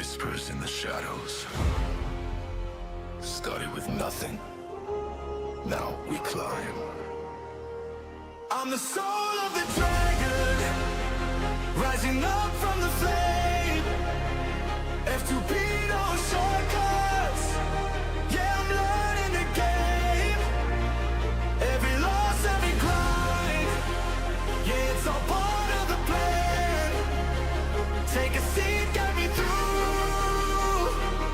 whispers in the shadows. Started with nothing. Now we climb. I'm the soul of the dragon, rising up from the flame. F2P, no shortcuts. Yeah, I'm learning the game. Every loss, every grind. Yeah, it's all part of the plan. Take a seat, get me through.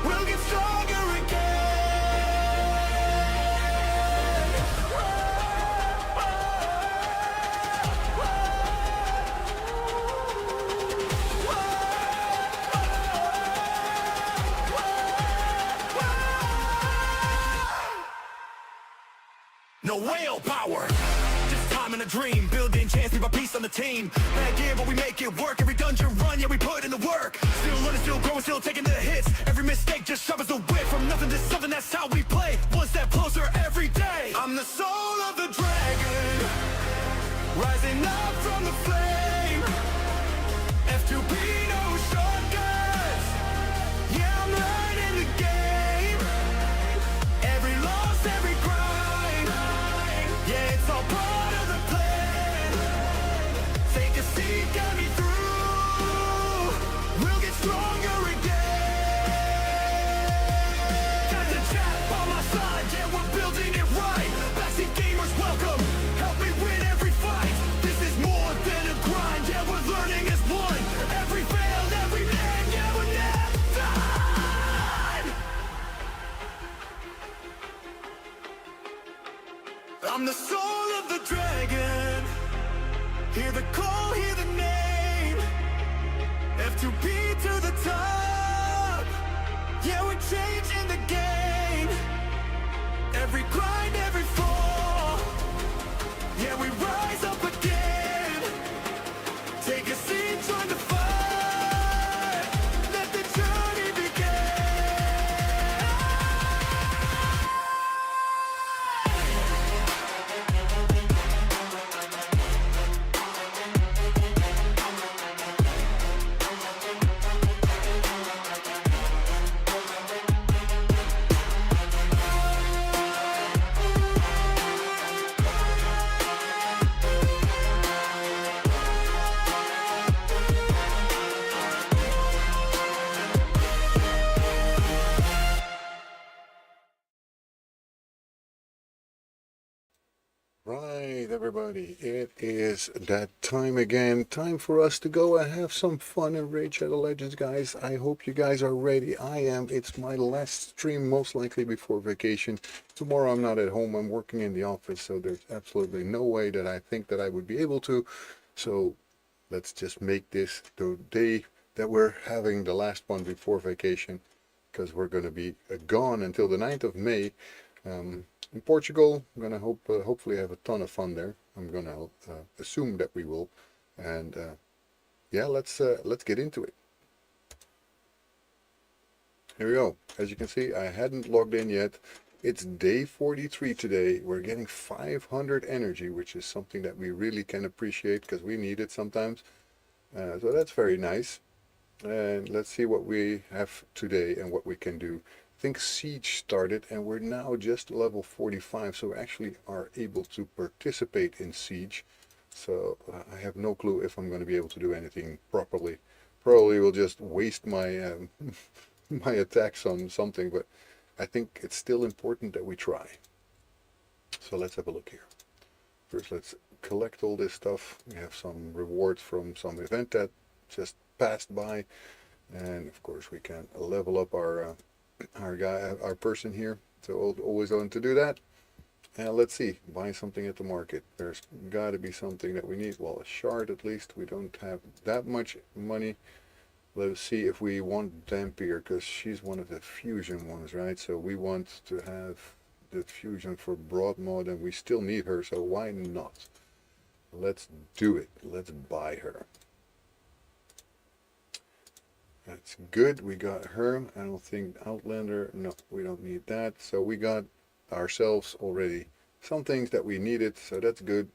We'll get stronger again. No whale power, just time and a dream. Building chance, leave a piece on the team. Bad gear, but we make it work. Every dungeon run, yeah, we put in the work. Still learning, still growing, still taking the hits. Every mistake just sharpens the wit. From nothing to something, that's how we play. One step closer every day. I'm the soul of the dragon, rising up from the flame. F2P, no shortcuts. Yeah, I'm learning the game. Every loss, every grind. Yeah, it's all part of the plan. Take a seat, get me through. We'll get stronger again. Got the chap on my side, yeah, we're building it right. Backseat gamers, welcome. Help me win every fight. This is more than a grind, yeah, we're learning as one. Every fail, every man, yeah, we're never done. I'm the soul of the dragon. Hear the call, hear the name. F2P to the top. Yeah, we're changing the game. Every grind, every fall. Yeah, we rise up again. Take a seat, join the fight. Let the journey begin. Right, everybody, it is that time again. Time for us to go and have some fun in Raid Shadow Legends, guys. I hope you guys are ready. I am. It's my last stream, most likely before vacation. Tomorrow I'm not at home. I'm working in the office, so there's absolutely no way that I think that I would be able to. So let's just make this the day that we're having the last one before vacation, because we're going to be gone until the 9th of May. In Portugal, I'm gonna hopefully have a ton of fun there. I'm gonna assume that we will, and yeah, let's get into it. Here we go. As you can see, I hadn't logged in yet. It's day 43 today. We're getting 500 energy, which is something that we really can appreciate because we need it sometimes. So that's very nice. And let's see what we have today and what we can do. I think Siege started and we're now just level 45, so we actually are able to participate in Siege. So I have no clue if I'm going to be able to do anything properly. Probably will just waste my my attacks on something, but I think it's still important that we try. So let's have a look here. First, let's collect all this stuff. We have some rewards from some event that just passed by, and of course we can level up our person here, so always on to do that. And let's see, buy something at the market. There's got to be something that we need. Well, a shard at least. We don't have that much money. Let's see if we want Dampier, because she's one of the fusion ones, right? So we want to have the fusion for Broadmod, and we still need her, so why not? Let's do it. Let's buy her. That's good. We got her. I don't think Outlander. No, we don't need that. So we got ourselves already some things that we needed. So that's good.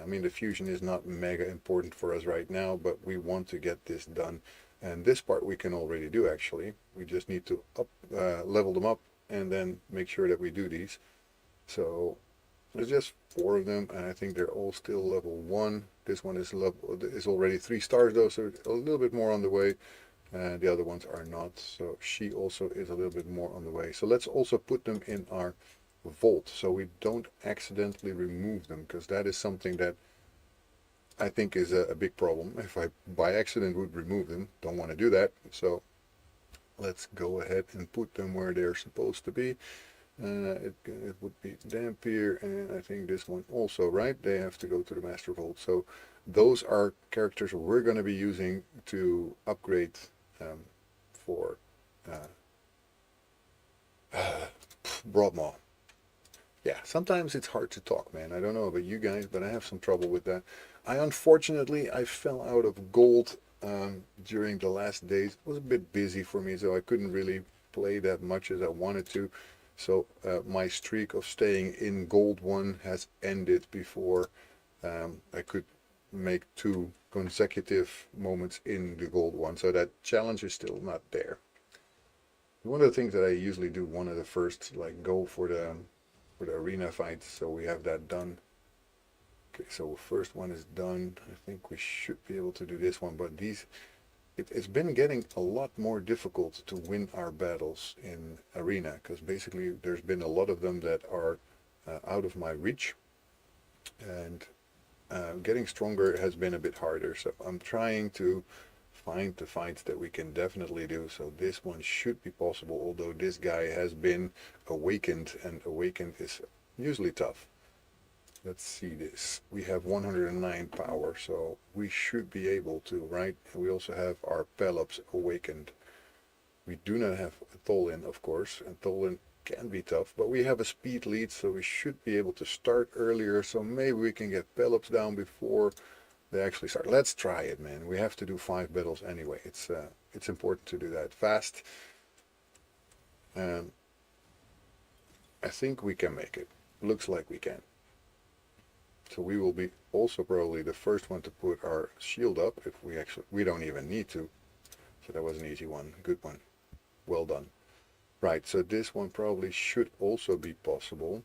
I mean, the fusion is not mega important for us right now, but we want to get this done. And this part we can already do actually. We just need to level them up and then make sure that we do these. So there's just 4 of them, and I think they're all still level 1. This one is already 3 stars though, so a little bit more on the way. And the other ones are not, so she also is a little bit more on the way. So let's also put them in our vault so we don't accidentally remove them, because that is something that I think is a big problem. If I by accident would remove them, don't want to do that. So let's go ahead and put them where they're supposed to be. It would be Dampier, and I think this one also, right? They have to go to the Master Vault. So those are characters we're going to be using to upgrade for Broadmaw. Yeah, sometimes it's hard to talk, man. I don't know about you guys, but I have some trouble with that. Unfortunately, I fell out of gold during the last days. It was a bit busy for me, so I couldn't really play that much as I wanted to. So my streak of staying in gold 1 has ended before I could make 2 consecutive moments in the gold 1. So that challenge is still not there. One of the things that I usually do, one of the first, like go for the arena fights, so we have that done. Okay, so first one is done. I think we should be able to do this one, but it's been getting a lot more difficult to win our battles in arena, because basically there's been a lot of them that are out of my reach, and getting stronger has been a bit harder. So I'm trying to find the fights that we can definitely do. So this one should be possible, although this guy has been awakened, and awakened is usually tough. Let's see this. We have 109 power, so we should be able to, right? And we also have our Pelops awakened. We do not have Tholin, of course, and Tholin can be tough, but we have a speed lead, so we should be able to start earlier, so maybe we can get Pelops down before they actually start. Let's try it, man. We have to do 5 battles anyway. It's important to do that fast. And I think we can make it. Looks like we can. So we will be also probably the first one to put our shield up, if we don't even need to. So that was an easy one. Good one. Well done. Right, so this one probably should also be possible.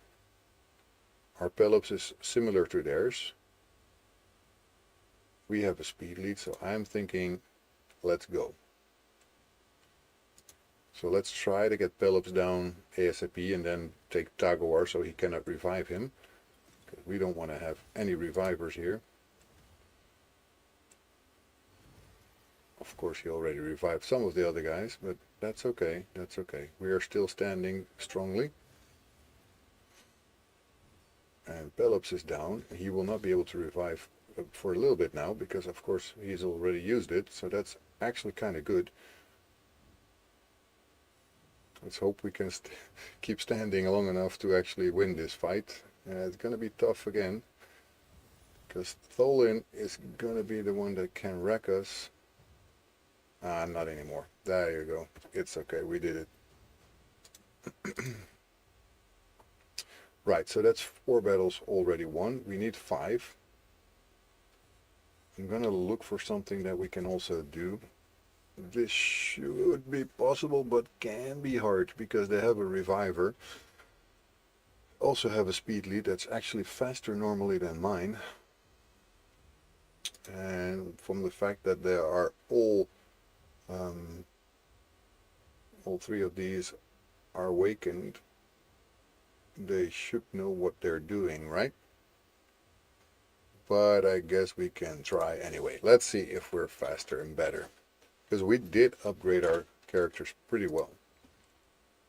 Our Pelops is similar to theirs. We have a speed lead, so I'm thinking, let's go. So let's try to get Pelops down ASAP and then take Tagowar so he cannot revive him. Because we don't want to have any revivers here. Of course, he already revived some of the other guys, but that's okay. That's okay. We are still standing strongly. And Pelops is down. He will not be able to revive for a little bit now, because of course he's already used it, so that's actually kind of good. Let's hope we can keep standing long enough to actually win this fight. It's going to be tough again, because Tholin is going to be the one that can wreck us. Not anymore. There you go. It's okay, we did it. Right, so that's 4 battles already won. We need 5. I'm gonna look for something that we can also do. This should be possible, but can be hard, because they have a reviver. Also have a speed lead that's actually faster normally than mine. And from the fact that they are all 3 of these are awakened, they should know what they're doing, right? But I guess we can try anyway. Let's see if we're faster and better, because we did upgrade our characters pretty well.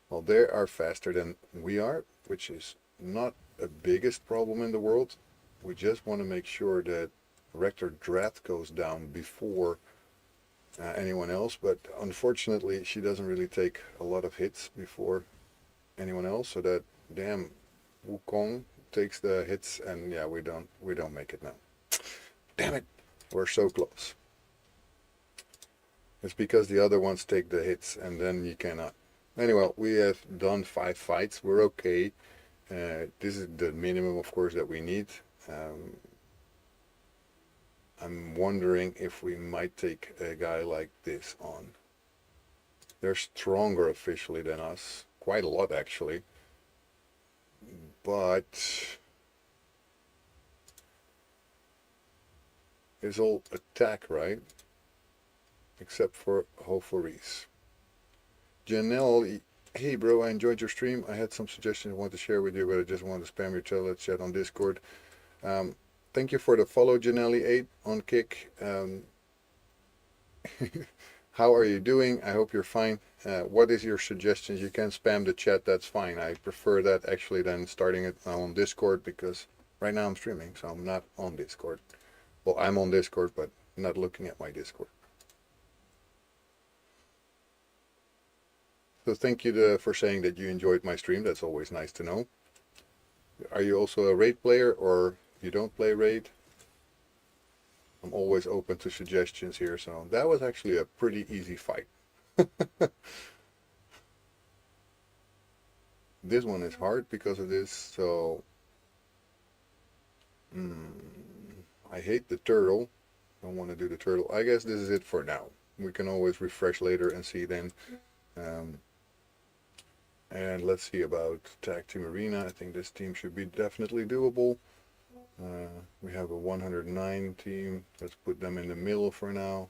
Well, they are faster than we are, which is not the biggest problem in the world. We just want to make sure that Rector Drat goes down before anyone else, but unfortunately she doesn't really take a lot of hits before anyone else, so that damn Wukong takes the hits, and yeah, we don't make it now. Damn it, we're so close. It's because the other ones take the hits, and then you cannot. Anyway, we have done 5 fights. We're okay. This is the minimum, of course, that we need. I'm wondering if we might take a guy like this on. They're stronger officially than us, quite a lot actually, but it's all attack, right? Except for Hoforis. Janelle, hey bro, I enjoyed your stream. I had some suggestions I wanted to share with you, but I just wanted to spam your chat on Discord. Thank you for the follow, Janelle8 on Kick. How are you doing? I hope you're fine. What is your suggestions? You can spam the chat, that's fine. I prefer that actually than starting it on Discord, because right now I'm streaming, so I'm not on Discord. Well, I'm on Discord, but not looking at my Discord. So thank you for saying that you enjoyed my stream. That's always nice to know. Are you also a raid player, or you don't play raid? I'm always open to suggestions here. So that was actually a pretty easy fight. This one is hard because of this. So I hate the turtle. Don't want to do the turtle. I guess this is it for now. We can always refresh later and see then. And let's see about Tag Team Arena. I think this team should be definitely doable. We have a 109 team. Let's put them in the middle for now.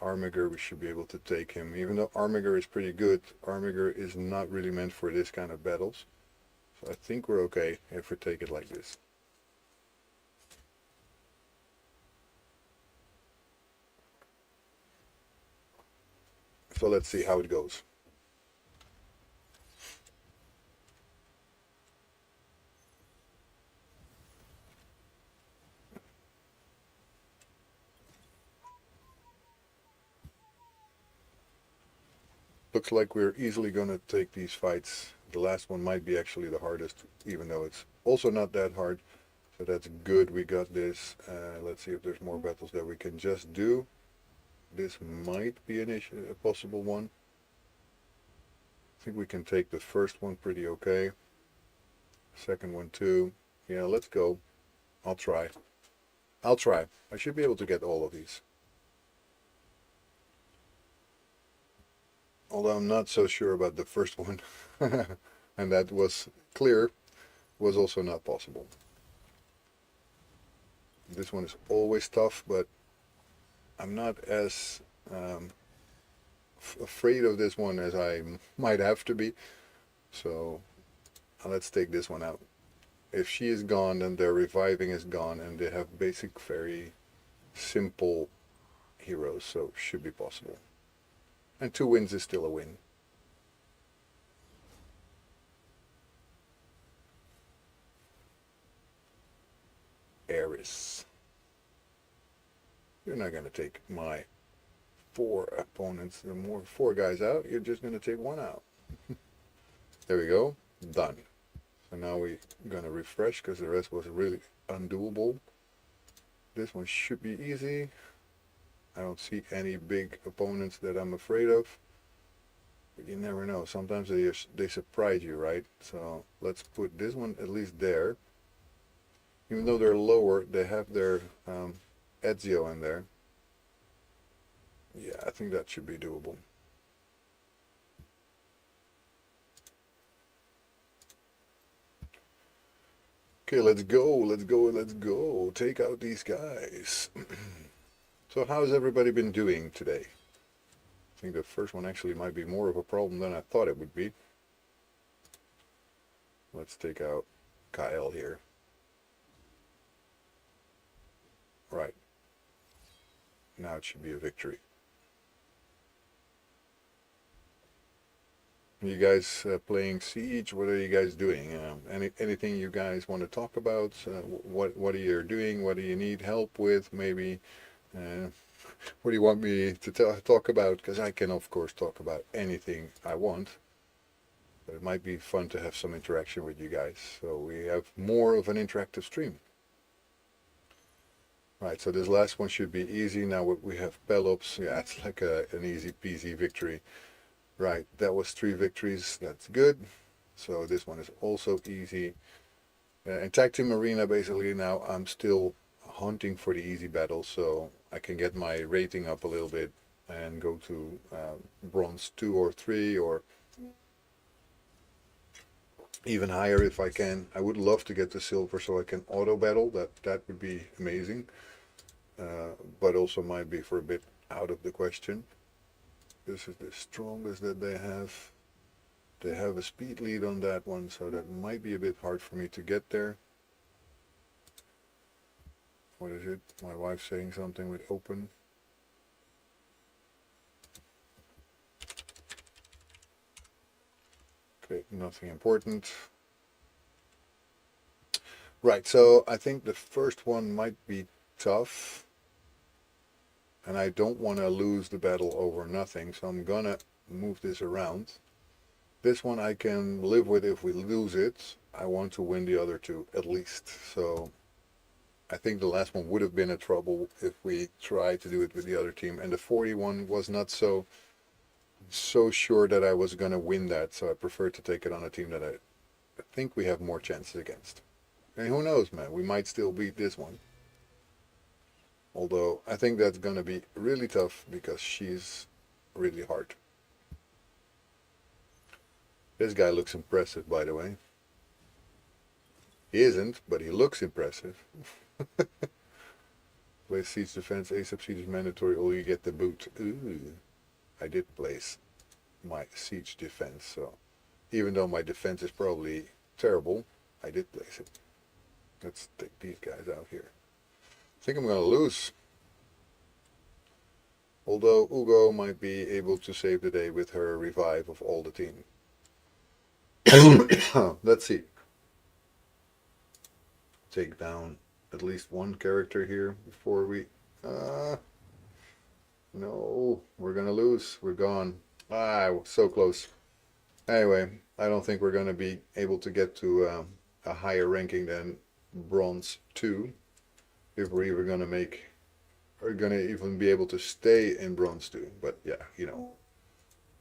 Armiger, we should be able to take him. Even though Armiger is pretty good, Armiger is not really meant for this kind of battles. So I think we're okay if we take it like this. So let's see how it goes. Looks like we're easily going to take these fights. The last one might be actually the hardest, even though it's also not that hard. So that's good, we got this. Let's see if there's more battles that we can just do. This might be a possible one. I think we can take the first one pretty okay. Second one too. Yeah, let's go. I'll try. I should be able to get all of these. Although I'm not so sure about the first one. And that was clear, was also not possible. This one is always tough, but I'm not as afraid of this one as I might have to be. So let's take this one out. If she is gone, then their reviving is gone, and they have basic, very simple heroes, so should be possible. And 2 wins is still a win. Eris. You're not going to take my 4 opponents, the more 4 guys out, you're just going to take 1 out. There we go, done. So now we're going to refresh because the rest was really undoable. This one should be easy. I don't see any big opponents that I'm afraid of. But you never know. Sometimes they surprise you, right? So let's put this one at least there. Even though they're lower, they have their Ezio in there. Yeah, I think that should be doable. Okay, let's go. Take out these guys. So how's everybody been doing today? I think the first one actually might be more of a problem than I thought it would be. Let's take out Kyle here. Right. Now it should be a victory. You guys playing Siege? What are you guys doing? Anything you guys want to talk about? What are you doing? What do you need help with? Maybe what do you want me to talk about? Because I can of course talk about anything I want. But it might be fun to have some interaction with you guys. So we have more of an interactive stream. Right, so this last one should be easy. Now we have Pelops. Yeah, it's like an easy peasy victory. Right, that was 3 victories. That's good. So this one is also easy. In Tag Team Arena, basically now I'm still hunting for the easy battles so I can get my rating up a little bit and go to bronze 2 or 3 or even higher if I can. I would love to get to silver so I can auto battle. That would be amazing. But also might be for a bit out of the question. This is the strongest that they have. They have a speed lead on that one, so that might be a bit hard for me to get there. What is it? My wife saying something with open. Okay, nothing important. Right, so I think the first one might be tough. And I don't want to lose the battle over nothing, so I'm gonna move this around. This one I can live with if we lose it. I want to win the other two, at least. So I think the last one would have been a trouble if we tried to do it with the other team. And the 41 was not so sure that I was going to win that, so I prefer to take it on a team that I think we have more chances against. And who knows, man, we might still beat this one. Although I think that's going to be really tough because she's really hard. This guy looks impressive, by the way. He isn't, but he looks impressive. Place siege defense, ASAP siege is mandatory, or you get the boot. Ooh, I did place my siege defense, so even though my defense is probably terrible, I did place it. Let's take these guys out here. I think I'm going to lose. Although Ugo might be able to save the day with her revive of all the team. Let's see. Take down at least one character here before we... no, we're going to lose. We're gone. So close. Anyway, I don't think we're going to be able to get to a higher ranking than bronze 2 if we're even going to make... Are going to even be able to stay in bronze 2. But yeah, you know,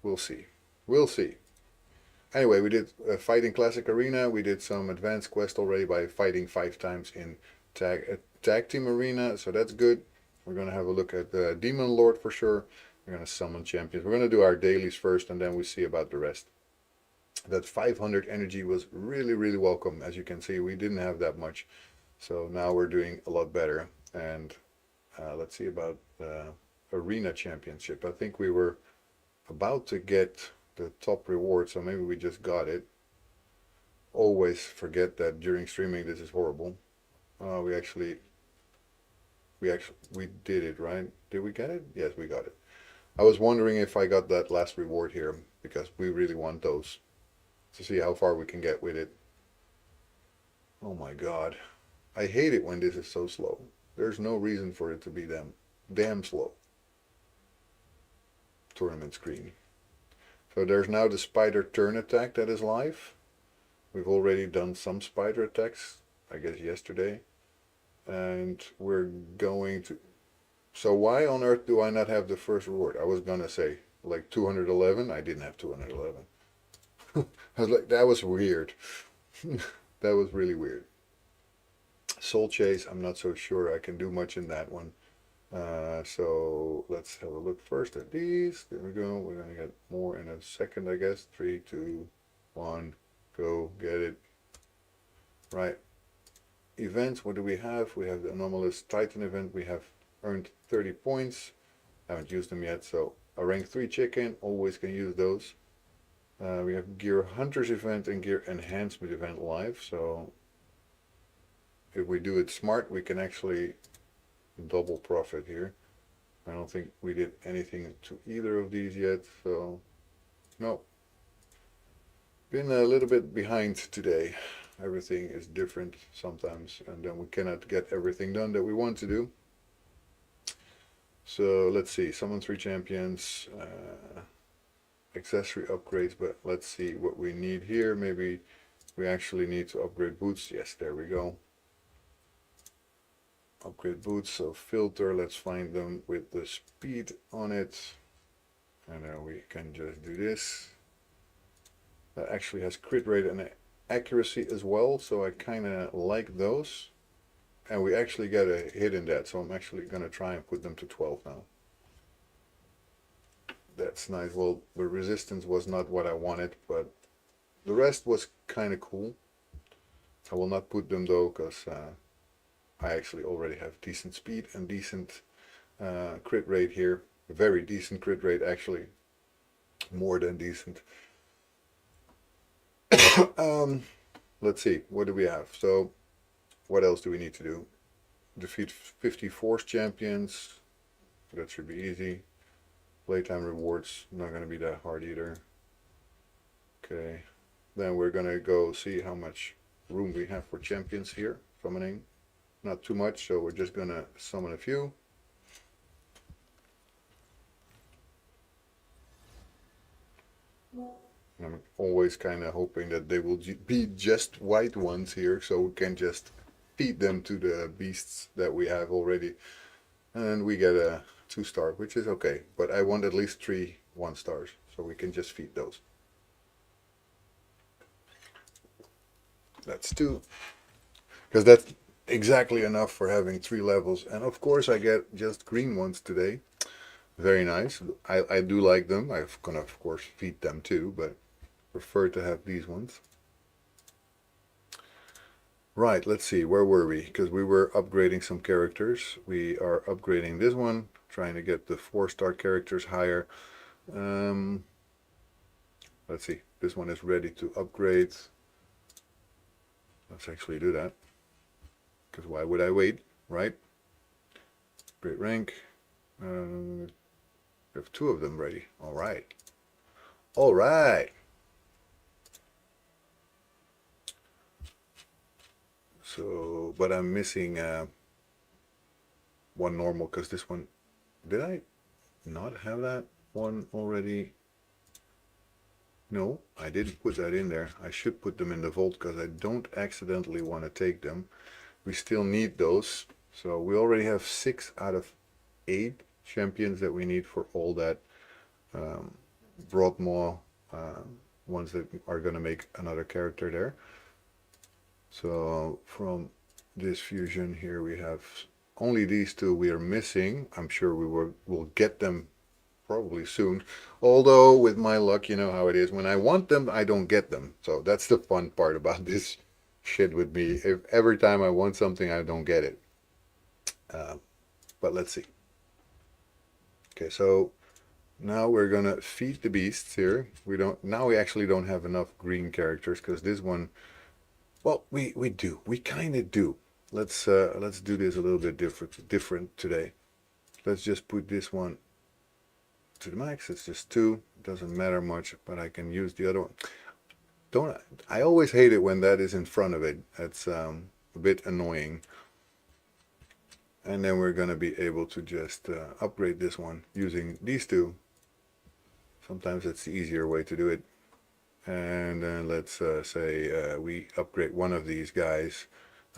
we'll see. We'll see. Anyway, we did fighting classic arena. We did some advanced quest already by fighting 5 times in tag team arena. So that's good. We're going to have a look at the Demon Lord for sure. We're going to summon champions. We're going to do our dailies first and then we see about the rest. That 500 energy was really, really welcome. As you can see, we didn't have that much. So now we're doing a lot better. And let's see about arena championship. I think we were about to get the top reward, so maybe we just got it. Always forget that during streaming this is horrible. We did it, right? Did we get it? Yes, we got it. I was wondering if I got that last reward here because we really want those to see how far we can get with it. Oh my god, I hate it when this is so slow. There's no reason for it to be damn slow. Tournament screen. So there's now the spider turn attack that is live. We've already done some spider attacks, I guess yesterday. And we're going to... So why on earth do I not have the first reward? I was gonna say like 211. I didn't have 211. I was like, that was weird. That was really weird. Soul Chase, I'm not so sure I can do much in that one. So let's have a look first at these. There we go. We're going to get more in a second, I guess. 3, 2, 1, go get it. Right. Events, what do we have? We have the Anomalous Titan event. We have earned 30 points. Haven't used them yet, so a rank 3 chicken, always can use those. We have Gear Hunters event and Gear Enhancement event live, so if we do it smart, we can actually double profit here. I don't think we did anything to either of these yet, so no. Been a little bit behind today. Everything is different sometimes, and then we cannot get everything done that we want to do. So let's see, summon 3 champions, accessory upgrades, but let's see what we need here. Maybe we actually need to upgrade boots. Yes, there we go. Upgrade boots, so filter, let's find them with the speed on it. And then we can just do this. That actually has crit rate and accuracy as well, so I kind of like those. And we actually get a hit in that, so I'm actually going to try and put them to 12 now. That's nice. Well, the resistance was not what I wanted, but the rest was kind of cool. I will not put them though, because I actually already have decent speed and decent crit rate here. A very decent crit rate, actually. More than decent. Let's see, what do we have? So, what else do we need to do? Defeat 50 Force Champions. That should be easy. Playtime rewards, not going to be that hard either. Okay, then we're going to go see how much room we have for champions here. Summoning, not too much, so we're just going to summon a few. I'm always kind of hoping that they will be just white ones here, so we can just feed them to the beasts that we have already. And we get a 2-star, which is okay. But I want at least 3 1-stars, so we can just feed those. That's 2. Because that's exactly enough for having 3 levels. And of course I get just green ones today. Very nice. I do like them. I'm gonna of course feed them too, but prefer to have these ones. Right, let's see, where were we? Because we were upgrading some characters. We are upgrading this one, trying to get the 4-star characters higher. Let's see, this one is ready to upgrade. Let's actually do that. Because why would I wait, right? Great rank. We have 2 of them ready. All right. All right. So, but I'm missing one normal, because this one, did I not have that one already? No, I didn't put that in there. I should put them in the vault, because I don't accidentally want to take them. We still need those. So we already have 6 out of 8 champions that we need for all that Broadmaw ones that are going to make another character there. So from this fusion here we have only these 2 we are missing. I'm sure we'll get them probably soon. Although with my luck, you know how it is. When I want them, I don't get them. So that's the fun part about this shit with me. If every time I want something, I don't get it. But let's see. Okay, so now we're gonna feed the beasts here. Now we actually don't have enough green characters, because this one, well, we do. We kind of do. Let's do this a little bit different today. Let's just put this one to the max. It's just 2. It doesn't matter much, but I can use the other one. I always hate it when that is in front of it. That's a bit annoying. And then we're going to be able to just upgrade this one using these 2. Sometimes it's the easier way to do it. And then let's say we upgrade one of these guys.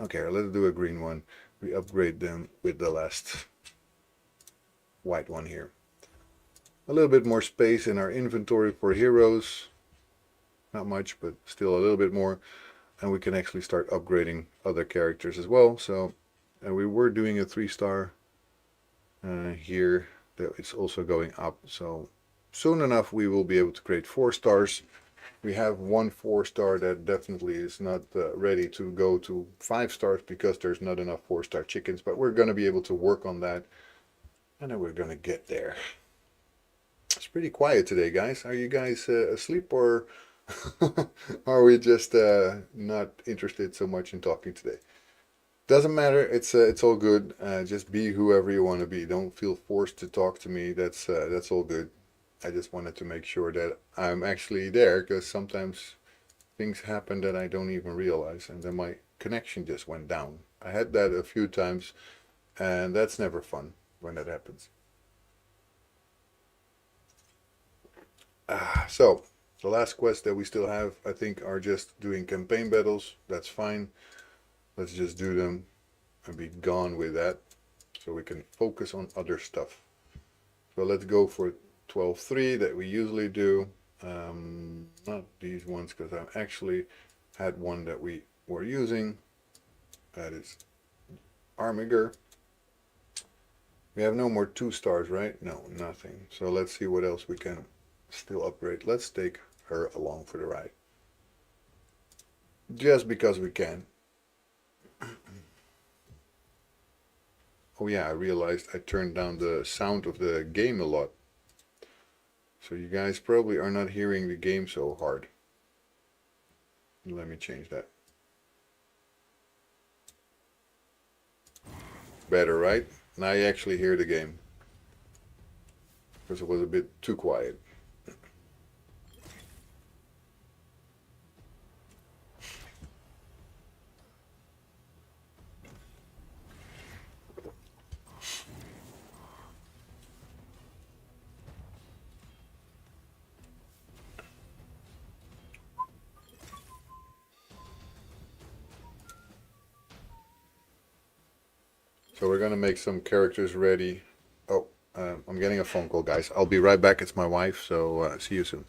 Okay, let's do a green one. We upgrade them with the last white one here. A little bit more space in our inventory for heroes. Not much, but still a little bit more. And we can actually start upgrading other characters as well. So, and we were doing a 3-star here. It's also going up. So soon enough we will be able to create 4 stars. We have 1 4-star that definitely is not ready to go to 5 stars, because there's not enough 4-star chickens. But we're going to be able to work on that. And then we're going to get there. It's pretty quiet today, guys. Are you guys asleep, or are we just not interested so much in talking today? Doesn't matter. It's all good. Just be whoever you want to be. Don't feel forced to talk to me. That's all good. I just wanted to make sure that I'm actually there, because sometimes things happen that I don't even realize, and then my connection just went down. I had that a few times, and that's never fun when that happens. So the last quests that we still have, I think, are just doing campaign battles. That's fine. Let's just do them and be gone with that, so we can focus on other stuff. So let's go for 12-3 that we usually do. Not these ones, because I actually had one that we were using. That is Armiger. We have no more 2 stars, right? No, nothing. So let's see what else we can still upgrade. Let's take her along for the ride. Just because we can. Oh yeah, I realized I turned down the sound of the game a lot. So you guys probably are not hearing the game so hard. Let me change that. Better, right? Now you actually hear the game. Because it was a bit too quiet. So we're gonna make some characters ready. Oh, I'm getting a phone call, guys. I'll be right back. It's my wife, so see you soon.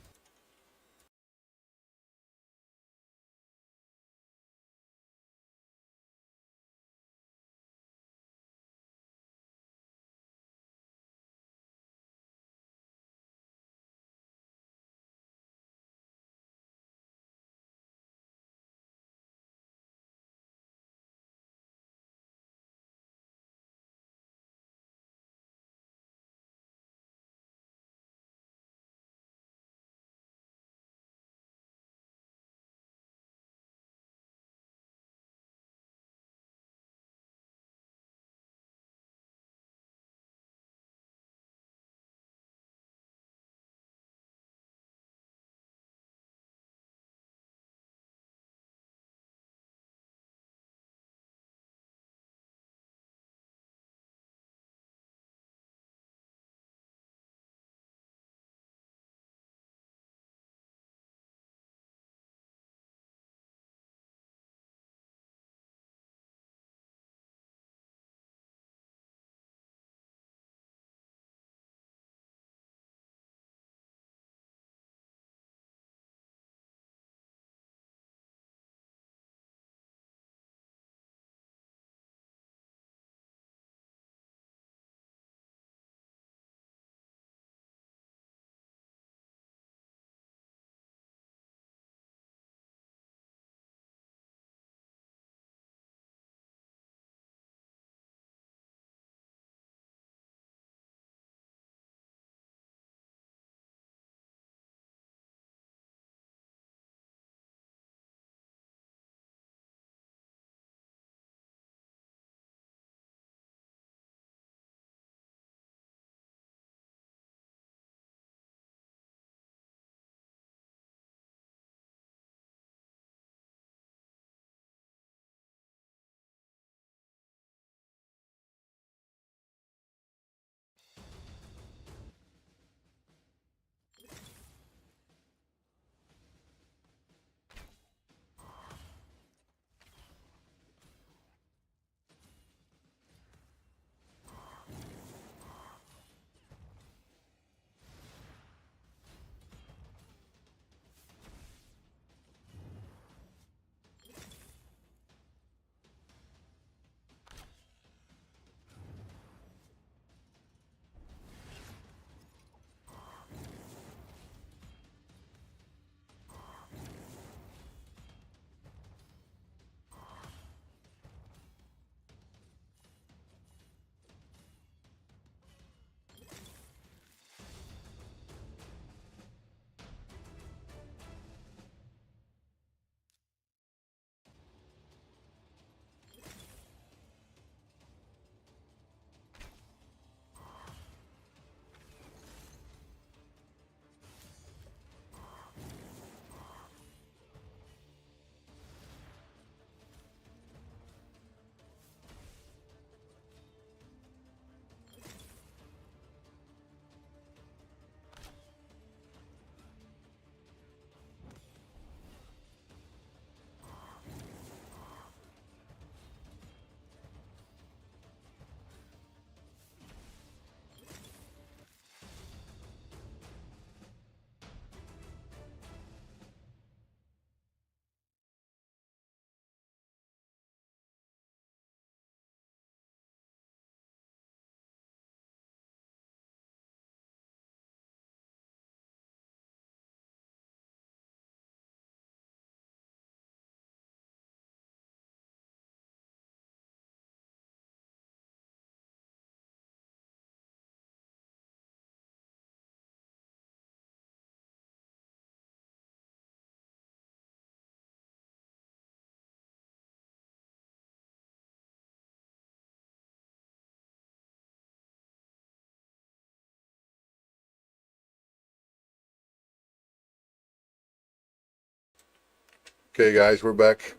Okay, guys, we're back.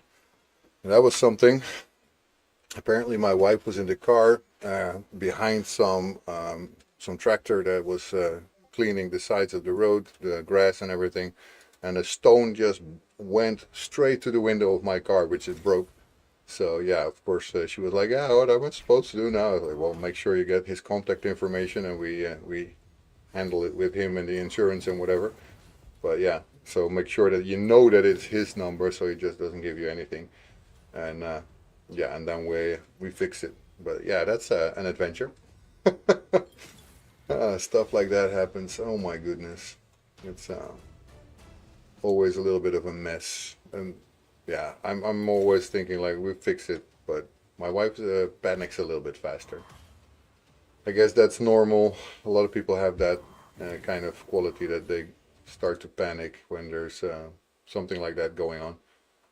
That was something. Apparently, my wife was in the car behind some tractor that was cleaning the sides of the road, the grass and everything, and a stone just went straight to the window of my car, which is broke. So yeah, of course, she was like, "Yeah, what am I supposed to do now?" I was like, "Well, make sure you get his contact information, and we handle it with him and the insurance and whatever." But yeah, so make sure that you know that it's his number, so he just doesn't give you anything. And yeah, and then we fix it. But yeah, that's an adventure. Stuff like that happens. Oh my goodness, it's always a little bit of a mess. And yeah, I'm always thinking like we fix it, but my wife panics a little bit faster. I guess that's normal. A lot of people have that kind of quality that they start to panic when there's something like that going on.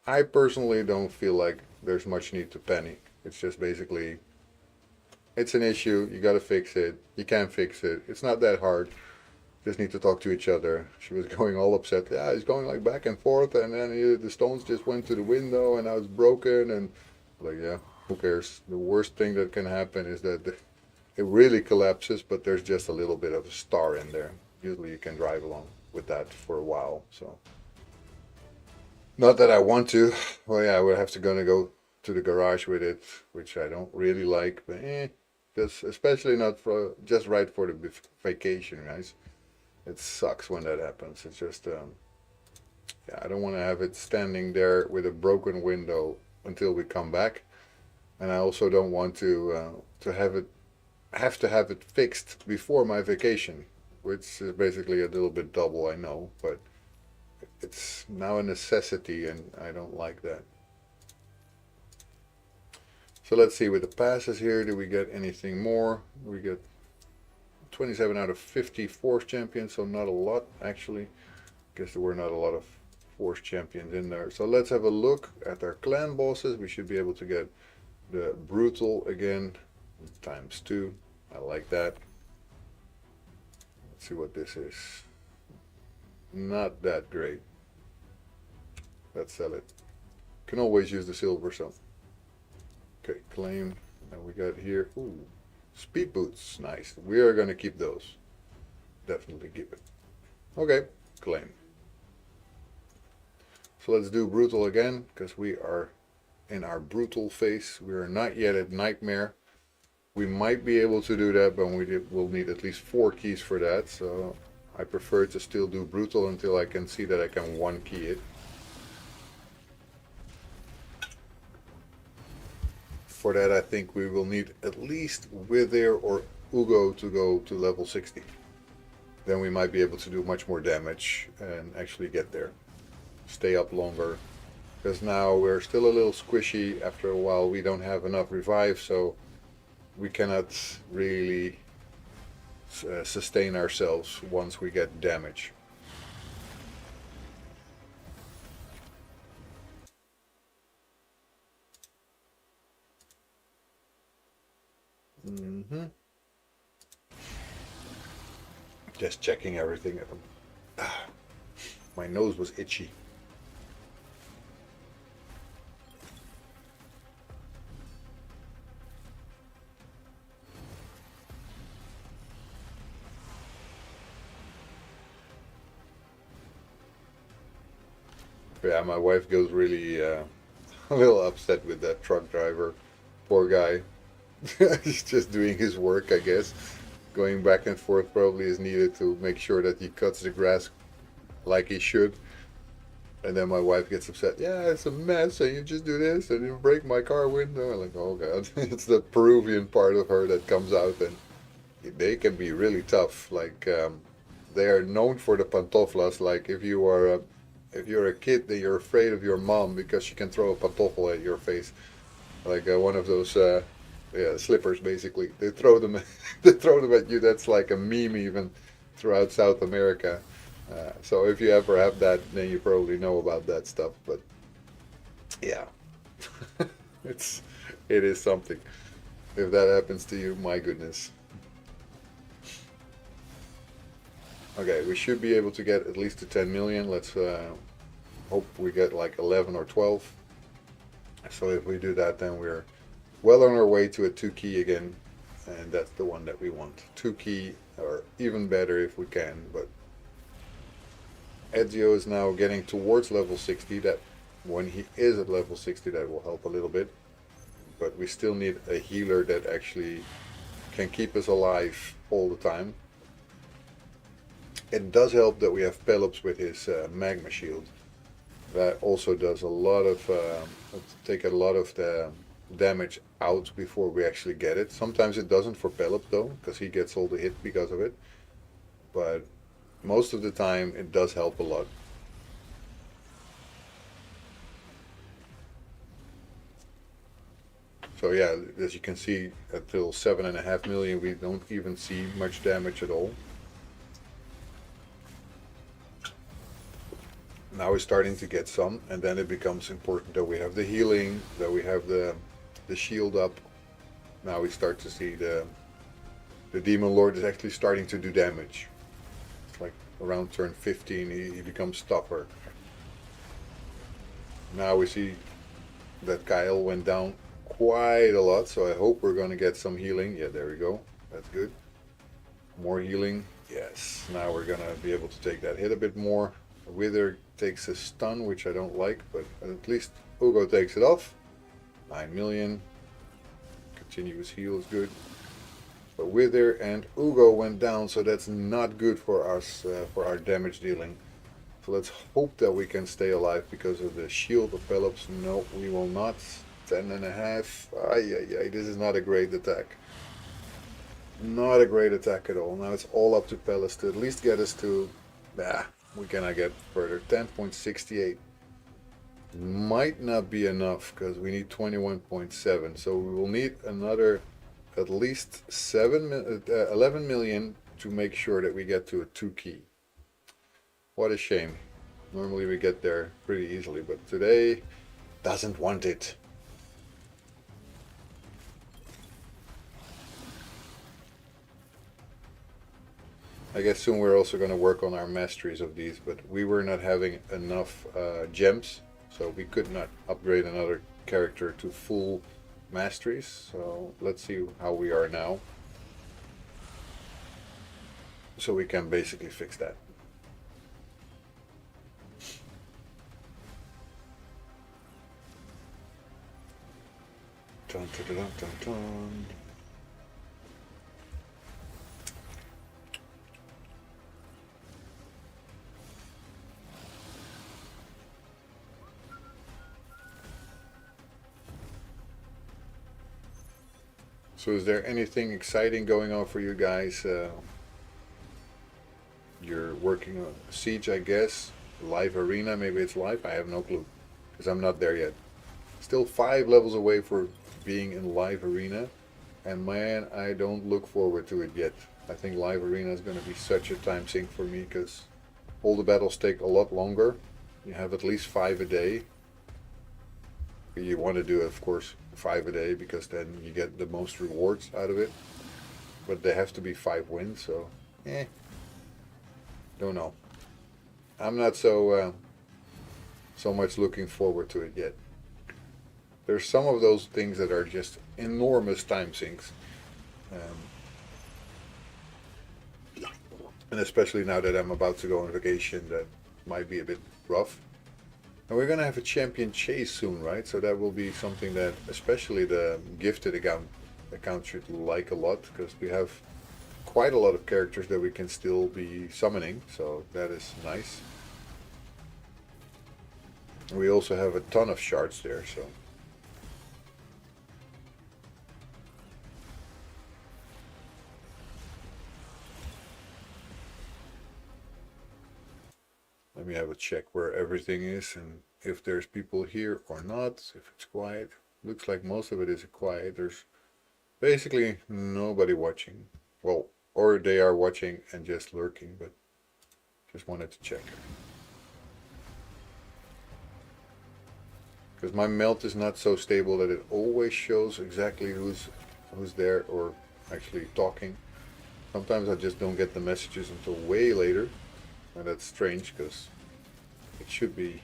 I personally don't feel like there's much need to panic. It's just basically, it's an issue. You got to fix it. You can fix it. It's not that hard. Just need to talk to each other. She was going all upset. Yeah, he's going like back and forth, and then the stones just went to the window, and now it's broken. And like, yeah, who cares? The worst thing that can happen is that it really collapses, but there's just a little bit of a star in there. Usually, you can drive along with that for a while. So, not that I want to. Well, yeah, we'll have to gonna go to the garage with it, which I don't really like, but just especially not for just right for the vacation, guys. It sucks when that happens. It's just, yeah, I don't want to have it standing there with a broken window until we come back, and I also don't want to have to have it fixed before my vacation, which is basically a little bit double, I know, but it's now a necessity, and I don't like that. So let's see with the passes here. Do we get anything more? We get 27 out of 50 Force champions, so not a lot actually. Guess there were not a lot of Force champions in there. So let's have a look at our clan bosses. We should be able to get the Brutal again ×2. I like that. Let's see what this is. Not that great. Let's sell it. Can always use the silver, so. Okay, claim. And we got here, ooh, speed boots, nice. We are gonna keep those. Definitely keep it. Okay, claim. So let's do brutal again, because we are in our brutal phase. We are not yet at nightmare. We might be able to do that, but we'll need at least 4 keys for that. So I prefer to still do brutal until I can see that I can 1 key it. For that, I think we will need at least Wither or Ugo to go to level 60. Then we might be able to do much more damage and actually get there. Stay up longer. Because now we're still a little squishy. After a while we don't have enough revive, so we cannot really sustain ourselves once we get damage. Just checking everything. My nose was itchy. Yeah, my wife goes really a little upset with that truck driver. Poor guy. He's just doing his work, I guess. Going back and forth probably is needed to make sure that he cuts the grass like he should. And then my wife gets upset. Yeah, it's a mess, and you just do this, and you break my car window. I'm like, oh god, it's the Peruvian part of her that comes out, and they can be really tough. Like they are known for the pantoflas. Like if you're a kid, then you're afraid of your mom because she can throw a pantofel at your face, like one of those yeah, slippers basically. They throw them, they throw them at you. That's like a meme even throughout South America. So if you ever have that, then you probably know about that stuff. But yeah, it is something. If that happens to you, my goodness. Okay, we should be able to get at least to 10 million. Let's Hope we get like 11 or 12. So if we do that, then we're well on our way to a 2 key again, and that's the one that we want. 2 key, or even better if we can. But Ezio is now getting towards level 60. That when he is at level 60, that will help a little bit. But we still need a healer that actually can keep us alive all the time. It does help that we have Pelops with his magma shield. That also does a lot of take a lot of the damage out before we actually get it. Sometimes it doesn't for Pelops though, because he gets all the hit because of it. But most of the time it does help a lot. So yeah, as you can see, until 7.5 million, we don't even see much damage at all. Now we're starting to get some, and then it becomes important that we have the healing, that we have the shield up. Now we start to see the Demon Lord is actually starting to do damage. It's like around turn 15, he becomes tougher. Now we see that Kyle went down quite a lot, so I hope we're going to get some healing. Yeah, there we go. That's good. More healing. Yes, now we're going to be able to take that hit a bit more. Wither takes a stun, which I don't like, but at least Ugo takes it off. 9 million. Continuous heal is good. But Wither and Ugo went down, so that's not good for us, for our damage dealing. So let's hope that we can stay alive because of the shield of Pelops. No, we will not. 10.5. Ay, this is not a great attack. Not a great attack at all. Now it's all up to Pelops to at least get us to... we cannot get further. 10.68. Might not be enough because we need 21.7. So we will need another at least 11 million to make sure that we get to a 2 key. What a shame. Normally we get there pretty easily, but today doesn't want it. I guess soon we're also going to work on our masteries of these, but we were not having enough gems, so we could not upgrade another character to full masteries. So let's see how we are now, so we can basically fix that. Dun, dun, dun, dun, dun. So is there anything exciting going on for you guys? You're working on Siege, I guess. Live Arena, maybe it's live. I have no clue because I'm not there yet. Still 5 levels away for being in Live Arena. And man, I don't look forward to it yet. I think Live Arena is going to be such a time sink for me because all the battles take a lot longer. You have at least 5 a day. You want to do, of course, 5 a day because then you get the most rewards out of it. But they have to be 5 wins, so don't know. I'm not so much looking forward to it yet. There's some of those things that are just enormous time sinks. And especially now that I'm about to go on vacation, that might be a bit rough. And we're going to have a champion chase soon, right? So that will be something that especially the gifted account should like a lot, because we have quite a lot of characters that we can still be summoning, so that is nice. And we also have a ton of shards there, so... Let me have a check where everything is and if there's people here or not, if it's quiet. Looks like most of it is quiet. There's basically nobody watching. Well, or they are watching and just lurking, but just wanted to check. Because my melt is not so stable that it always shows exactly who's there or actually talking. Sometimes I just don't get the messages until way later. And that's strange because it should be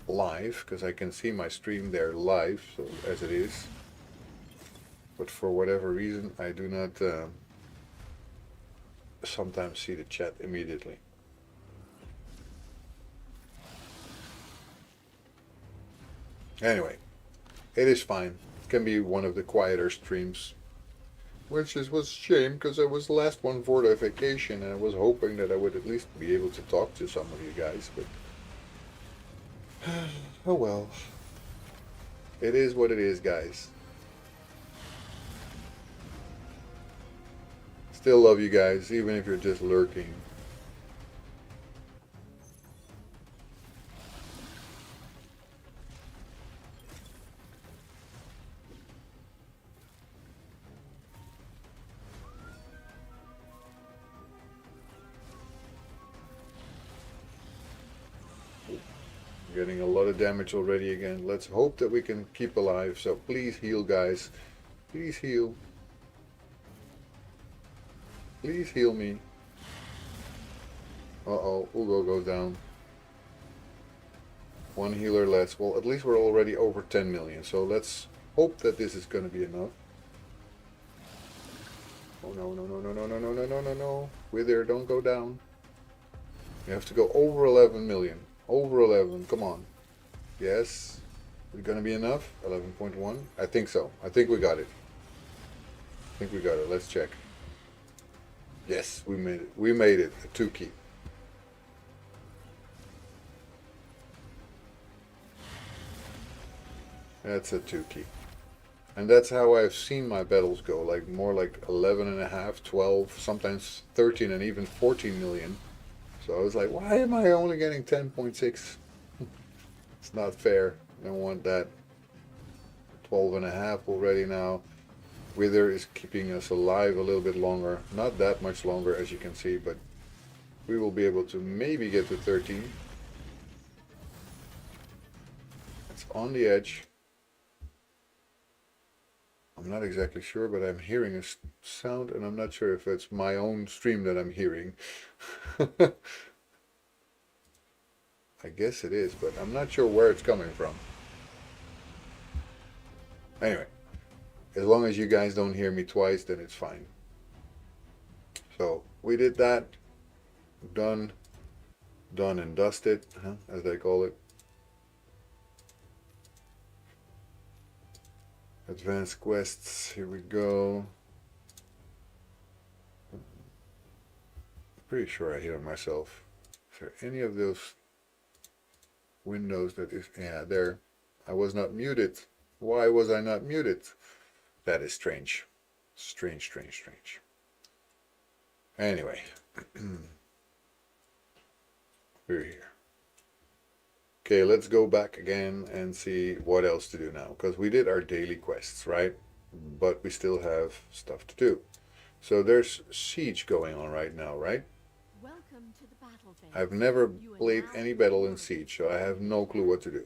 live, because I can see my stream there live, so as it is. But for whatever reason, I do not sometimes see the chat immediately. Anyway, it is fine. It can be one of the quieter streams. Which was a shame, because it was the last one for the vacation, and I was hoping that I would at least be able to talk to some of you guys, but oh well. It is what it is, guys. Still love you guys, even if you're just lurking. Getting a lot of damage already again. Let's hope that we can keep alive. So please heal, guys. Please heal. Please heal me. Uh-oh, Ugo goes down. One healer less. Well, at least we're already over 10 million. So let's hope that this is going to be enough. Oh no, no, no, no, no, no, no, no, no, no, no. Wither, don't go down. You have to go over 11 million. Over 11, come on. Yes. Is it going to be enough? 11.1? I think so. I think we got it. I think we got it. Let's check. Yes, we made it. We made it. A 2 key. That's a 2 key. And that's how I've seen my battles go. Like more like 11.5, 12, sometimes 13 and even 14 million. So I was like, why am I only getting 10.6? It's not fair. I don't want that. 12.5 already now. Wither is keeping us alive a little bit longer. Not that much longer, as you can see, but we will be able to maybe get to 13. It's on the edge. I'm not exactly sure, but I'm hearing a sound, and I'm not sure if it's my own stream that I'm hearing. I guess it is, but I'm not sure where it's coming from. Anyway, as long as you guys don't hear me twice, then it's fine. So, we did that. Done. Done and dusted, as they call it. Advanced quests, here we go. Pretty sure I hear myself. Is there any of those windows that is, yeah, there. I was not muted. Why was I not muted? That is strange. Strange, strange, strange. Anyway. We're here. Okay, let's go back again and see what else to do now. Because we did our daily quests, right? But we still have stuff to do. So there's siege going on right now, right? Welcome to the battle phase. I've never played any battle in siege, so I have no clue what to do.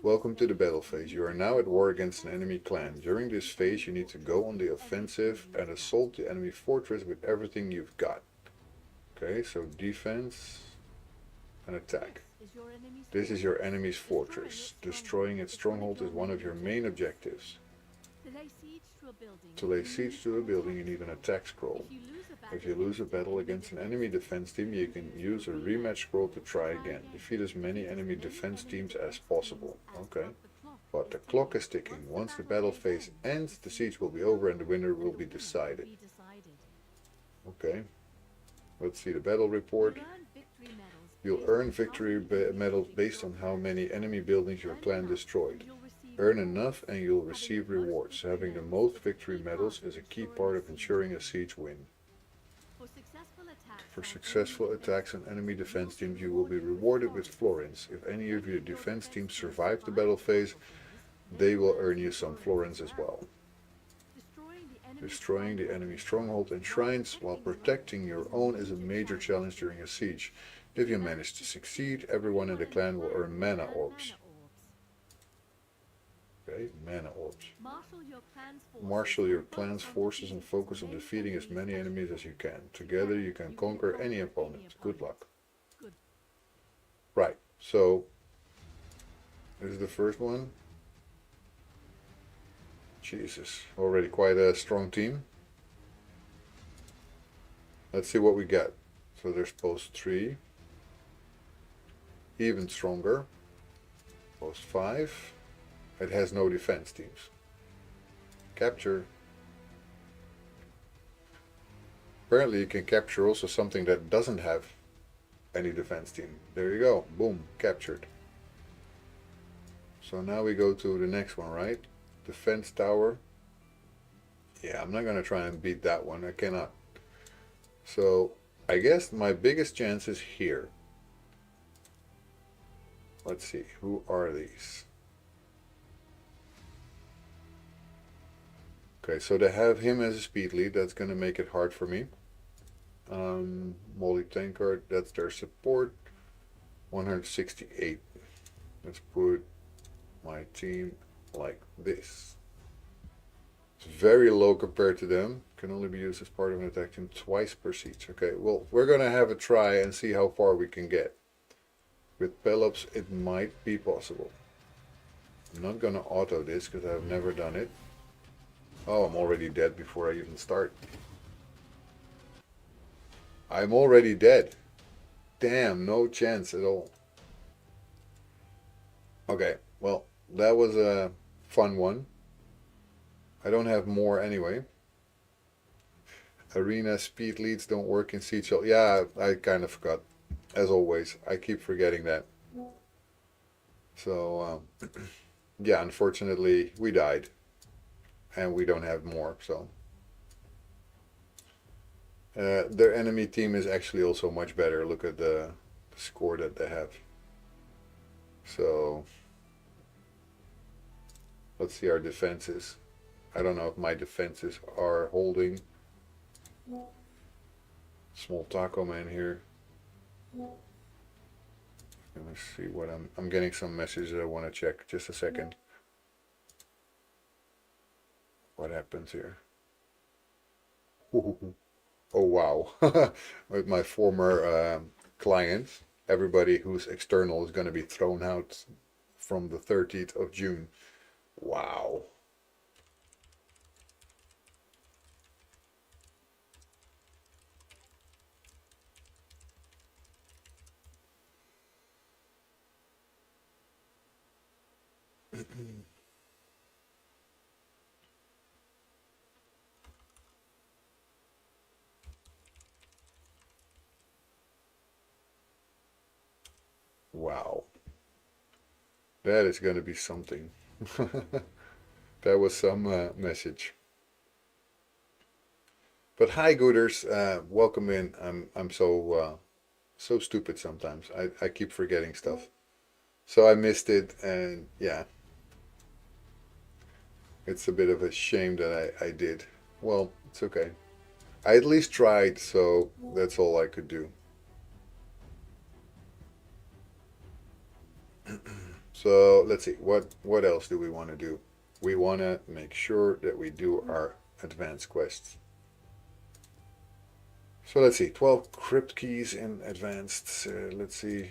Welcome to the battle phase. You are now at war against an enemy clan. During this phase, you need to go on the offensive and assault the enemy fortress with everything you've got. Okay, so defense and attack. This is your enemy's fortress. Destroying its stronghold is one of your main objectives. To lay siege to a building, you need an attack scroll. If you lose a battle against an enemy defense team, you can use a rematch scroll to try again. Defeat as many enemy defense teams as possible. Okay. But the clock is ticking. Once the battle phase ends, the siege will be over and the winner will be decided. Okay. Let's see the battle report. You'll earn victory medals based on how many enemy buildings your clan destroyed. Earn enough and you'll receive rewards. Having the most victory medals is a key part of ensuring a siege win. For successful attacks on enemy defense teams, you will be rewarded with florins. If any of your defense teams survive the battle phase, they will earn you some florins as well. Destroying the enemy stronghold and shrines while protecting your own is a major challenge during a siege. If you manage to succeed, everyone in the clan will earn mana orbs. Okay, mana orbs. Marshal your clan's forces and focus on defeating as many enemies as you can. Together you can conquer any opponent. Good luck. Right, so This is the first one. Jesus, already quite a strong team. Let's see what we got. So there's post 3. Even stronger. Post 5. It has no defense teams. Capture. Apparently you can capture also something that doesn't have any defense team. There you go. Boom. Captured. So now we go to the next one, right? Defense tower. Yeah, I'm not going to try and beat that one. I cannot. So I guess my biggest chance is here. Let's see. Who are these? Okay, so they have him as a speed lead. That's going to make it hard for me. Molly Tankard, that's their support. 168. Let's put my team like this. It's very low compared to them. Can only be used as part of an attack team twice per siege. Okay, well, we're going to have a try and see how far we can get. With Pelops, it might be possible. I'm not going to auto this because I've never done it. Oh, I'm already dead before I even start. I'm already dead. Damn, no chance at all. Okay, well, that was a fun one. I don't have more anyway. Arena speed leads don't work in Siege. Yeah, I kind of forgot. As always, I keep forgetting that. So, yeah, unfortunately, we died. And we don't have more, so. Their enemy team is actually also much better. Look at the score that they have. So, let's see our defenses. I don't know if my defenses are holding. Small taco man here. Let me see what I'm getting some messages that I want to check. Just a second. What happens here? Oh wow. With my former clients, everybody who's external is going to be thrown out from the 30th of June. Wow. Wow. That is going to be something. That was some message. But hi, Gooders. Welcome in. I'm so so stupid sometimes. I keep forgetting stuff. So I missed it, and yeah, it's a bit of a shame that I did. Well, it's okay. I at least tried, so that's all I could do. So let's see, what else do we want to do? We want to make sure that we do our advanced quests. So let's see, 12 crypt keys in advanced. Let's see.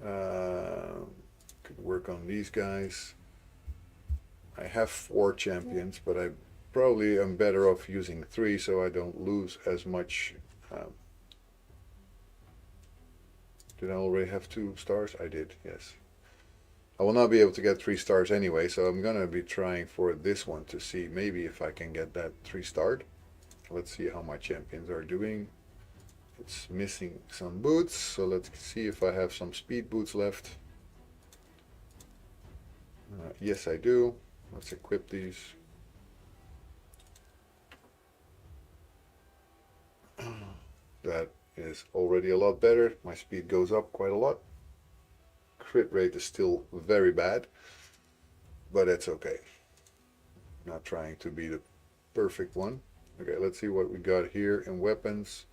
Could work on these guys. I have 4 champions, but I probably am better off using 3 so I don't lose as much. Did I already have 2 stars? I did, yes. I will not be able to get 3 stars anyway, so I'm gonna be trying for this one to see maybe if I can get that 3 starred. Let's see how my champions are doing. It's missing some boots, so let's see if I have some speed boots left. Yes, I do. Let's equip these. That is already a lot better. My speed goes up quite a lot. Crit rate is still very bad, but it's okay. Not trying to be the perfect one. Okay, let's see what we got here in weapons.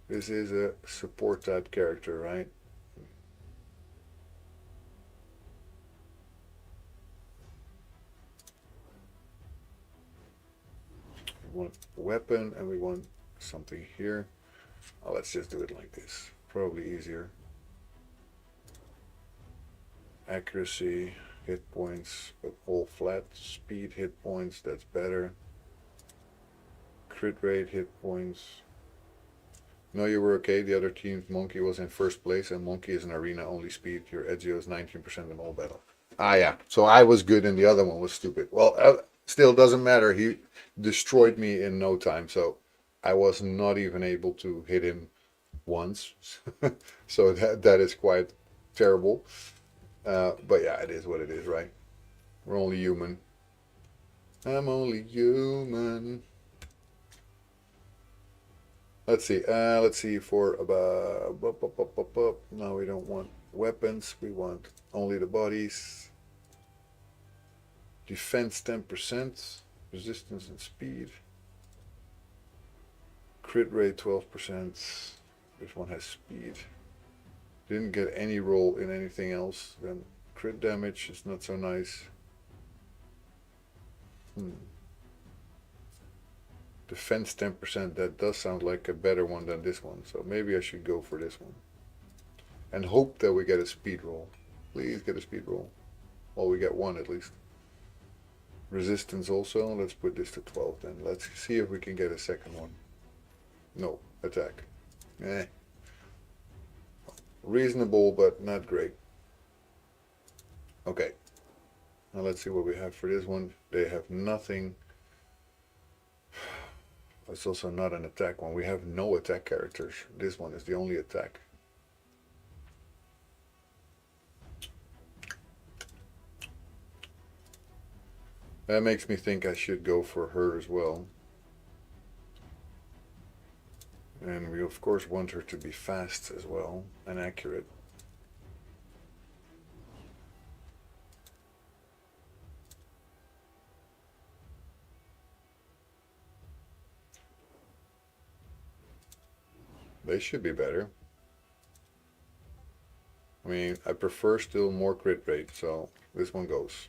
This is a support type character, right? We want a weapon and we want something here. Oh, let's just do it like this. Probably easier. Accuracy, hit points, but all flat. Speed, hit points, that's better. Crit rate, hit points. No, you were okay. The other team's Monkey was in first place, and Monkey is an arena only speed. Your Ezio is 19% in all battle. Ah, yeah. So I was good, and the other one was stupid. Well, still doesn't matter. He destroyed me in no time, so I was not even able to hit him once. So that is quite terrible. But yeah, it is what it is, right? We're only human. I'm only human. Let's see for about no, we don't want weapons, we want only the bodies. Defense 10%, resistance and speed. Crit rate 12%. This one has speed. Didn't get any roll in anything else. Then crit damage is not so nice. Defense 10%, that does sound like a better one than this one, so maybe I should go for this one. And hope that we get a speed roll. Please get a speed roll. Well, we get one at least. Resistance also, let's put this to 12 then. Let's see if we can get a second one. No, attack. Eh. Reasonable, but not great. Okay. Now let's see what we have for this one. They have nothing. It's also not an attack one. We have no attack characters. This one is the only attack. That makes me think I should go for her as well. And we of course want her to be fast as well and accurate. They should be better. I mean, I prefer still more crit rate, so this one goes.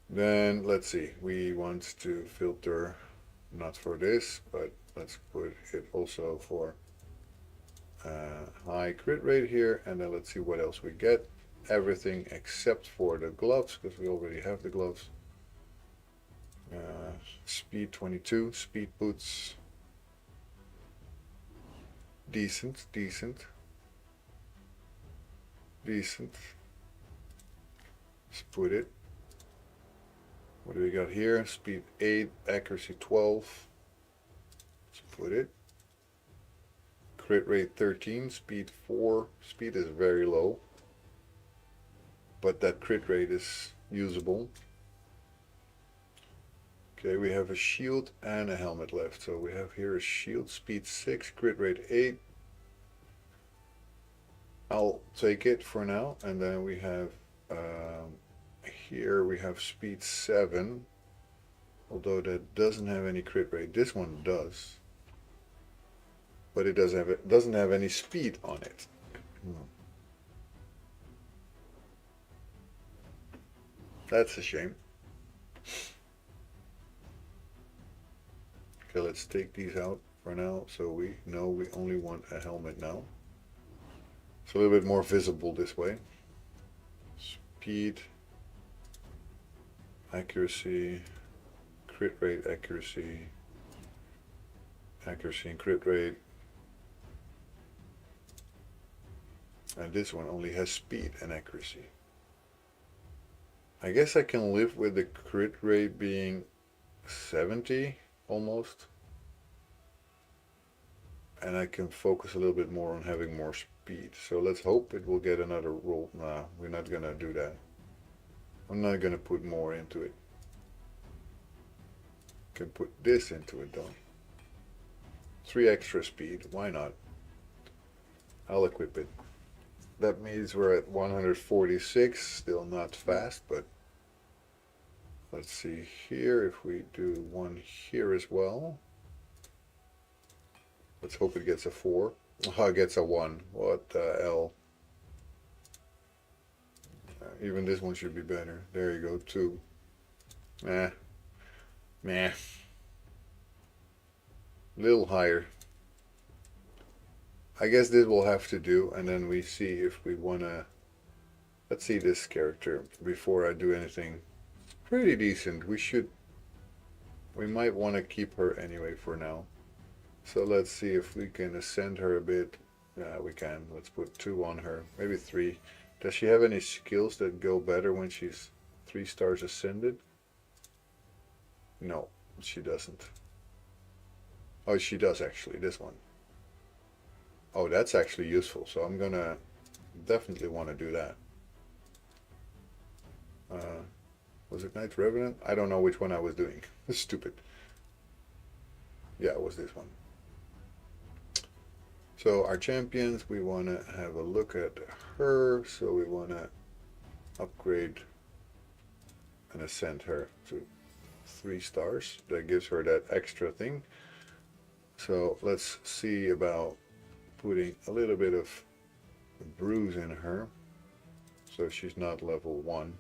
Then let's see, we want to filter not for this, but let's put it also for high crit rate here, and then let's see what else we get. Everything except for the gloves, because we already have the gloves. Speed 22, speed boots. Decent. Let's put it. What do we got here? Speed 8, accuracy 12. Let's put it. Crit rate 13, speed 4. Speed is very low, but that crit rate is usable. Okay, we have a shield and a helmet left. So we have here a shield, speed 6, crit rate 8. I'll take it for now. And then we have here we have speed 7, although that doesn't have any crit rate. This one does, but it doesn't have any speed on it. That's a shame. Okay, let's take these out for now, so we know we only want a helmet now. It's a little bit more visible this way. Speed, accuracy, crit rate, accuracy and crit rate. And this one only has speed and accuracy. I guess I can live with the crit rate being 70 almost. And I can focus a little bit more on having more speed. So let's hope it will get another roll. Nah, we're not gonna do that. I'm not gonna put more into it. Can put this into it though. 3 extra speed, why not? I'll equip it. That means we're at 146, still not fast, but let's see here if we do one here as well. Let's hope it gets a 4. Oh, it gets a 1. What the hell? Even this one should be better. There you go, 2. Meh. Little higher. I guess this will have to do, and then we see if we wanna Let's see this character before I do anything. It's pretty decent. We might want to keep her anyway for now. So let's see if we can ascend her a bit. Yeah, we can. Let's put 2 on her, maybe 3. Does she have any skills that go better when she's 3 stars ascended? No, she doesn't. Oh, she does actually, this one. Oh, that's actually useful, so I'm gonna definitely want to do that. Was it Knight Revenant? I don't know which one I was doing. It's stupid. Yeah, it was this one. So our champions, we want to have a look at her. So we want to upgrade and ascend her to 3 stars. That gives her that extra thing. So let's see about putting a little bit of bruise in her. So she's not level 1.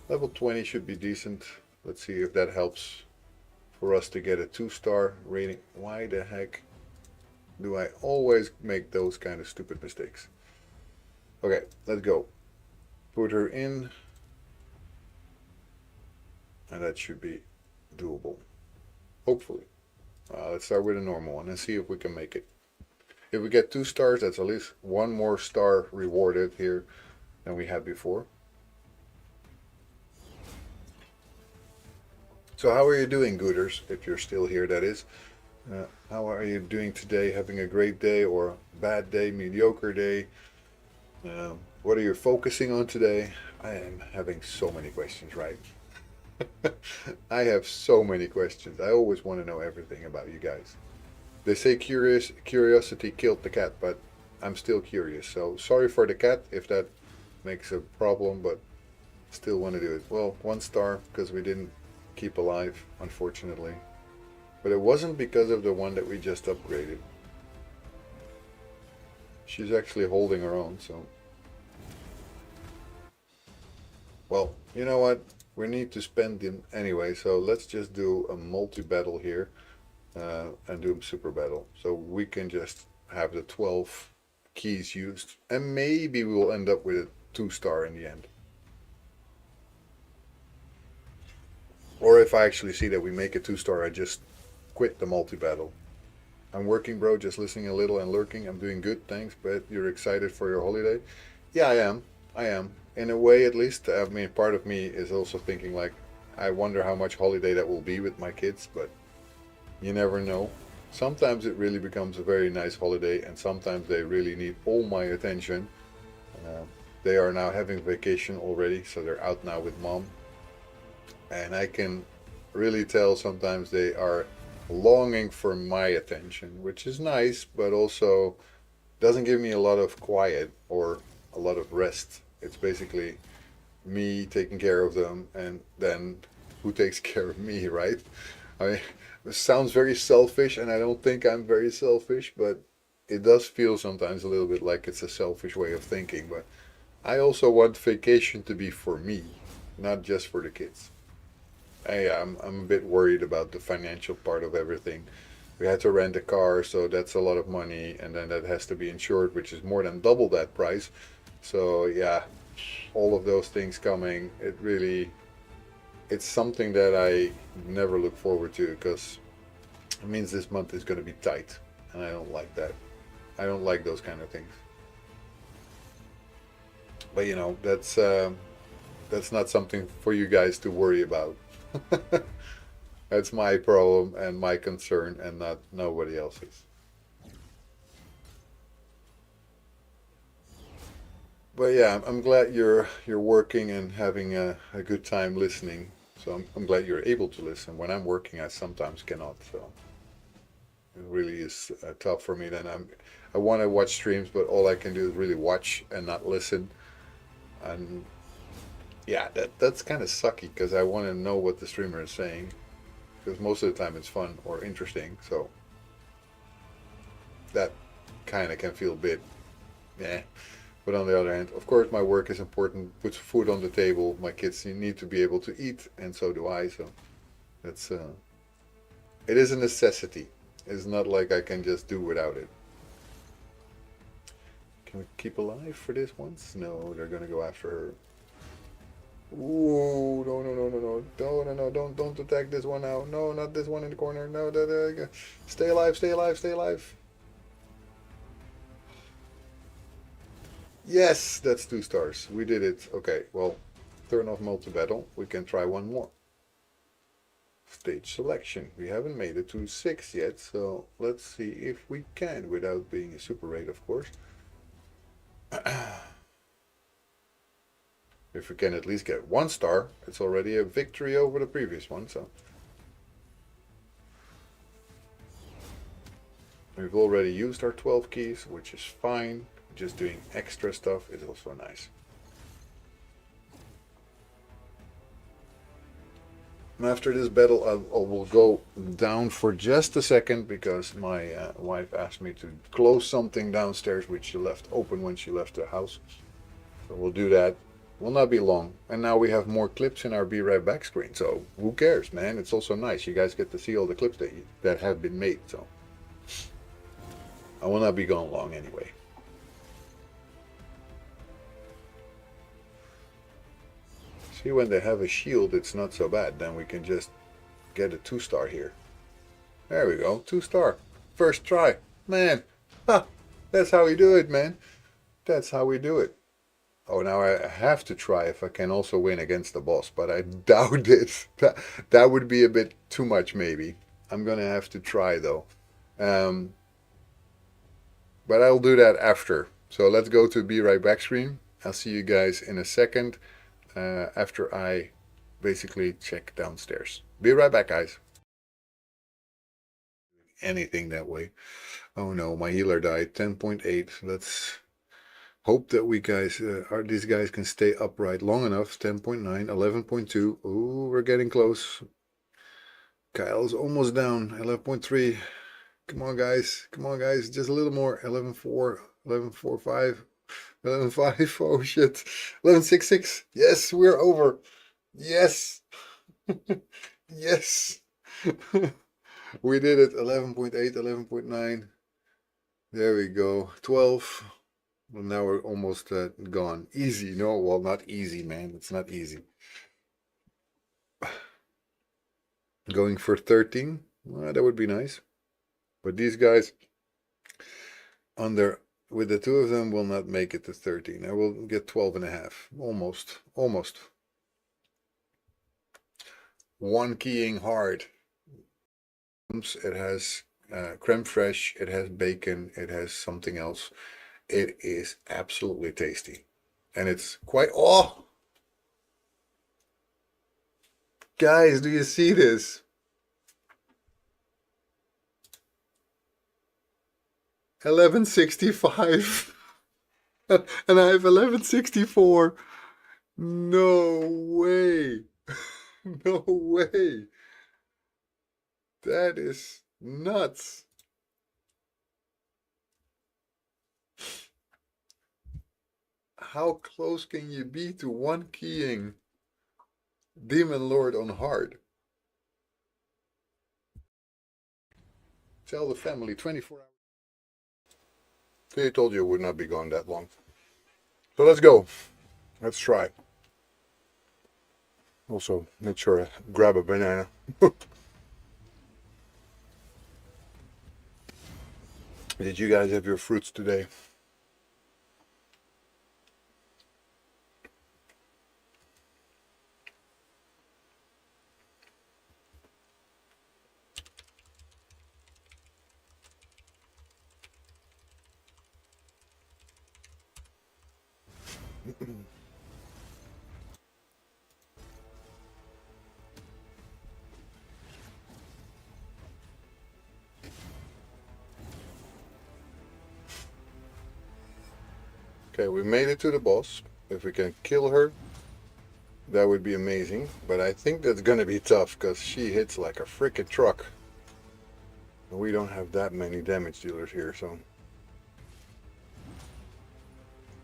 Level 20 should be decent. Let's see if that helps for us to get a 2-star rating. Why the heck do I always make those kind of stupid mistakes? Okay, let's go. Put her in. And that should be doable. Hopefully. Let's start with a normal one and see if we can make it. If we get 2 stars, that's at least 1 more star rewarded here than we had before. So how are you doing, Gooters? If you're still here, that is. How are you doing today? Having a great day or bad day, mediocre day? What are you focusing on today? I am having so many questions, right? I have so many questions. I always want to know everything about you guys. They say curiosity killed the cat, but I'm still curious. So sorry for the cat if that makes a problem, but still want to do it. Well, 1 star because we didn't keep alive, unfortunately. But it wasn't because of the one that we just upgraded. She's actually holding her own, so. Well, you know what? We need to spend them anyway, so let's just do a multi-battle here and do a super battle. So we can just have the 12 keys used, and maybe we'll end up with a 2-star in the end. Or if I actually see that we make a 2-star, I just quit the multi-battle. I'm working, bro, just listening a little and lurking. I'm doing good, thanks. But you're excited for your holiday? Yeah, I am. I am. In a way, at least. I mean, part of me is also thinking, like, I wonder how much holiday that will be with my kids, but you never know. Sometimes it really becomes a very nice holiday, and sometimes they really need all my attention. They are now having vacation already, so they're out now with mom. And I can really tell sometimes they are longing for my attention, which is nice, but also doesn't give me a lot of quiet or a lot of rest. It's basically me taking care of them, and then who takes care of me, right? I mean, it sounds very selfish, and I don't think I'm very selfish, but it does feel sometimes a little bit like it's a selfish way of thinking. But I also want vacation to be for me, not just for the kids. I'm a bit worried about the financial part of everything. We had to rent a car, so that's a lot of money, and then that has to be insured, which is more than double that price. So yeah, all of those things coming, it's something that I never look forward to, because it means this month is going to be tight, and I don't like that. I don't like those kind of things. But you know, that's not something for you guys to worry about. That's my problem and my concern, and not nobody else's. But yeah, I'm glad you're working and having a good time listening. So I'm glad you're able to listen. When I'm working, I sometimes cannot. So it really is tough for me. Then I want to watch streams, but all I can do is really watch and not listen. And yeah, that's kind of sucky, because I want to know what the streamer is saying, because most of the time it's fun or interesting. So that kind of can feel a bit, yeah. But on the other hand, of course, my work is important. Puts food on the table. My kids need to be able to eat, and so do I. So that's it is a necessity. It's not like I can just do without it. Can we keep alive for this once? No, they're gonna go after her. Ooh, no, no, no, no, no, no, no, no, don't attack this one now. No, not this one in the corner. No, stay alive, stay alive, stay alive. Yes, that's 2 stars. We did it. Okay, well, turn off multi-battle. We can try one more. Stage selection. We haven't made it to 6 yet, so let's see if we can without being a super raid, of course. If we can at least get 1 star, it's already a victory over the previous one, so. We've already used our 12 keys, which is fine. Just doing extra stuff is also nice. After this battle, I will go down for just a second because my wife asked me to close something downstairs which she left open when she left the house. So we'll do that. Will not be long. And now we have more clips in our Be Right Back screen. So who cares, man? It's also nice. You guys get to see all the clips that have been made. So I will not be gone long anyway. See, when they have a shield, it's not so bad. Then we can just get a 2 star here. There we go, 2 star. First try. Man, ha, that's how we do it, man. That's how we do it. Oh, now I have to try if I can also win against the boss, but I doubt it. That would be a bit too much, maybe. I'm gonna have to try, though. But I'll do that after. So let's go to Be Right Back screen. I'll see you guys in a second. After I basically check downstairs. Be right back, guys. Anything that way. Oh no, my healer died. 10.8. Let's hope that these guys can stay upright long enough. 10.9, 11.2. Ooh, we're getting close. Kyle's almost down. 11.3. Come on, guys. Come on, guys. Just a little more. 11.4, 11.45. 11.5, oh shit. 11.66, yes, we're over. Yes. Yes. We did it. 11.8, 11.9. There we go. 12. Well, now we're almost gone. Easy. No, well, not easy, man. It's not easy. Going for 13. Well, that would be nice. But these guys with the 2 of them will not make it to 13. I will get 12.5. Almost. Almost. 1 keying hard. It has creme fraiche. It has bacon. It has something else. It is absolutely tasty. And it's quite... Oh! Guys, do you see this? 1165 and I have 1164. No way. No way. That is nuts. How close can you be to 1 keying Demon Lord on hard? Tell the family 24 hours. They told you it would not be gone that long. So let's go. Let's try. Also, make sure I grab a banana. Did you guys have your fruits today? Okay, we made it to the boss. If we can kill her, that would be amazing. But I think that's gonna be tough because she hits like a freaking truck. We don't have that many damage dealers here, so.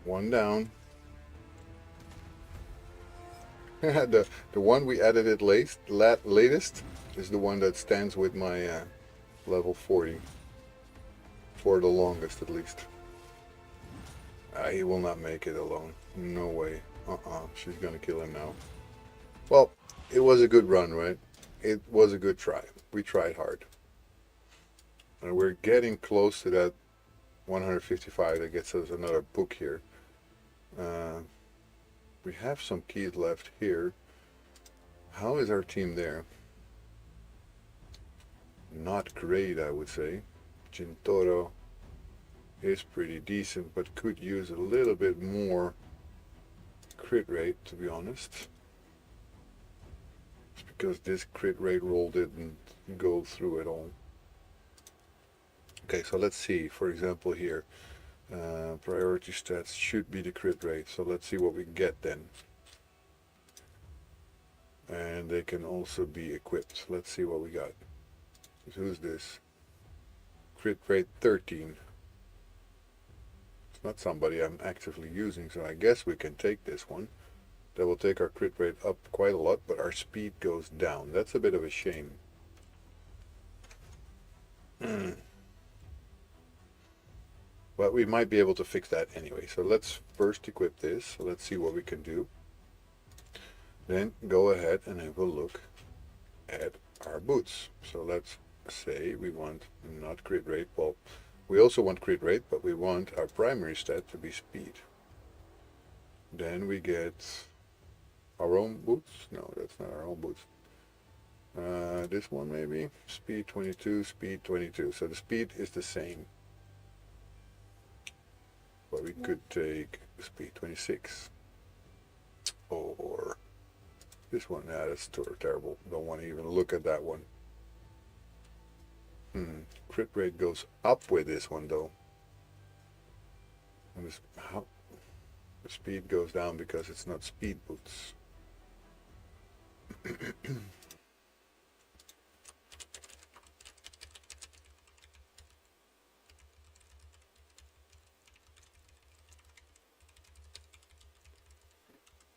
1 down. the one we added it latest is the one that stands with my level 40. For the longest, at least. He will not make it alone. No way. She's gonna kill him now. Well, it was a good run, right? It was a good try. We tried hard. And we're getting close to that 155 that gets us another book here. We have some keys left here. How is our team there? Not great, I would say. Gintoro is pretty decent, but could use a little bit more crit rate, to be honest. It's because this crit rate roll didn't go through at all. Okay, so let's see. For example here, priority stats should be the crit rate. So let's see what we get then. And they can also be equipped. Let's see what we got. Who's this? Crit rate 13. It's not somebody I'm actively using, so I guess we can take this one. That will take our crit rate up quite a lot, but our speed goes down. That's a bit of a shame. But we might be able to fix that anyway. So let's first equip this. So let's see what we can do. Then go ahead and have a look at our boots. So let's say we want not crit rate. Well, we also want crit rate, but we want our primary stat to be speed. Then we get our own boots. No, that's not our own boots. This one maybe. Speed 22, speed 22. So the speed is the same. But we could take speed 26. Or this one. Nah, that's terrible. Don't want to even look at that one. Crit rate goes up with this one though. And the speed goes down because it's not speed boots.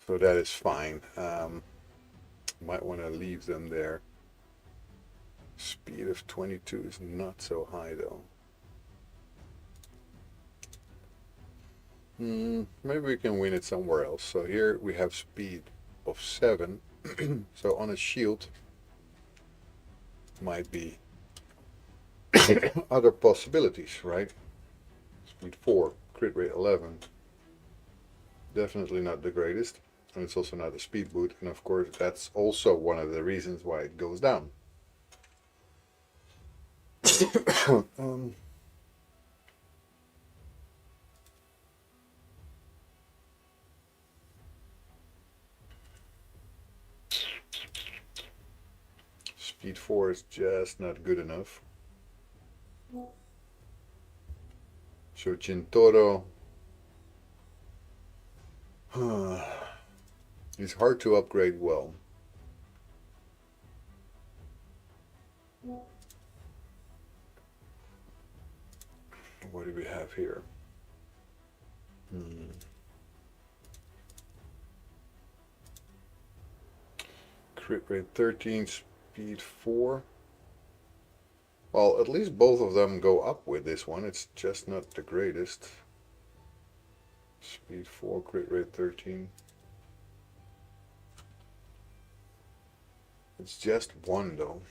So that is fine. Might want to leave them there. Speed of 22 is not so high though. Maybe we can win it somewhere else. So here we have speed of 7. So on a shield might be other possibilities, right? Speed 4, crit rate 11. Definitely not the greatest. And it's also not a speed boot. And of course that's also one of the reasons why it goes down. Speed 4 is just not good enough. So Gintoro is hard to upgrade well. What do we have here? Crit rate 13, speed 4. Well, at least both of them go up with this one. It's just not the greatest. Speed 4, crit rate 13. It's just 1 though.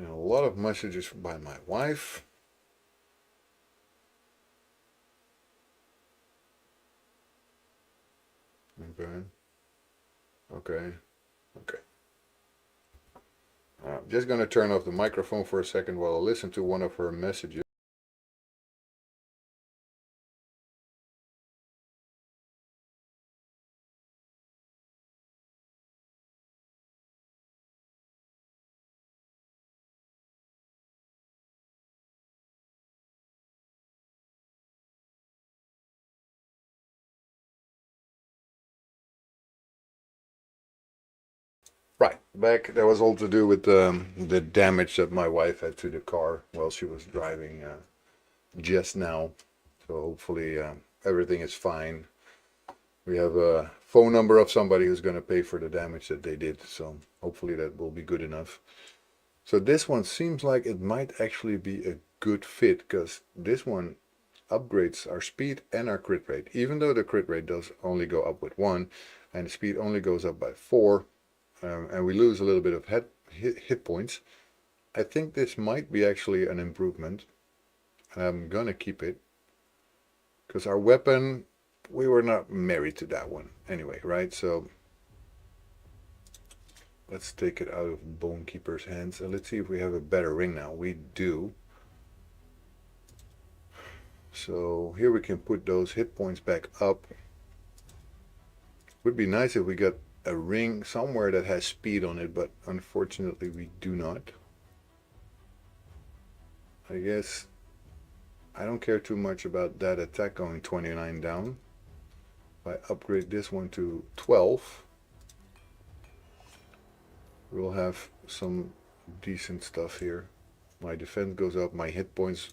A lot of messages by my wife. Okay. I'm just going to turn off the microphone for a second while I listen to one of her messages. Right, back. That was all to do with the damage that my wife had to the car while she was driving just now. So hopefully everything is fine. We have phone number of somebody who's going to pay for the damage that they did. So hopefully that will be good enough. So this one seems like it might actually be a good fit, because this one upgrades our speed and our crit rate. Even though the crit rate does only go up with 1 and the speed only goes up by 4, and we lose a little bit of hit points, I think this might be actually an improvement. And I'm gonna keep it, because our weapon, we were not married to that one anyway, right? So let's take it out of Bonekeeper's hands and let's see if we have a better ring now. We do. So here we can put those hit points back up. Would be nice if we got a ring somewhere that has speed on it, but unfortunately we do not. I guess I don't care too much about that attack going 29 down. If I upgrade this one to 12, we'll have some decent stuff here. My defense goes up, my hit points,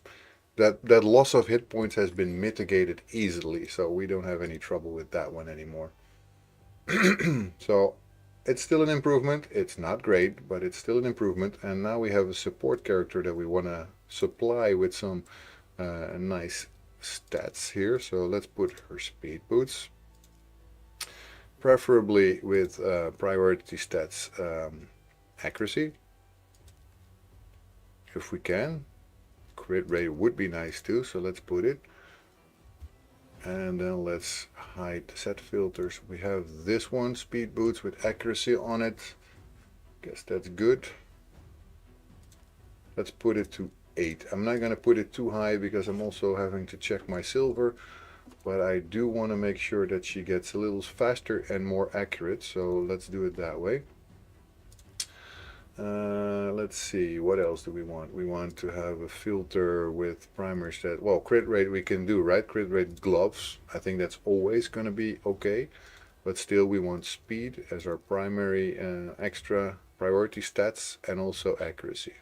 that loss of hit points has been mitigated easily, so we don't have any trouble with that one anymore. So it's still an improvement. It's not great, but it's still an improvement. And now we have a support character that we want to supply with some nice stats here. So let's put her speed boots, preferably with priority stats, accuracy, if we can. Crit rate would be nice too, so let's put it. And then let's hide set filters. We have this one, speed boots with accuracy on it. Guess that's good. Let's put it to 8. I'm not going to put it too high because I'm also having to check my silver, but I do want to make sure that she gets a little faster and more accurate, so let's do it that way. Let's see, what else do we want? We want to have a filter with primary stat. Well, crit rate we can do, right? Crit rate gloves. I think that's always going to be okay. But still we want speed as our primary extra priority stats, and also accuracy.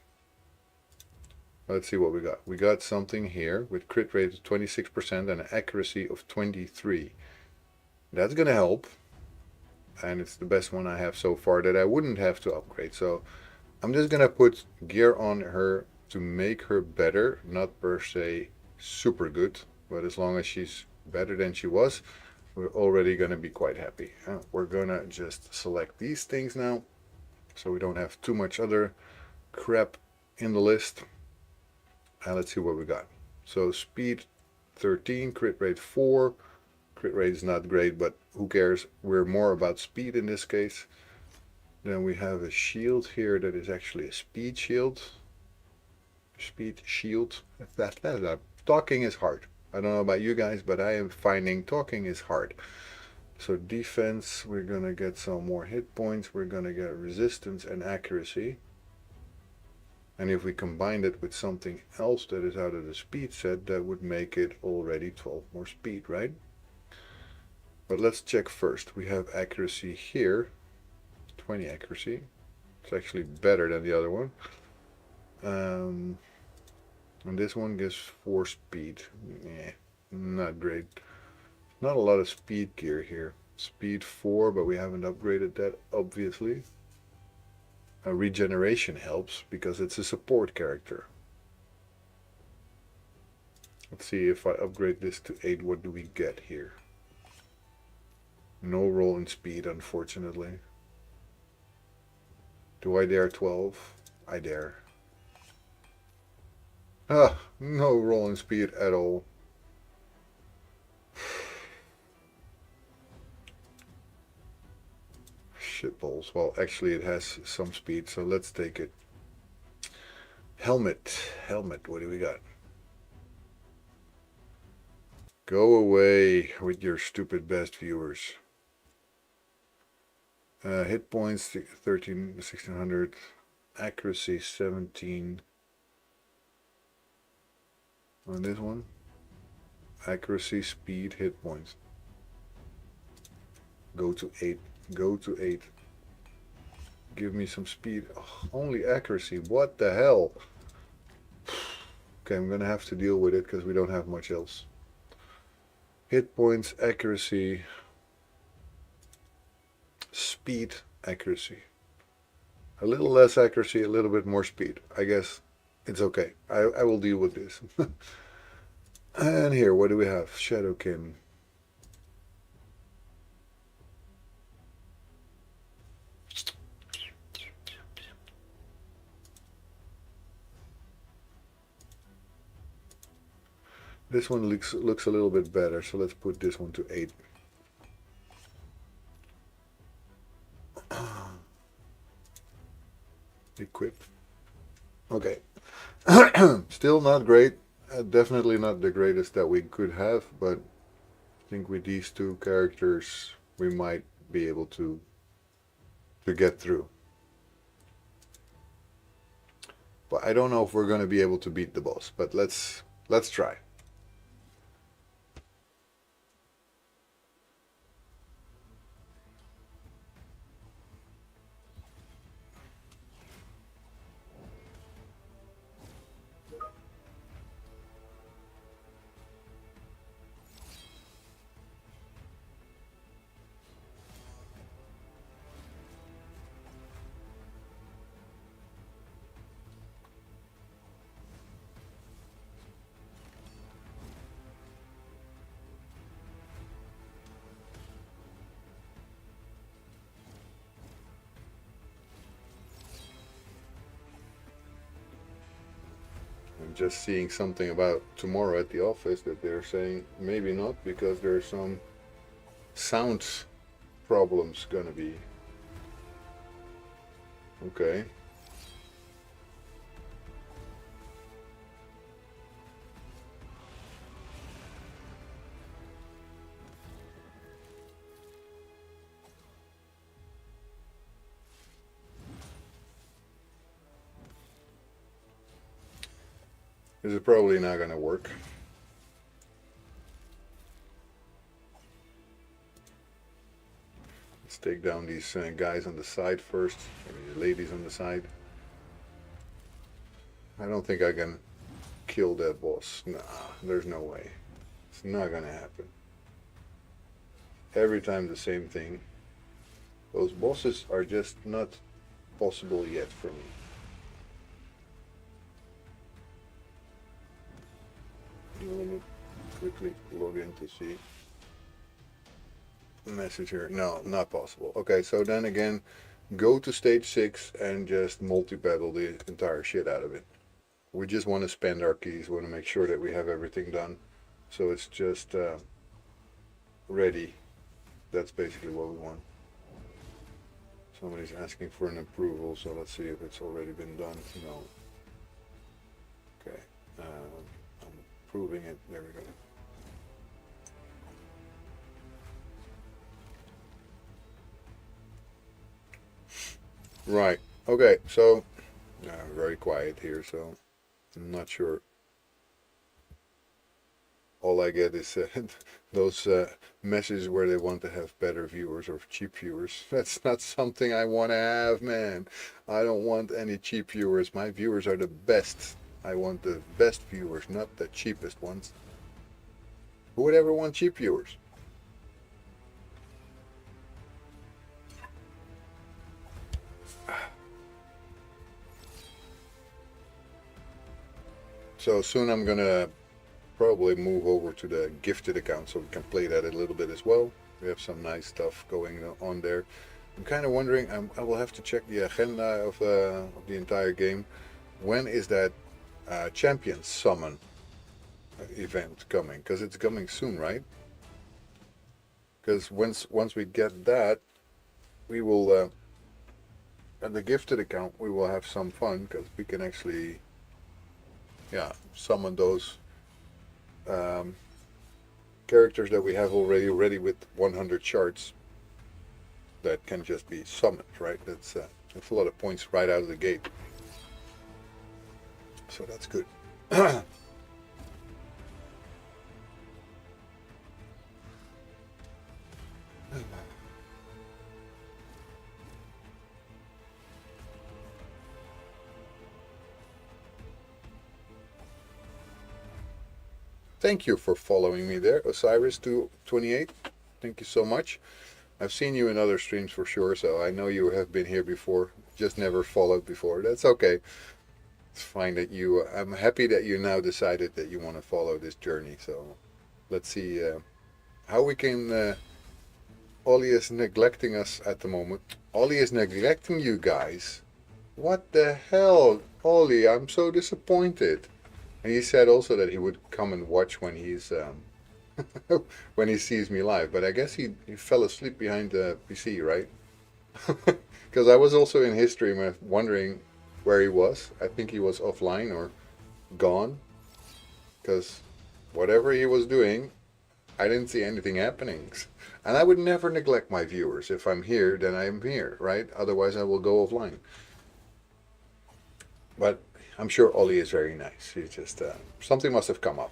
Let's see what we got. We got something here with crit rate of 26% and an accuracy of 23. That's going to help. And it's the best one I have so far that I wouldn't have to upgrade. So I'm just gonna put gear on her to make her better, not per se super good, but as long as she's better than she was, we're already gonna be quite happy. We're gonna just select these things now, so we don't have too much other crap in the list. And let's see what we got. So speed 13, crit rate 4. Crit rate is not great, but who cares? We're more about speed in this case. Then we have a shield here that is actually a speed shield. Speed shield. Talking is hard. I don't know about you guys, but I am finding talking is hard. So defense, we're going to get some more hit points. We're going to get resistance and accuracy. And if we combine it with something else that is out of the speed set, that would make it already 12 more speed, right? But let's check first. We have accuracy here, 20 accuracy. It's actually better than the other one. And this one gives 4 speed. Not great. Not a lot of speed gear here. Speed 4, but we haven't upgraded that, obviously. Regeneration helps because it's a support character. Let's see if I upgrade this to 8, what do we get here? No roll in speed, unfortunately. Do I dare 12? I dare. Ah, no roll in speed at all. Shitballs. Well, actually it has some speed, so let's take it. Helmet. Helmet, what do we got? Go away with your stupid best viewers. Hit points 13, 1600. Accuracy 17. On this one. Accuracy, speed, hit points. Go to 8. Go to 8. Give me some speed. Oh, only accuracy. What the hell? Okay, I'm gonna have to deal with it because we don't have much else. Hit points, accuracy, speed, accuracy. A little less accuracy, a little bit more speed. I guess it's okay. I will deal with this. And here, what do we have? Shadowkin. This one looks a little bit better, so let's put this one to 8. Equip. Okay. Still not great. Definitely not the greatest that we could have, but I think with these two characters we might be able to get through. But I don't know if we're going to be able to beat the boss, but let's try. I'm just seeing something about tomorrow at the office that they're saying maybe not because there's some sound problems gonna be. Okay. This is probably not gonna work. Let's take down these guys on the side first, maybe the ladies on the side. I don't think I can kill that boss. Nah, there's no way. It's not gonna happen. Every time the same thing. Those bosses are just not possible yet for me. Let me quickly log in to see. Message here. No, not possible. Okay, so then again, go to stage 6 and just multi-battle the entire shit out of it. We just want to spend our keys. We want to make sure that we have everything done. So it's just ready. That's basically what we want. Somebody's asking for an approval, so let's see if it's already been done. No. Okay. I'm approving it. There we go. Right. Okay. So, very quiet here, so I'm not sure. All I get is those messages where they want to have better viewers or cheap viewers. That's not something I want to have, man. I don't want any cheap viewers. My viewers are the best. I want the best viewers, not the cheapest ones. Who would ever want cheap viewers? So soon I'm gonna probably move over to the gifted account so we can play that a little bit as well. We have some nice stuff going on there. I'm kind of wondering, I will have to check the agenda of the entire game. When is that champion summon event coming? Because it's coming soon, right? Because once we get that, we will at the gifted account we will have some fun because we can actually summon those characters that we have already ready with 100 shards that can just be summoned, right? That's a lot of points right out of the gate. So that's good. Thank you for following me there, Osiris228. Thank you so much. I've seen you in other streams for sure, so I know you have been here before. Just never followed before. That's okay. It's fine that you. I'm happy that you now decided that you want to follow this journey. So let's see how we can. Ollie is neglecting us at the moment. Ollie is neglecting you guys. What the hell, Ollie? I'm so disappointed. And he said also that he would come and watch when he's when he sees me live. But I guess he fell asleep behind the PC, right? Because I was also in his stream wondering where he was. I think he was offline or gone. Because whatever he was doing, I didn't see anything happening. And I would never neglect my viewers. If I'm here, then I'm here, right? Otherwise, I will go offline. But I'm sure Ollie is very nice. He's just, something must have come up.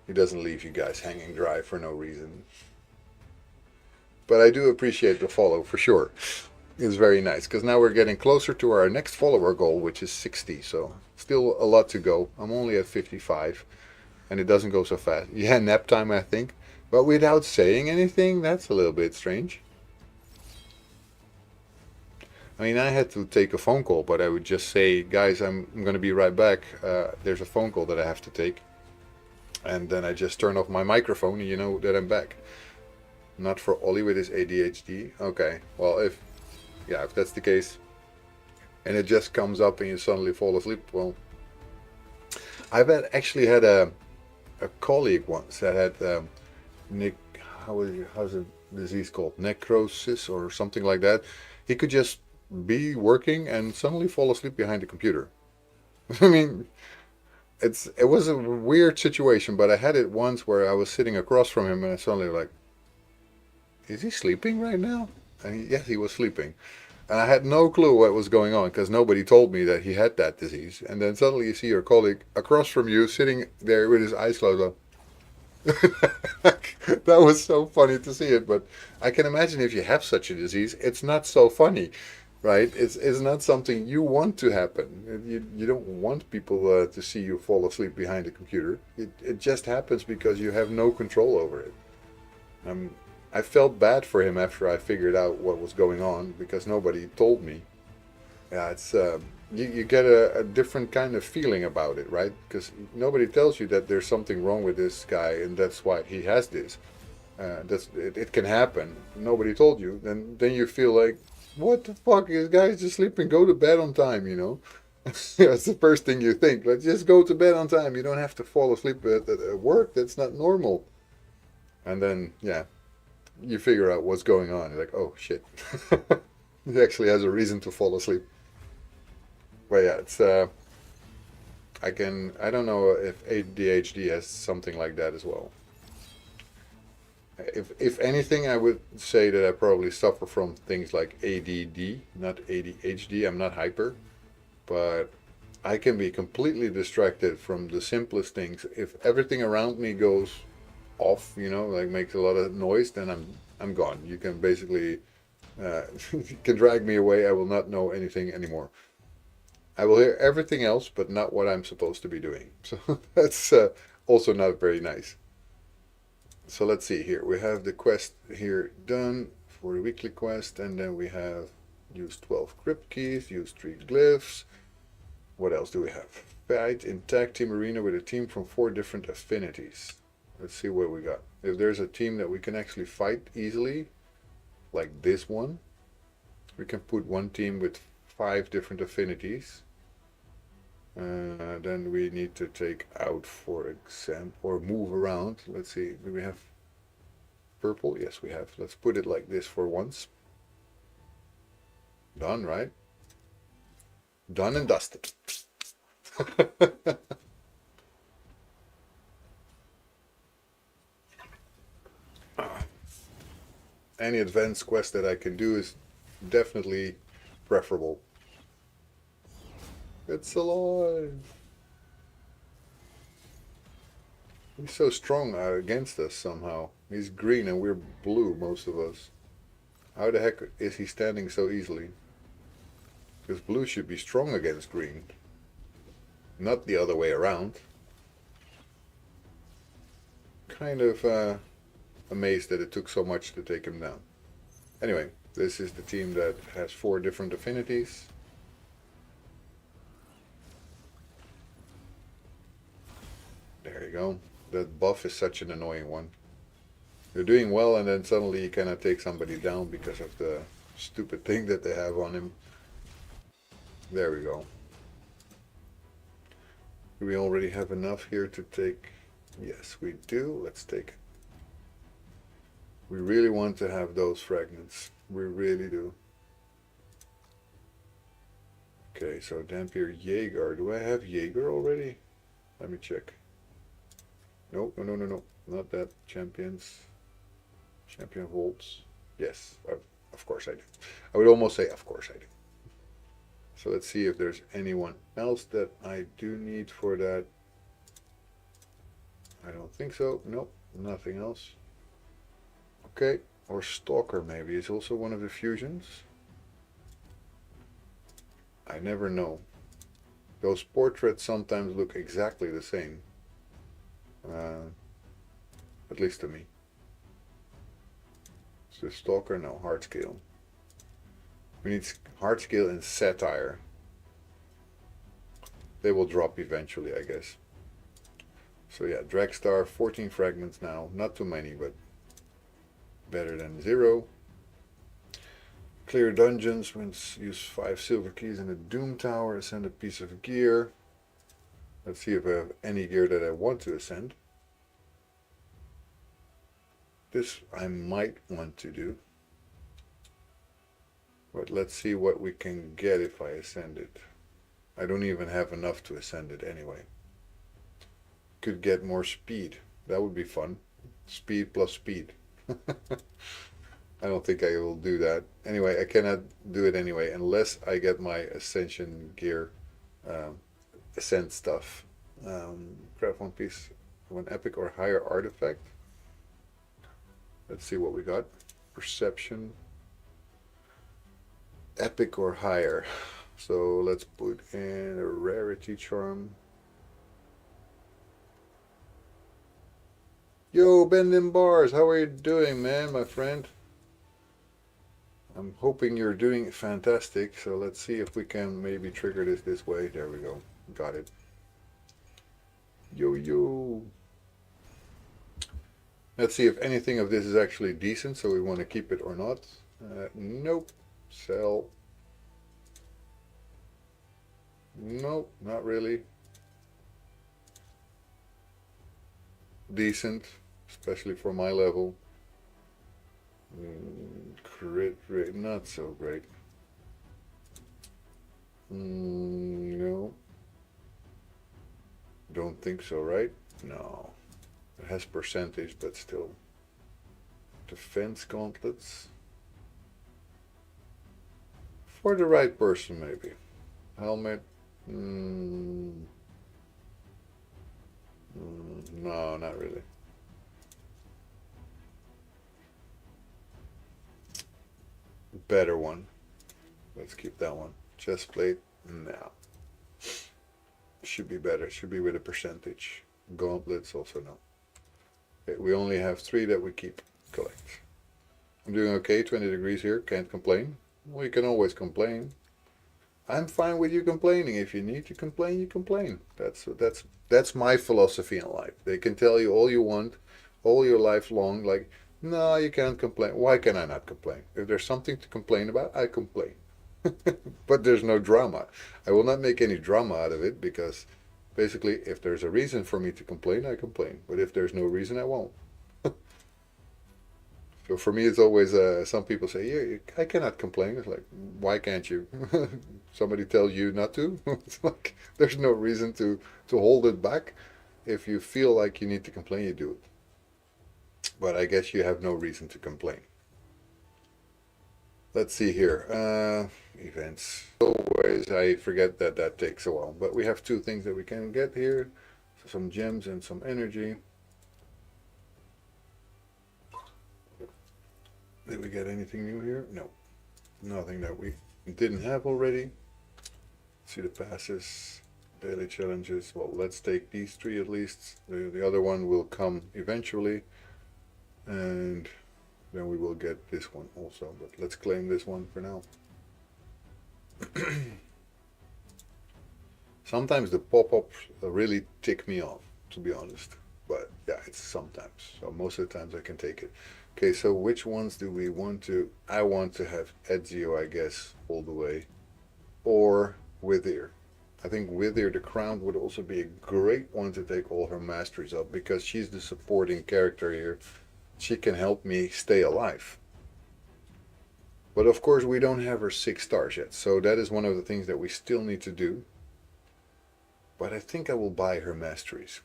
He doesn't leave you guys hanging dry for no reason. But I do appreciate the follow for sure. It's very nice because now we're getting closer to our next follower goal, which is 60. So still a lot to go. I'm only at 55 and it doesn't go so fast. Yeah, nap time, I think. But without saying anything, that's a little bit strange. I mean, I had to take a phone call, but I would just say, guys, I'm going to be right back. There's a phone call that I have to take. And then I just turn off my microphone and you know that I'm back. Not for Ollie with his ADHD. Okay, well, if that's the case, and it just comes up and you suddenly fall asleep, well, I've actually had a colleague once that had how's the disease called? Necrosis or something like that. He could just be working and suddenly fall asleep behind the computer. I mean, it was a weird situation, but I had it once where I was sitting across from him and I suddenly like, is he sleeping right now? And yes, he was sleeping. And I had no clue what was going on because nobody told me that he had that disease. And then suddenly you see your colleague across from you sitting there with his eyes closed. That was so funny to see it. But I can imagine if you have such a disease, it's not so funny, right? It's not something you want to happen. You don't want people to see you fall asleep behind a computer. It just happens because you have no control over it. I felt bad for him after I figured out what was going on because nobody told me. Yeah, it's you get a different kind of feeling about it, right? Because nobody tells you that there's something wrong with this guy and that's why he has this. It can happen. Nobody told you. Then you feel like, what the fuck? This guy's just sleeping. Go to bed on time, you know. That's the first thing you think. Like, just go to bed on time. You don't have to fall asleep at work. That's not normal. And then, yeah. You figure out what's going on. You're like, oh shit. He actually has a reason to fall asleep. But yeah, it's I don't know if ADHD has something like that as well. If anything, I would say that I probably suffer from things like ADD, not ADHD. I'm not hyper, but I can be completely distracted from the simplest things. If everything around me goes off, you know, like makes a lot of noise, then I'm gone. You can basically you can drag me away. I will not know anything anymore. I will hear everything else, but not what I'm supposed to be doing. So that's also not very nice. So let's see here. We have the quest here done for the weekly quest, and then we have use 12 crypt keys, use 3 glyphs. What else do we have? Fight in tag team arena with a team from 4 different affinities. Let's see what we got. If there's a team that we can actually fight easily, like this one, we can put one team with 5 different affinities. Then we need to take out, for example, or move around. Let's see, do we have purple? Yes, we have. Let's put it like this for once. Done, right? Done and dusted. Any advanced quest that I can do is definitely preferable. It's alive. He's so strong against us somehow. He's green and we're blue, most of us. How the heck is he standing so easily? Because blue should be strong against green. Not the other way around. Kind of amazed that it took so much to take him down. Anyway, this is the team that has 4 different affinities. There you go. That buff is such an annoying one. You're doing well and then suddenly you cannot take somebody down because of the stupid thing that they have on him. There we go. Do we already have enough here to take? Yes, we do. Let's take it. We really want to have those fragments. We really do. Okay, so Dampier Jaeger. Do I have Jaeger already? Let me check. No, no, no, no, no. Not that. Champions. Champion Volts. Yes, of course I do. I would almost say, of course I do. So let's see if there's anyone else that I do need for that. I don't think so. Nope, nothing else. Okay, or Stalker maybe is also one of the fusions. I never know. Those portraits sometimes look exactly the same. At least to me. So Stalker, no, hard scale. We need hard scale and satire. They will drop eventually, I guess. So yeah, Dragstar, 14 fragments now. Not too many, but better than 0. Clear dungeons, use 5 silver keys in a Doom Tower, ascend a piece of gear. Let's see if I have any gear that I want to ascend. This I might want to do. But let's see what we can get if I ascend it. I don't even have enough to ascend it anyway. Could get more speed. That would be fun. Speed plus speed. I don't think I will do that. Anyway, I cannot do it anyway unless I get my ascension gear, ascent stuff. Craft 1 piece of an epic or higher artifact. Let's see what we got. Perception. Epic or higher. So let's put in a rarity charm. Yo, Bending Bars, how are you doing, man, my friend? I'm hoping you're doing fantastic. So let's see if we can maybe trigger this way. There we go. Got it. Yo, yo. Let's see if anything of this is actually decent. So we want to keep it or not. Nope. Sell. Nope, not really. Decent, especially for my level. Crit rate, not so great. No. Don't think so, right? No. It has percentage, but still. Defense gauntlets. For the right person, maybe. Helmet. No, not really. Better one. Let's keep that one. Chest plate. No. Should be better. Should be with a percentage. Gauntlets also no. Okay, we only have 3 that we keep. Collect. I'm doing okay. 20 degrees here. Can't complain. Well, you can always complain. I'm fine with you complaining. If you need to complain, you complain. That's my philosophy in life. They can tell you all you want, all your life long, like, no, you can't complain. Why can I not complain? If there's something to complain about, I complain. But there's no drama. I will not make any drama out of it because basically if there's a reason for me to complain, I complain. But if there's no reason, I won't. So for me, it's always, some people say, yeah, I cannot complain. It's like, why can't you? Somebody tells you not to? It's like, there's no reason to hold it back. If you feel like you need to complain, you do it. But I guess you have no reason to complain. Let's see here. Events. Always, I forget that takes a while. But we have 2 things that we can get here. Some gems and some energy. Did we get anything new here? No. Nothing that we didn't have already. See the passes, daily challenges. Well, let's take these 3 at least. The other one will come eventually. And then we will get this one also, but let's claim this one for now. Sometimes the pop-ups really tick me off, to be honest. But yeah, it's sometimes. So most of the times I can take it. Okay, so which ones do we want to? I want to have Ezio, I guess, all the way. Or Wither. I think Wither the Crown would also be a great one to take all her masteries up, because she's the supporting character here. She can help me stay alive. But of course we don't have her 6 stars yet, so that is one of the things that we still need to do. But I think I will buy her masteries.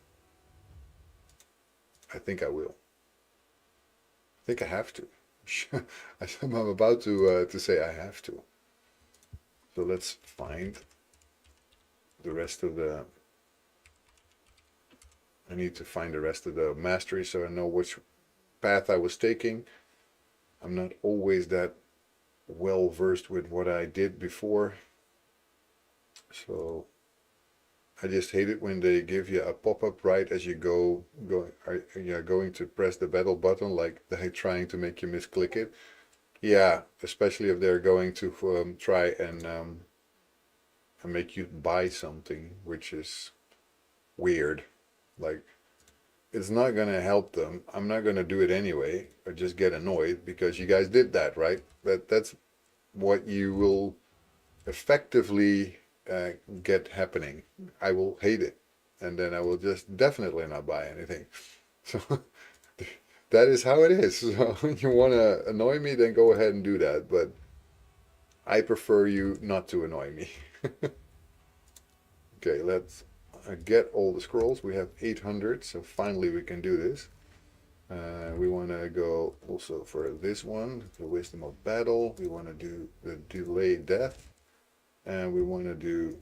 I think I will. I think I have to. I'm about to say I have to. So let's find the rest of the... I need to find the rest of the mastery so I know which path I was taking. I'm not always that well versed with what I did before. So I just hate it when they give you a pop-up right as you going to press the battle button, like they're trying to make you misclick it. Yeah, especially if they're going to try and make you buy something, which is weird. Like, it's not gonna help them. I'm not gonna do it anyway, or just get annoyed because you guys did that, right? That's what you will effectively get happening. I will hate it, and then I will just definitely not buy anything. So that is how it is. So you want to annoy me, then go ahead and do that. But I prefer you not to annoy me. Okay, let's get all the scrolls. We have 800, so finally we can do this. We want to go also for this one, the Wisdom of Battle. We want to do the Delay Death. And we want to do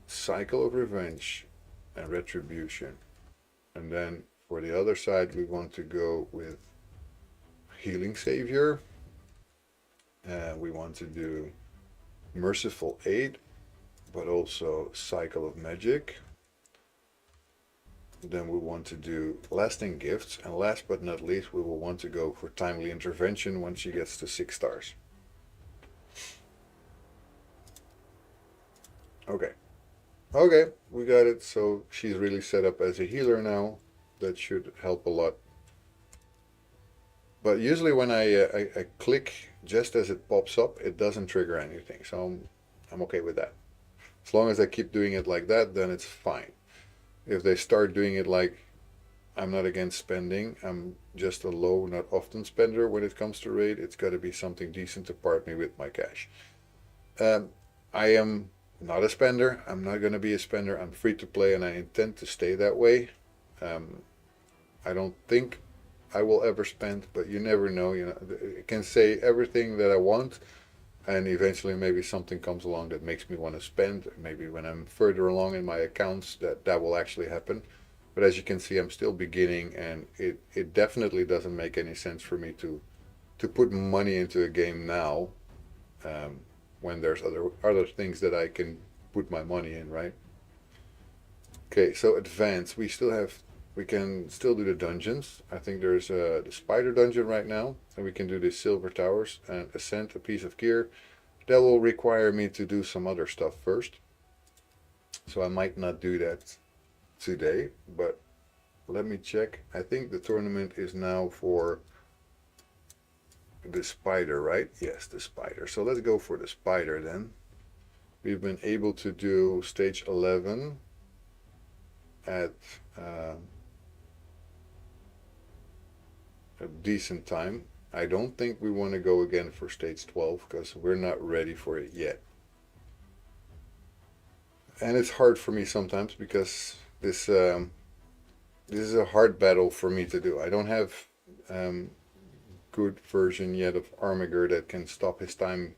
Cycle of Revenge and Retribution. And then for the other side, we want to go with Healing Savior. We want to do Merciful Aid, but also Cycle of Magic. Then we want to do Lasting Gifts, and last but not least, we will want to go for Timely Intervention once she gets to 6 stars. Okay. Okay, we got it. So she's really set up as a healer now. That should help a lot. But usually when I click just as it pops up, it doesn't trigger anything. So I'm okay with that. As long as I keep doing it like that, then it's fine. If they start doing it like I'm not against spending, I'm just a low, not often spender when it comes to raid, it's got to be something decent to part me with my cash. I am not a spender. I'm not going to be a spender. I'm free to play and I intend to stay that way. I don't think I will ever spend, but you never know. You know, I can say everything that I want, and eventually maybe something comes along that makes me want to spend. Maybe when I'm further along in my accounts, that will actually happen. But as you can see, I'm still beginning, and it definitely doesn't make any sense for me to put money into a game now, when there's other things that I can put my money in, right? Okay, so advance. We can still do the dungeons. I think there's the spider dungeon right now, and we can do the silver towers and ascend a piece of gear. That will require me to do some other stuff first, so I might not do that today, but let me check. I think the tournament is now for the spider, right? Yes, the spider. So let's go for the spider then. We've been able to do stage 11 at a decent time. I don't think we want to go again for stage 12 because we're not ready for it yet. And it's hard for me sometimes because this is a hard battle for me to do. I don't have good version yet of Armiger that can stop his time,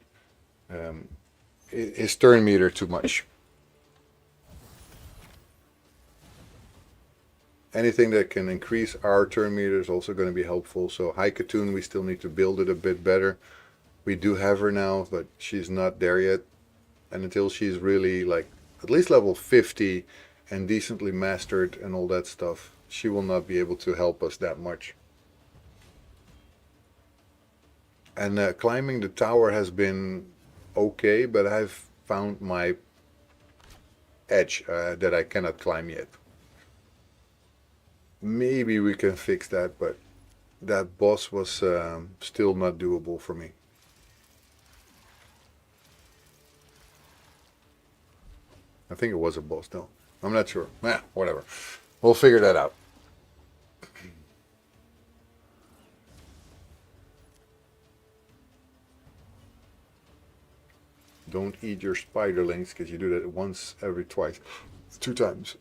his turn meter too much. Anything that can increase our turn meter is also going to be helpful. So Haikatoon, we still need to build it a bit better. We do have her now, but she's not there yet. And until she's really like at least level 50 and decently mastered and all that stuff, she will not be able to help us that much. And climbing the tower has been okay, but I've found my edge that I cannot climb yet. Maybe we can fix that, but that boss was still not doable for me. I think it was a boss, no. I'm not sure. Whatever. We'll figure that out. Don't eat your spiderlings, because you do that once every twice. 2 times.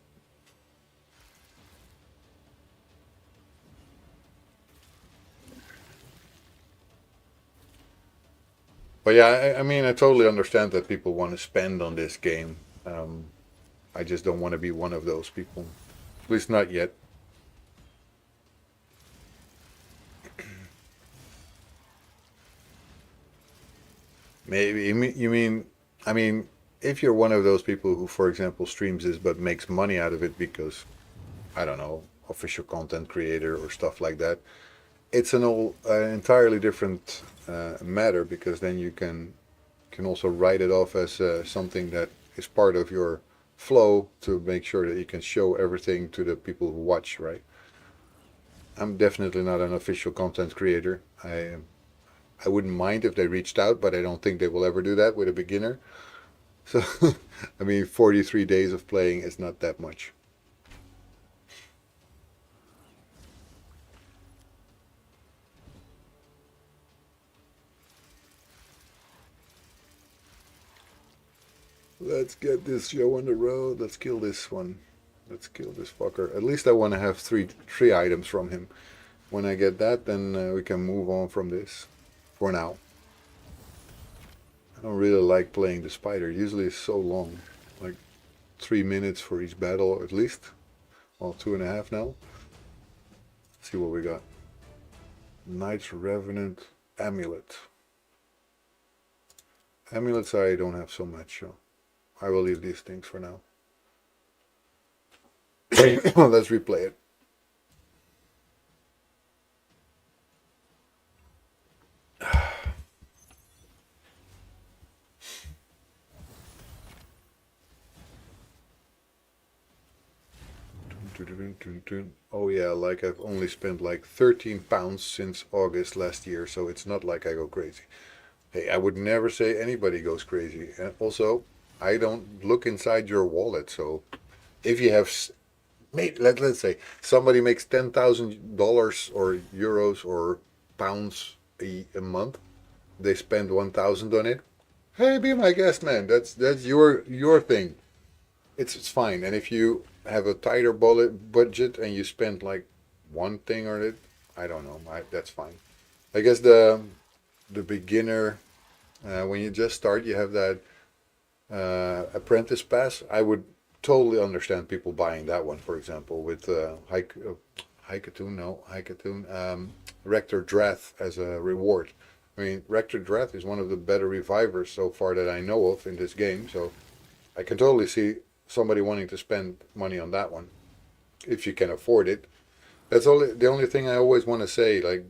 But yeah, I mean, I totally understand that people want to spend on this game. I just don't want to be one of those people. At least not yet. Maybe you mean, I mean, if you're one of those people who, for example, streams this but makes money out of it because, I don't know, official content creator or stuff like that, it's an entirely different matter, because then you can also write it off as something that is part of your flow to make sure that you can show everything to the people who watch, right? I'm definitely not an official content creator. I wouldn't mind if they reached out, but I don't think they will ever do that with a beginner. So, I mean, 43 days of playing is not that much. Let's get this show on the road. Let's kill this one. Let's kill this fucker. At least I want to have three items from him. When I get that, then we can move on from this. For now. I don't really like playing the spider. Usually it's so long. Like 3 minutes for each battle at least. Well, 2.5 now. Let's see what we got. Knight's Revenant Amulet. Amulets I don't have so much. So I will leave these things for now. Let's replay it. Oh yeah, like I've only spent like 13 pounds since August last year, so it's not like I go crazy. Hey, I would never say anybody goes crazy. And also, I don't look inside your wallet, so if you have made, let's say somebody makes $10,000 or euros or pounds a month, they spend 1,000 on it. Hey, be my guest, man. That's your thing. It's fine. And if you have a tighter budget and you spend like one thing on it, I don't know. That's fine. I guess the beginner, when you just start, you have that apprentice pass. I would totally understand people buying that one, for example, with Rector Drath as a reward. I mean, Rector Drath is one of the better revivers so far that I know of in this game, so I can totally see somebody wanting to spend money on that one if you can afford it. That's the only thing I always want to say. Like,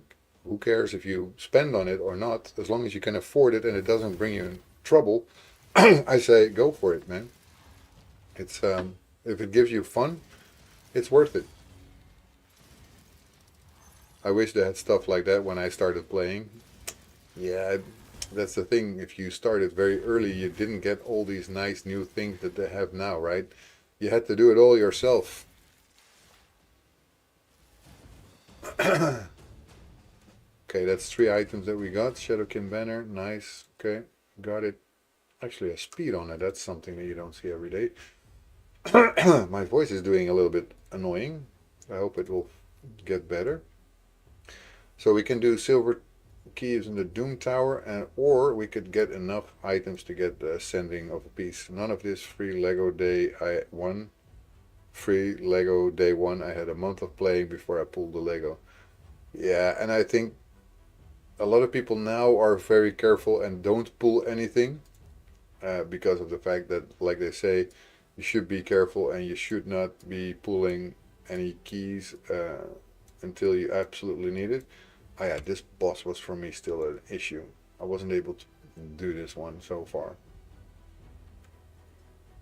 who cares if you spend on it or not, as long as you can afford it and it doesn't bring you in trouble. I say go for it, man. It's if it gives you fun, it's worth it. I wish they had stuff like that when I started playing. Yeah, that's the thing. If you started very early, you didn't get all these nice new things that they have now, right? You had to do it all yourself. Okay, that's 3 items that we got. Shadowkin banner, nice. Okay, got it. Actually, a speed on it. That's something that you don't see every day. My voice is doing a little bit annoying. I hope it will get better. So we can do silver keys in the Doom Tower, or we could get enough items to get the Ascending of a Piece. None of this free Lego day free Lego day 1. I had a month of playing before I pulled the Lego. Yeah, and I think a lot of people now are very careful and don't pull anything because of the fact that, like they say, you should be careful and you should not be pulling any keys until you absolutely need it. Oh yeah, this boss was for me still an issue. I wasn't able to do this one so far.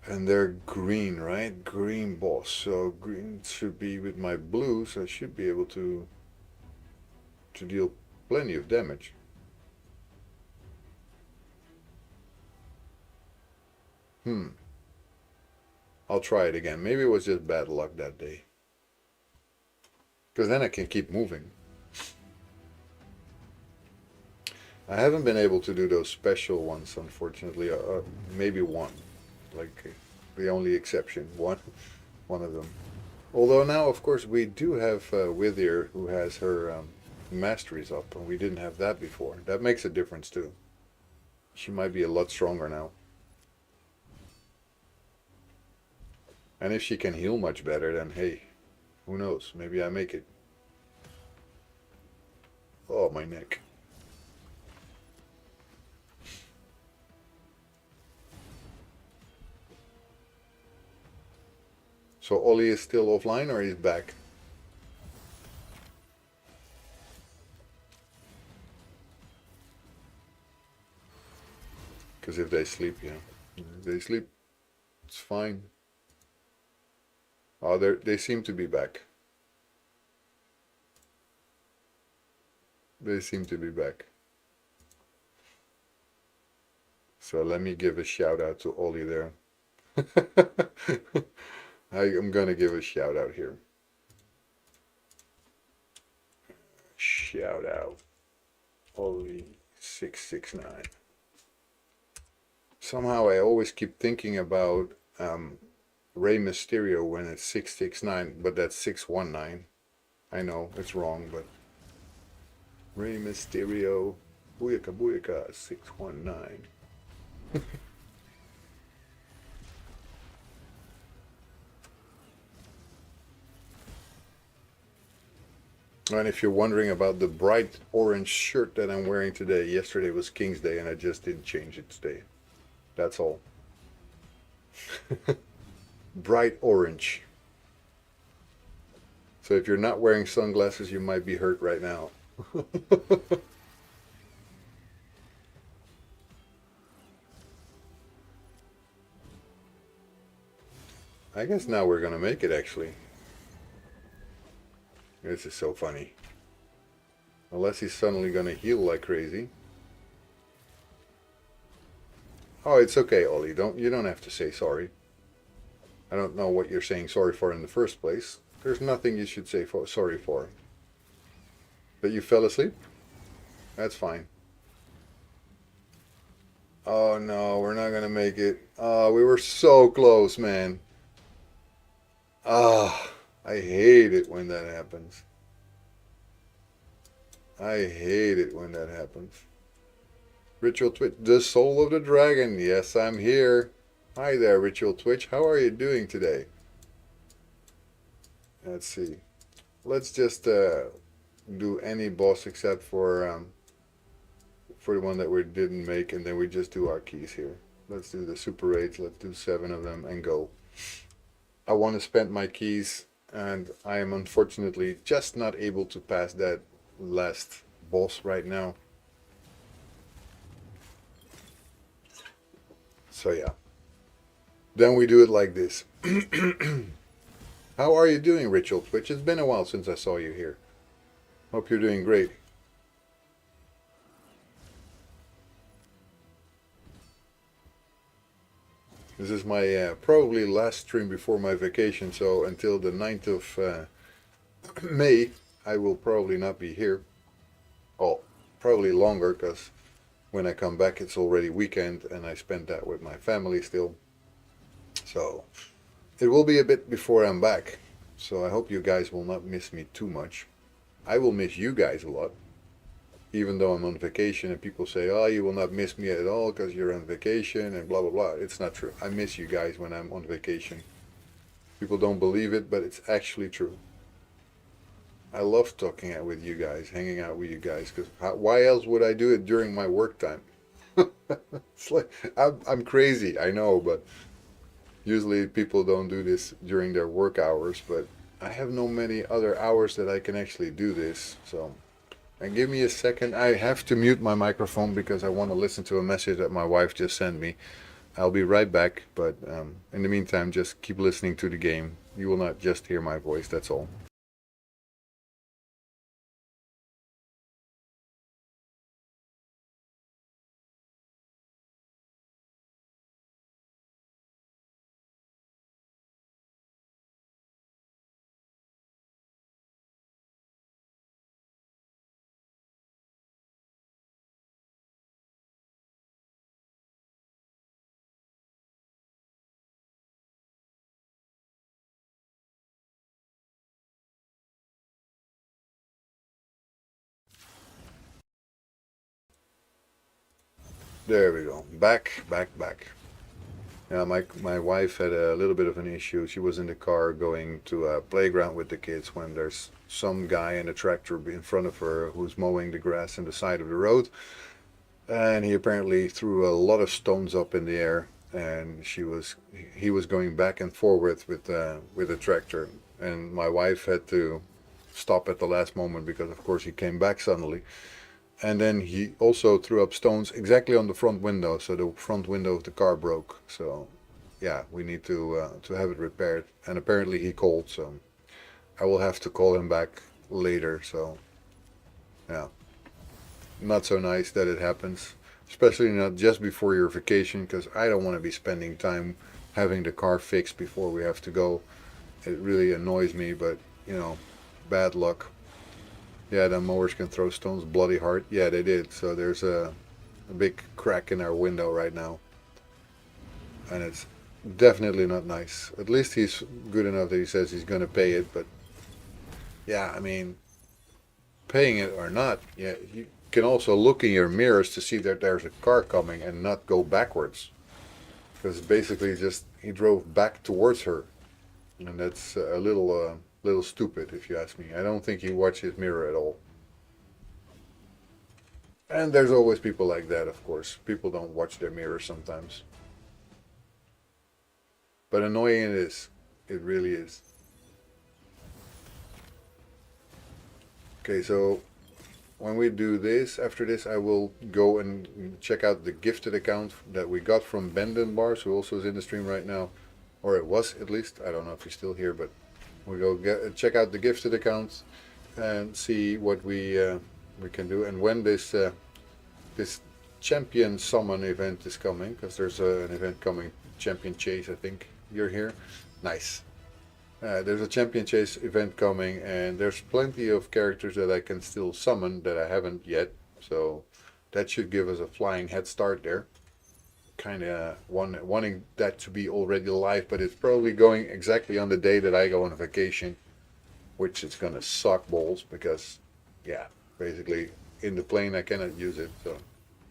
And they're green, right? Green boss. So green should be with my blue, so I should be able to deal plenty of damage. I'll try it again. Maybe it was just bad luck that day. Because then I can keep moving. I haven't been able to do those special ones, unfortunately. Maybe one. Like the only exception. One of them. Although now, of course, we do have Withier who has her masteries up. And we didn't have that before. That makes a difference too. She might be a lot stronger now. And if she can heal much better, then hey, who knows? Maybe I make it. Oh, my neck. So Ollie is still offline or he's back? Because if they sleep, yeah. If they sleep, it's fine. Oh, they seem to be back. They seem to be back. So let me give a shout out to Ollie there. I'm gonna give a shout out here. Shout out Ollie 669. Somehow I always keep thinking about Rey Mysterio when it's 669, but that's 619. I know it's wrong, but Rey Mysterio, booyaka booyaka, 619. And if you're wondering about the bright orange shirt that I'm wearing today, yesterday was King's Day and I just didn't change it today. That's all. Bright orange. So if you're not wearing sunglasses, you might be hurt right now. I guess now we're gonna make it actually. This is so funny. Unless he's suddenly gonna heal like crazy. Oh, it's okay, Ollie. You don't have to say sorry. I don't know what you're saying sorry for in the first place. There's nothing you should say sorry for. That you fell asleep? That's fine. Oh no, we're not gonna make it. Oh, we were so close, man. Ah, I hate it when that happens. I hate it when that happens. Ritual Twitch, the soul of the dragon. Yes, I'm here. Hi there, Ritual Twitch. How are you doing today? Let's see. Let's just do any boss except for the one that we didn't make, and then we just do our keys here. Let's do the super raids. Let's do 7 of them and go. I want to spend my keys, and I am unfortunately just not able to pass that last boss right now. So yeah. Then we do it like this. How are you doing, Ritual Twitch? It's been a while since I saw you here. Hope you're doing great. This is my probably last stream before my vacation, so until the 9th of May, I will probably not be here. Oh, probably longer, because when I come back it's already weekend and I spend that with my family still. So it will be a bit before I'm back. So I hope you guys will not miss me too much. I will miss you guys a lot. Even though I'm on vacation and people say, oh, you will not miss me at all because you're on vacation and blah, blah, blah. It's not true. I miss you guys when I'm on vacation. People don't believe it, but it's actually true. I love talking with you guys, hanging out with you guys, because why else would I do it during my work time? It's like, I'm crazy, I know, but usually people don't do this during their work hours, but I have no many other hours that I can actually do this, so And give me a second. I have to mute my microphone because I want to listen to a message that my wife just sent me. I'll be right back, but in the meantime, just keep listening to the game. You will not just hear my voice, that's all. There we go. Back, back, back. Yeah, my wife had a little bit of an issue. She was in the car going to a playground with the kids when there's some guy in a tractor in front of her who's mowing the grass on the side of the road. And he apparently threw a lot of stones up in the air, and he was going back and forward with the tractor, and my wife had to stop at the last moment because of course he came back suddenly, and then he also threw up stones exactly on the front window, so the front window of the car broke. So yeah, we need to have it repaired, and apparently he called, so I will have to call him back later. So yeah, not so nice that it happens, especially not just before your vacation, because I don't want to be spending time having the car fixed before we have to go. It really annoys me, but you know, bad luck. Yeah, the mowers can throw stones bloody hard. Yeah, they did. So there's a big crack in our window right now, and it's definitely not nice. At least he's good enough that he says he's going to pay it, but yeah, I mean, paying it or not, yeah, you can also look in your mirrors to see that there's a car coming and not go backwards. Because basically, just he drove back towards her, and that's a little stupid if you ask me. I don't think he watched his mirror at all. And there's always people like that, of course. People don't watch their mirror sometimes. But annoying it is. It really is. Okay, so when we do this, after this, I will go and check out the gifted account that we got from Bendon Bars, who also is in the stream right now, or it was at least. I don't know if he's still here, but we go check out the gifted account and see what we can do, and when this champion summon event is coming, because there's an event coming, champion chase. I think you're here. Nice. There's a champion chase event coming, and there's plenty of characters that I can still summon that I haven't yet. So that should give us a flying head start there. Kind of wanting that to be already live, but it's probably going exactly on the day that I go on vacation, which is gonna suck balls because, yeah, basically in the plane I cannot use it, so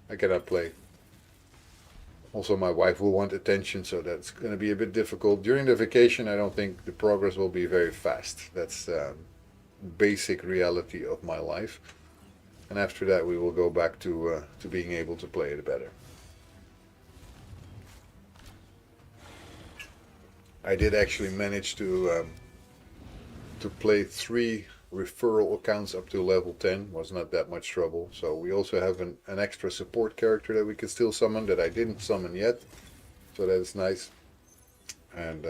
I cannot play. Also, my wife will want attention, so that's going to be a bit difficult. During the vacation, I don't think the progress will be very fast. That's basic reality of my life. And after that, we will go back to being able to play it better. I did actually manage to play 3 referral accounts up to level 10. Was not that much trouble. So we also have an extra support character that we can still summon that I didn't summon yet, so that's nice. And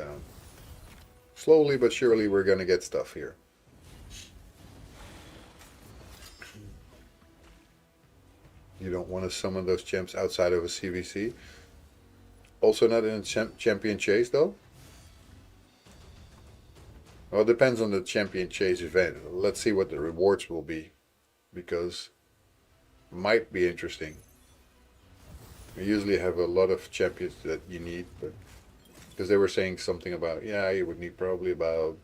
slowly but surely we're gonna get stuff here. You don't want to summon those champs outside of a CVC. Also not in a champion chase though. Well, it depends on the champion chase event. Let's see what the rewards will be, because it might be interesting. We usually have a lot of champions that you need, but because they were saying something about, yeah, you would need probably about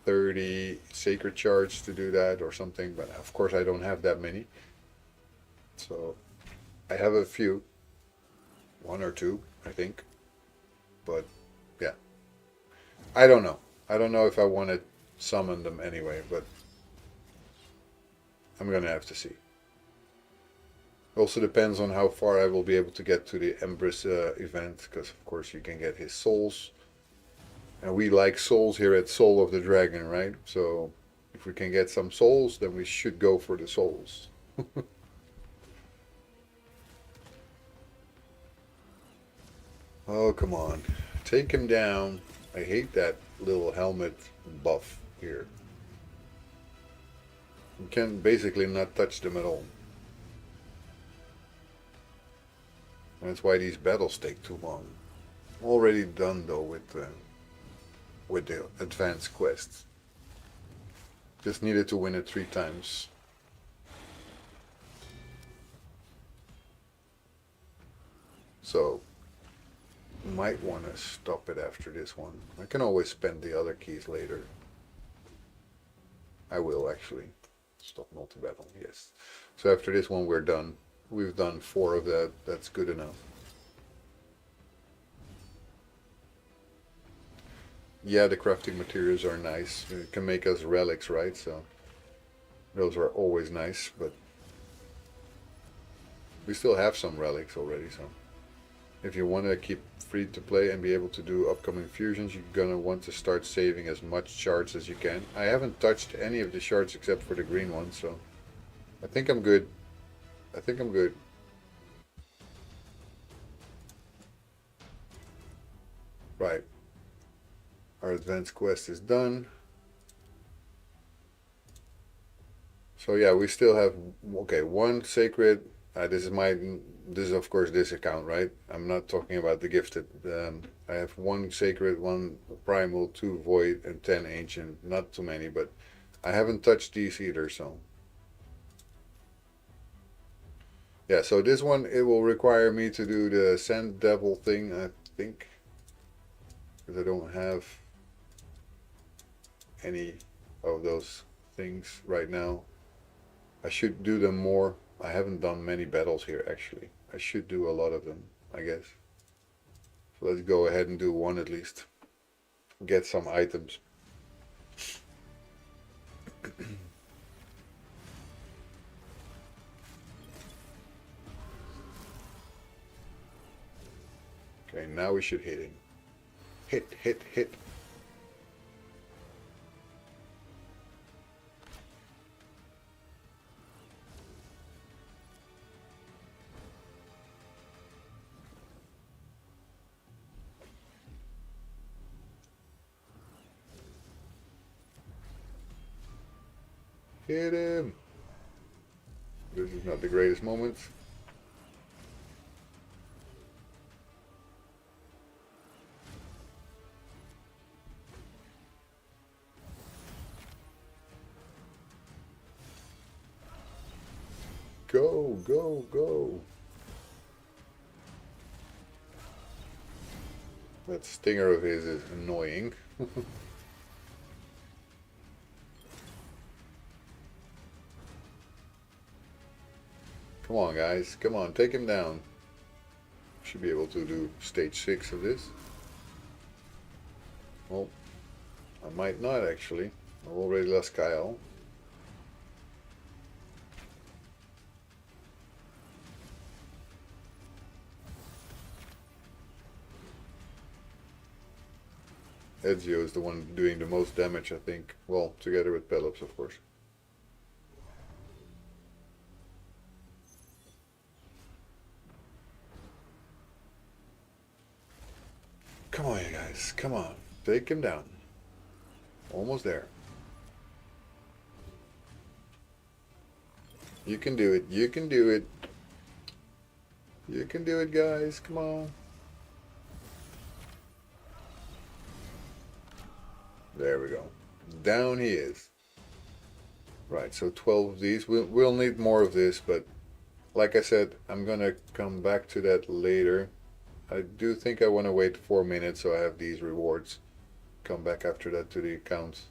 30 sacred shards to do that or something, but of course I don't have that many. So I have a few, 1 or 2, I think, but yeah, I don't know. I don't know if I want to summon them anyway, but I'm gonna have to see. Also depends on how far I will be able to get to the Empress event, because of course you can get his souls, and we like souls here at Soul of the Dragon, right? So If we can get some souls, then we should go for the souls. Oh, come on. Take him down. I hate that little helmet buff here. You can basically not touch them at all. That's why these battles take too long. Already done though with the advanced quests. Just needed to win it 3 times. So, might want to stop it after this one. I can always spend the other keys later. I will actually. Stop multi-battle, yes. So after this one we're done. We've done 4 of that. That's good enough. Yeah, the crafting materials are nice. It can make us relics, right? So those are always nice, but we still have some relics already, so if you want to keep free to play and be able to do upcoming fusions, you're gonna want to start saving as much shards as you can. I haven't touched any of the shards except for the green ones, so I think I'm good. I think I'm good. Right. Our advanced quest is done. So yeah, we still have, okay, 1 sacred. This is of course this account, right? I'm not talking about the gifted. I have 1 sacred, 1 primal, 2 void, and 10 ancient. Not too many, but I haven't touched these either, so. Yeah, so this one, it will require me to do the Sand Devil thing, I think. Because I don't have any of those things right now. I should do them more. I haven't done many battles here actually. I should do a lot of them, I guess. So let's go ahead and do 1 at least. Get some items. Okay, now we should hit him. Hit, hit, hit. Hit him! This is not the greatest moment. Go, go, go! That stinger of his is annoying. Come on, guys. Come on, take him down. Should be able to do stage 6 of this. Well, I might not actually. I've already lost Kyle. Ezio is the one doing the most damage, I think. Well, together with Pelops, of course. Come on, you guys. Come on. Take him down. Almost there. You can do it. You can do it. You can do it, guys. Come on. There we go. Down he is. Right, so 12 of these. We'll need more of this, but like I said, I'm gonna come back to that later. I do think I want to wait 4 minutes so I have these rewards. Come back after that to the accounts.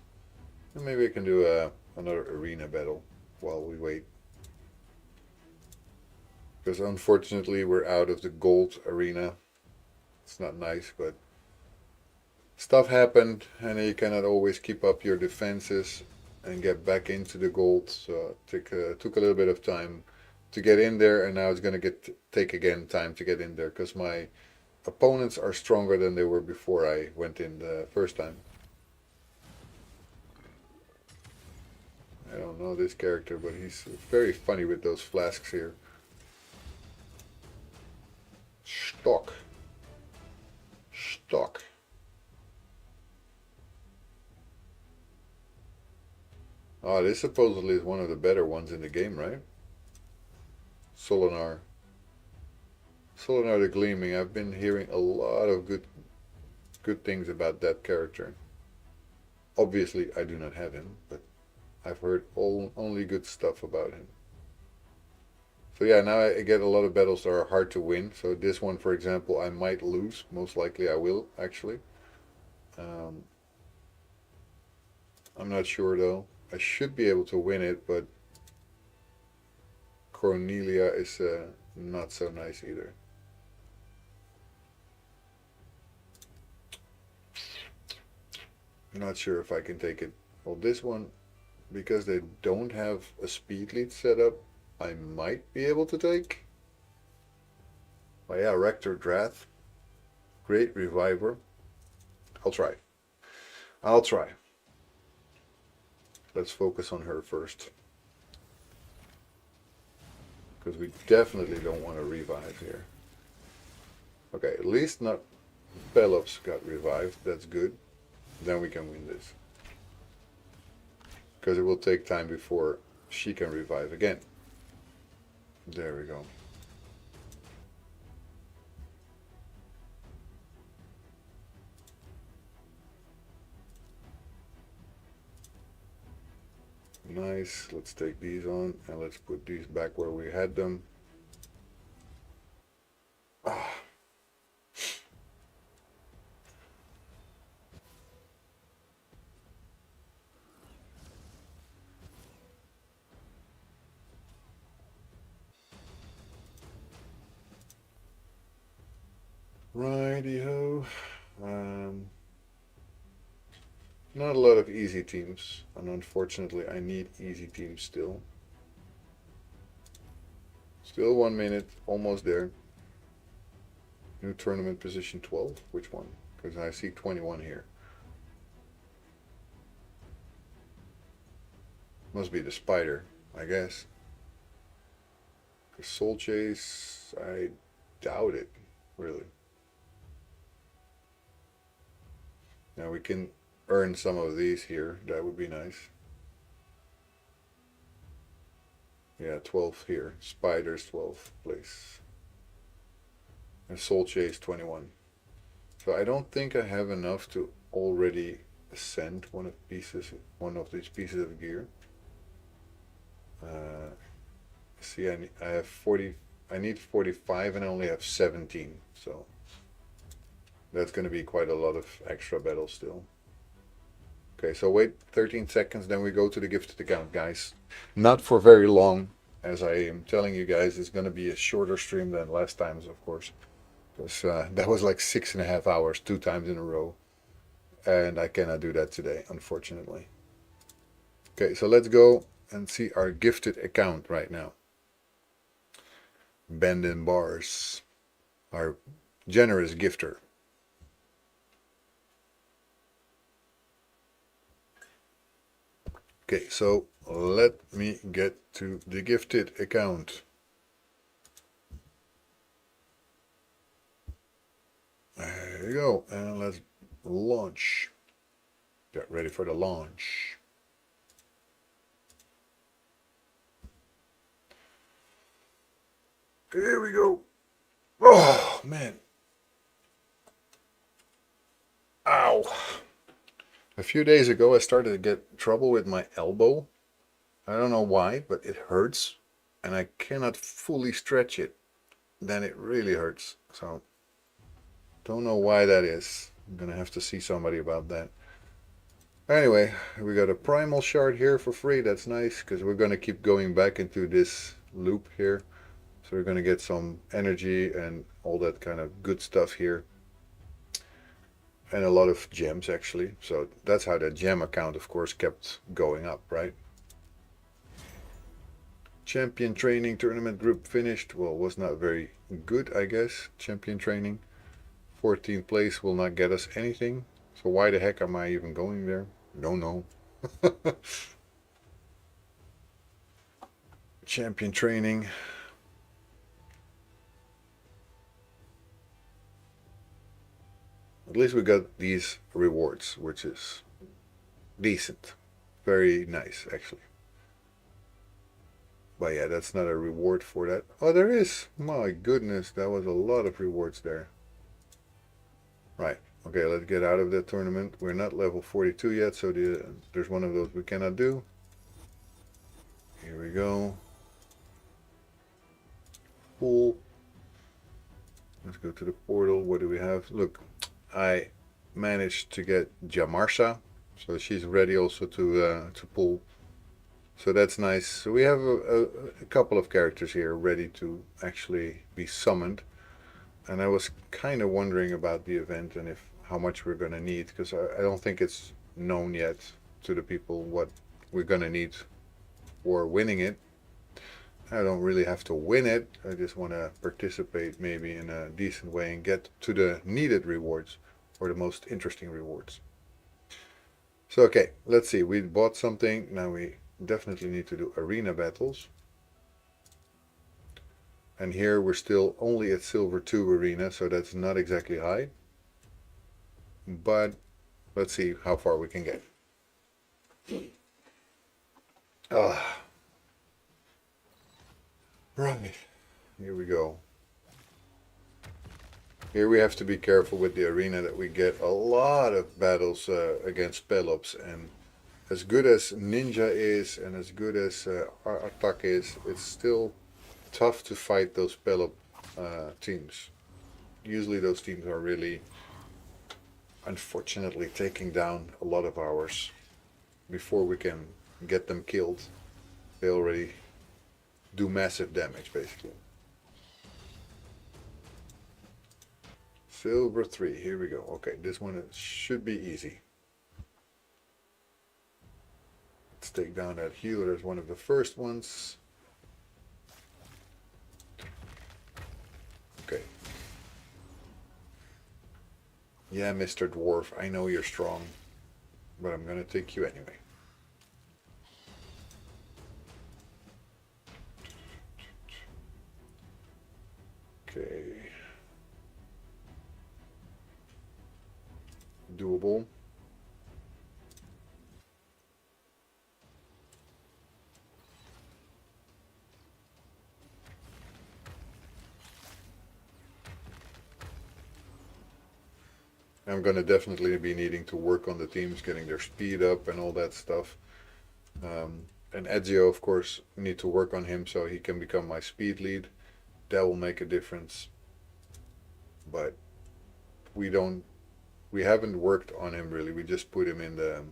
And maybe I can do another arena battle while we wait. Because unfortunately we're out of the gold arena. It's not nice, but stuff happened and you cannot always keep up your defenses and get back into the gold. So it took a little bit of time to get in there, and now it's going to take again time to get in there because my opponents are stronger than they were before I went in the first time. I don't know this character, but he's very funny with those flasks here. Stock. Stock. Oh, this supposedly is one of the better ones in the game, right? Solinar. Solinar the Gleaming. I've been hearing a lot of good things about that character. Obviously, I do not have him, but I've heard only good stuff about him. So yeah, now I get a lot of battles that are hard to win. So this one, for example, I might lose. Most likely I will, actually. I'm not sure, though. I should be able to win it, but Cornelia is not so nice either. I'm not sure if I can take it. Well, this one, because they don't have a speed lead set up, I might be able to take. Oh yeah, Rector Drath. Great Reviver. I'll try. I'll try. Let's focus on her first. Because we definitely don't want to revive here. Okay, at least not Pelops got revived. That's good. Then we can win this. Because it will take time before she can revive again. There we go. Nice. Let's take these on and let's put these back where we had them. Ah. Righty-ho. Not a lot of easy teams, and unfortunately I need easy teams still. Still 1 minute, almost there. New tournament position 12, which one? Because I see 21 here. Must be the spider, I guess. The Soul Chase, I doubt it, really. Now we can earn some of these here. That would be nice. Yeah, 12 here. Spiders 12th place. And Soul Chase 21. So I don't think I have enough to already ascend one of these pieces of gear. See, I have 40. I need 45, and I only have 17. So that's going to be quite a lot of extra battles still. Okay, so wait 13 seconds, then we go to the gifted account, guys. Not for very long, as I am telling you guys, it's going to be a shorter stream than last time's, of course. Because that was like 6.5 hours, 2 times in a row. And I cannot do that today, unfortunately. Okay, so let's go and see our gifted account right now. Bend in bars. Our generous gifter. Okay, so let me get to the gifted account. There you go, and let's launch. Get ready for the launch. Here we go. Oh, man. Ow. A few days ago, I started to get trouble with my elbow. I don't know why, but it hurts, and I cannot fully stretch it. Then it really hurts. So, don't know why that is. I'm gonna have to see somebody about that. Anyway, we got a primal shard here for free. That's nice, because we're gonna keep going back into this loop here. So we're gonna get some energy and all that kind of good stuff here. And a lot of gems, actually. So that's how the gem account, of course, kept going up, right? Champion training tournament group finished. Well, was not very good, I guess. Champion training. 14th place will not get us anything. So why the heck am I even going there? Don't know. champion training. At least we got these rewards, which is decent. Very nice, actually. But yeah, that's not a reward for that. Oh, there is. My goodness, that was a lot of rewards there. Right. Okay, let's get out of that tournament. We're not level 42 yet, so there's one of those we cannot do. Here we go. Pool. Let's go to the portal. What do we have? Look, I managed to get Jamarsa, so she's ready also to pull. So that's nice. So we have a couple of characters here ready to actually be summoned. And I was kind of wondering about the event and if how much we're going to need, because I don't think it's known yet to the people what we're going to need for winning it. I don't really have to win it. I just want to participate maybe in a decent way and get to the needed rewards or the most interesting rewards. So okay, let's see. We bought something. Now we definitely need to do arena battles. And here we're still only at Silver 2 arena, so that's not exactly high. But let's see how far we can get. Right, here we go. Here we have to be careful with the arena that we get a lot of battles against Pelops, and as good as Ninja is and as good as Attack is, it's still tough to fight those Pelop teams. Usually those teams are really, unfortunately, taking down a lot of ours. Before we can get them killed, they already do massive damage, basically. Silver 3, here we go. Okay, this one should be easy. Let's take down that healer as one of the first ones. Okay. Yeah, Mr. Dwarf, I know you're strong, but I'm gonna take you anyway. Okay. Doable. I'm gonna definitely be needing to work on the teams, getting their speed up and all that stuff. And Ezio, of course, need to work on him so he can become my speed lead. That will make a difference. But we haven't worked on him really. We just put him in the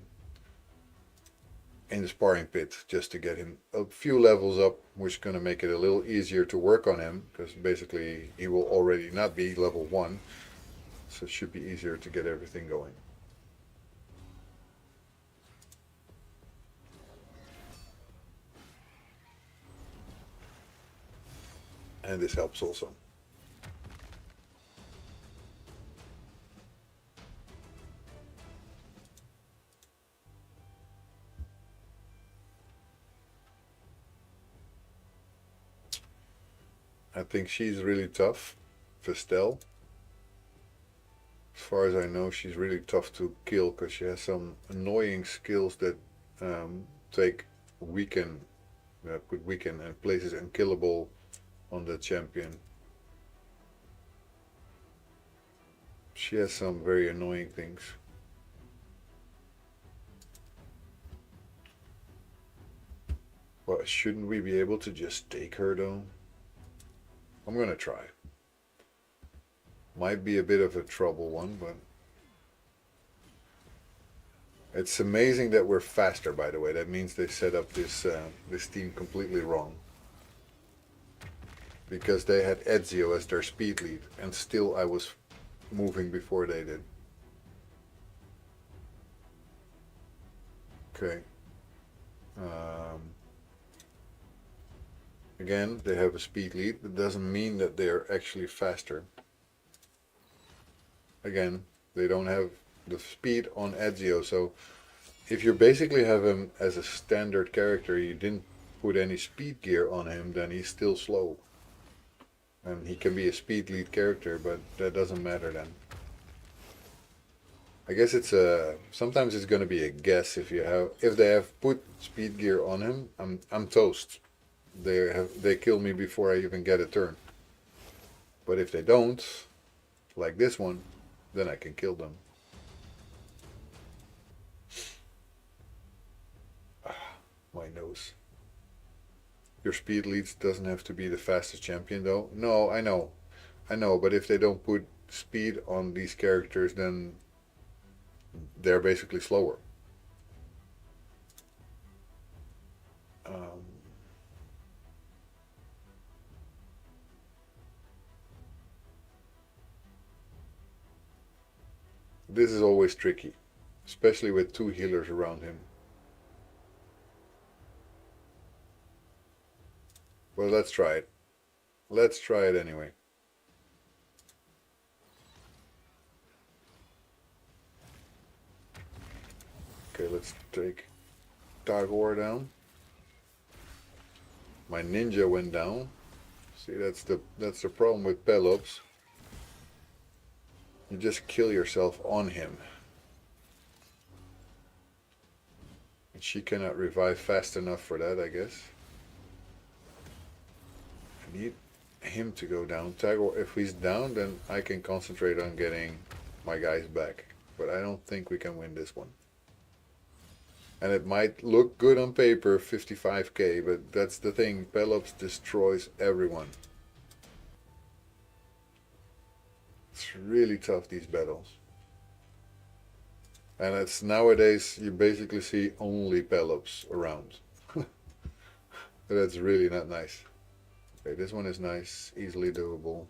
sparring pit just to get him a few levels up, which is going to make it a little easier to work on him, because basically he will already not be level 1, so it should be easier to get everything going. And this helps also. I think she's really tough, Vestel. As far as I know, she's really tough to kill because she has some annoying skills that take weaken, put weaken and places unkillable on the champion. She has some very annoying things. Well, shouldn't we be able to just take her though? I'm gonna try. Might be a bit of a trouble one, but it's amazing that we're faster, by the way. That means they set up this this team completely wrong. Because they had Ezio as their speed lead, and still I was moving before they did. Okay. Again, they have a speed lead. That doesn't mean that they're actually faster. Again, they don't have the speed on Ezio, so if you basically have him as a standard character, you put any speed gear on him, then he's still slow. And he can be a speed lead character, but that doesn't matter then. I guess it's sometimes it's gonna be a guess if they have put speed gear on him, I'm toast. They kill me before I even get a turn. But if they don't, like this one, then I can kill them. My nose. Your speed leads doesn't have to be the fastest champion though. No, I know. But if they don't put speed on these characters, then they're basically slower. This is always tricky, especially with two healers around him. Well, let's try it. Let's try it anyway. Okay, let's take Tagore down. My ninja went down. See, that's the problem with Pelops. You just kill yourself on him. And she cannot revive fast enough for that, I guess. I need him to go down. Tagore, if he's down, then I can concentrate on getting my guys back. But I don't think we can win this one. And it might look good on paper, 55k, but that's the thing. Pelops destroys everyone. It's really tough, these battles. And it's nowadays, you basically see only Pelops around. That's really not nice. Okay, this one is nice, easily doable.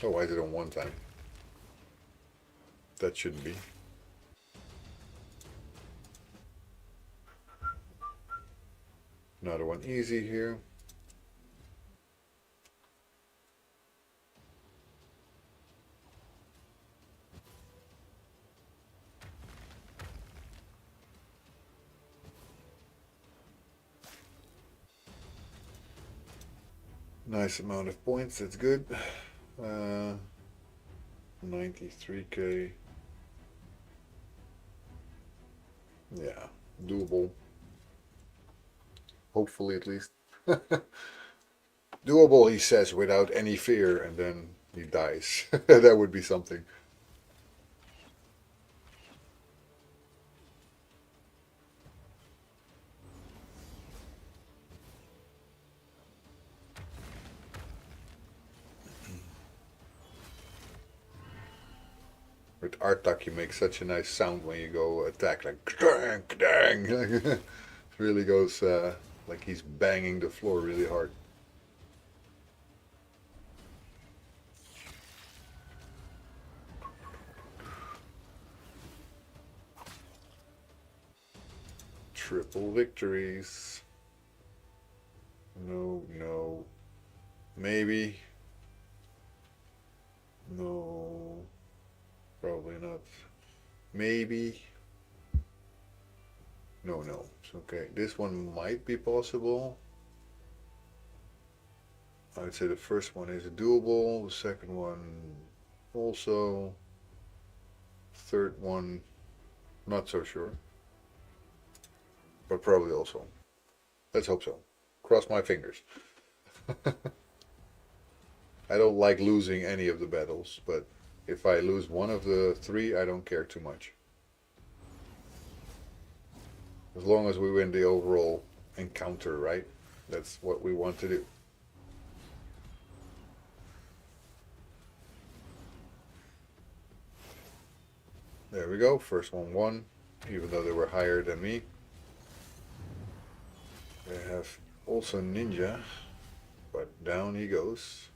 Oh, why is it on one time? That shouldn't be. Another one easy here. Nice amount of points, that's good. 93k. Yeah, doable. Hopefully, at least. Doable, he says, without any fear, and then he dies. That would be something. With Artak, you make such a nice sound when you go attack, like dang, dang. It really goes like he's banging the floor really hard. Triple victories. No, no. Maybe. No. Probably not. Maybe. No, no. It's okay. This one might be possible. I would say the first one is doable. The second one also. Third one, not so sure. But probably also. Let's hope so. Cross my fingers. I don't like losing any of the battles, but if I lose one of the three, I don't care too much. As long as we win the overall encounter, right? That's what we want to do. There we go. First one won, even though they were higher than me. They have also ninja, but down he goes.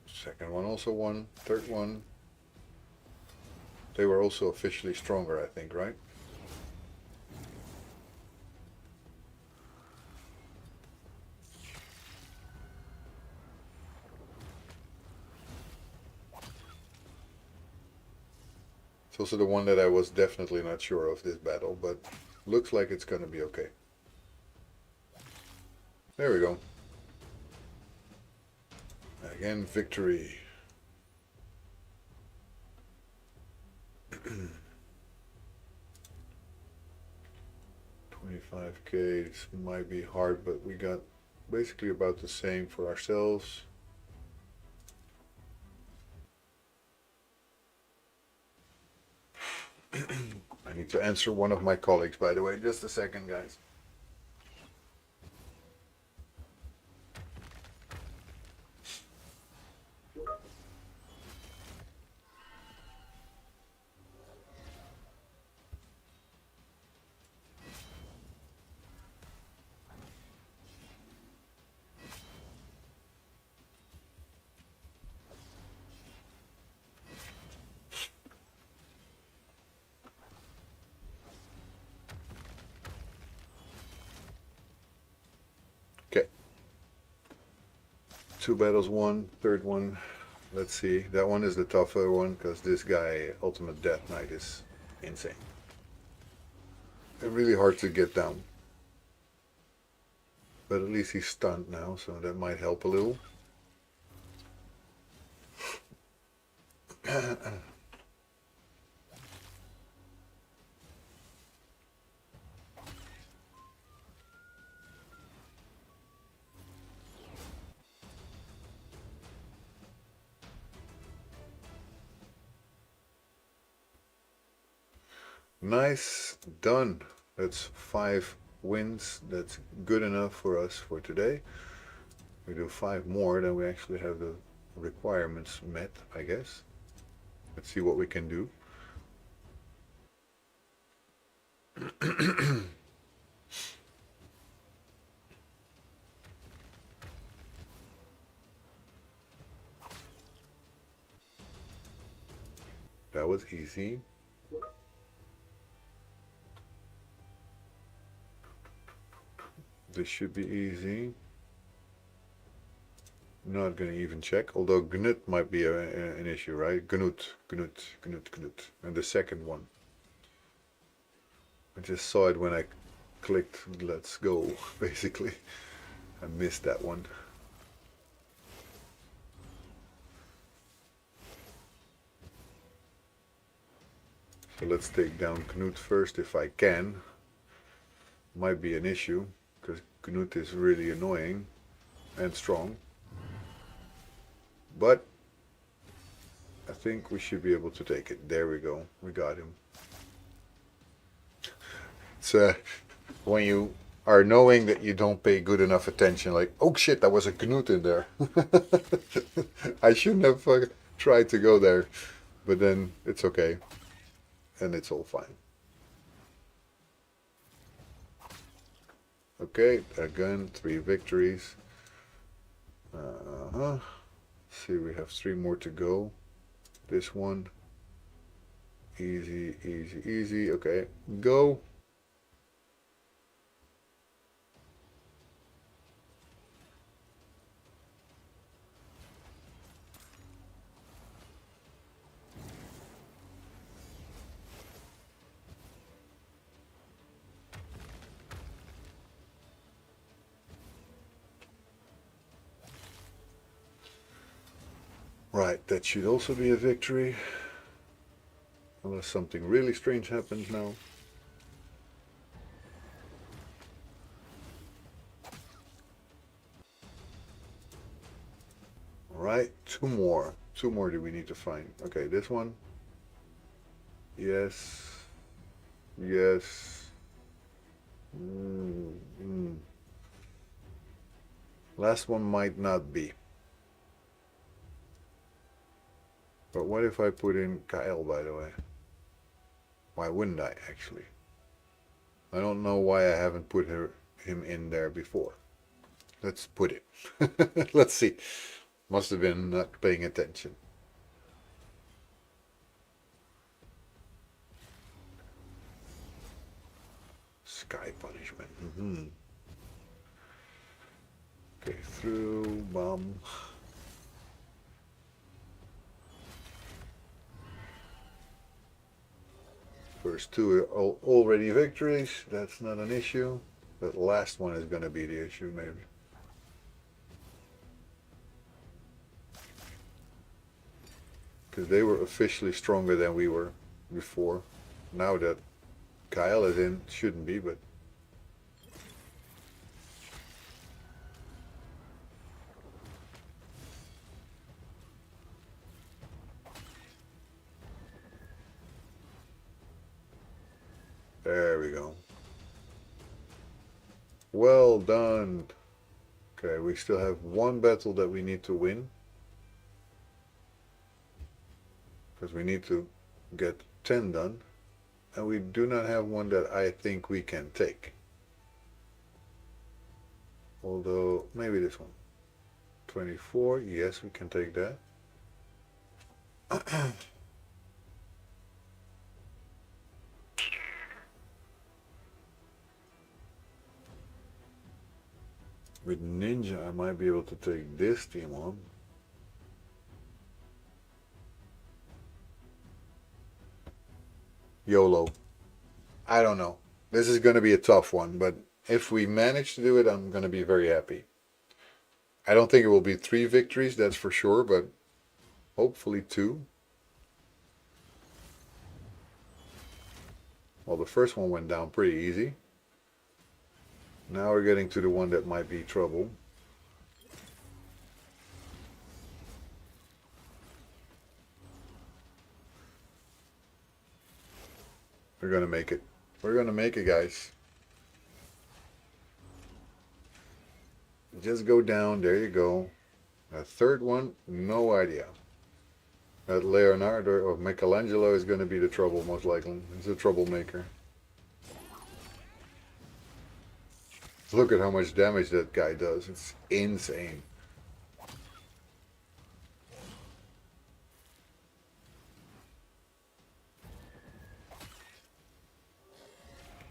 Second one also won. Third one. They were also officially stronger, I think, right? It's also the one that I was definitely not sure of this battle, but looks like it's gonna be okay. There we go. Again, victory. 25k, this might be hard, but we got basically about the same for ourselves. I need to answer one of my colleagues, by the way. Just a second, guys. Okay. 2 battles won, third one. Let's see. That one is the tougher one because this guy, Ultimate Death Knight, is insane. And really hard to get down. But at least he's stunned now, so that might help a little. Nice, done. That's 5 wins. That's good enough for us for today. We do 5 more, then we actually have the requirements met, I guess. Let's see what we can do. That was easy. This should be easy. Not gonna even check, although Gnut might be an issue, right? Gnut. And the second one. I just saw it when I clicked let's go, basically. I missed that one. So let's take down Knut first if I can. Might be an issue, because Knut is really annoying and strong. But I think we should be able to take it. There we go. We got him. It's when you are knowing that you don't pay good enough attention, like, oh shit, that was a Knut in there. I shouldn't have tried to go there, but then it's okay. And it's all fine. Okay, again, 3 victories. See, we have 3 more to go. This one. Easy, easy, easy. Okay, go. Right, that should also be a victory. Unless something really strange happens now. Right, 2 more. 2 more do we need to find. Okay, this one. Yes. Yes. Last one might not be. But what if I put in Kyle, by the way? Why wouldn't I, actually? I don't know why I haven't put him in there before. Let's put it. Let's see. Must have been not paying attention. Sky punishment. Okay, through, bomb. there's two already victories. That's not an issue. But the last one is going to be the issue, maybe. Because they were officially stronger than we were before. Now that Kyle is in, shouldn't be, but... There we go. Well done. Okay, we still have one battle that we need to win. Because we need to get 10 done. And we do not have one that I think we can take. Although, maybe this one. 24, yes, we can take that. With Ninja, I might be able to take this team on. YOLO. I don't know. This is going to be a tough one, but if we manage to do it, I'm going to be very happy. I don't think it will be 3 victories, that's for sure, but hopefully 2. Well, the first one went down pretty easy. Now we're getting to the one that might be trouble. We're gonna make it. We're gonna make it, guys. Just go down. There you go. A third one, no idea. That Leonardo or Michelangelo is gonna be the trouble, most likely. He's a troublemaker. Look at how much damage that guy does. It's insane.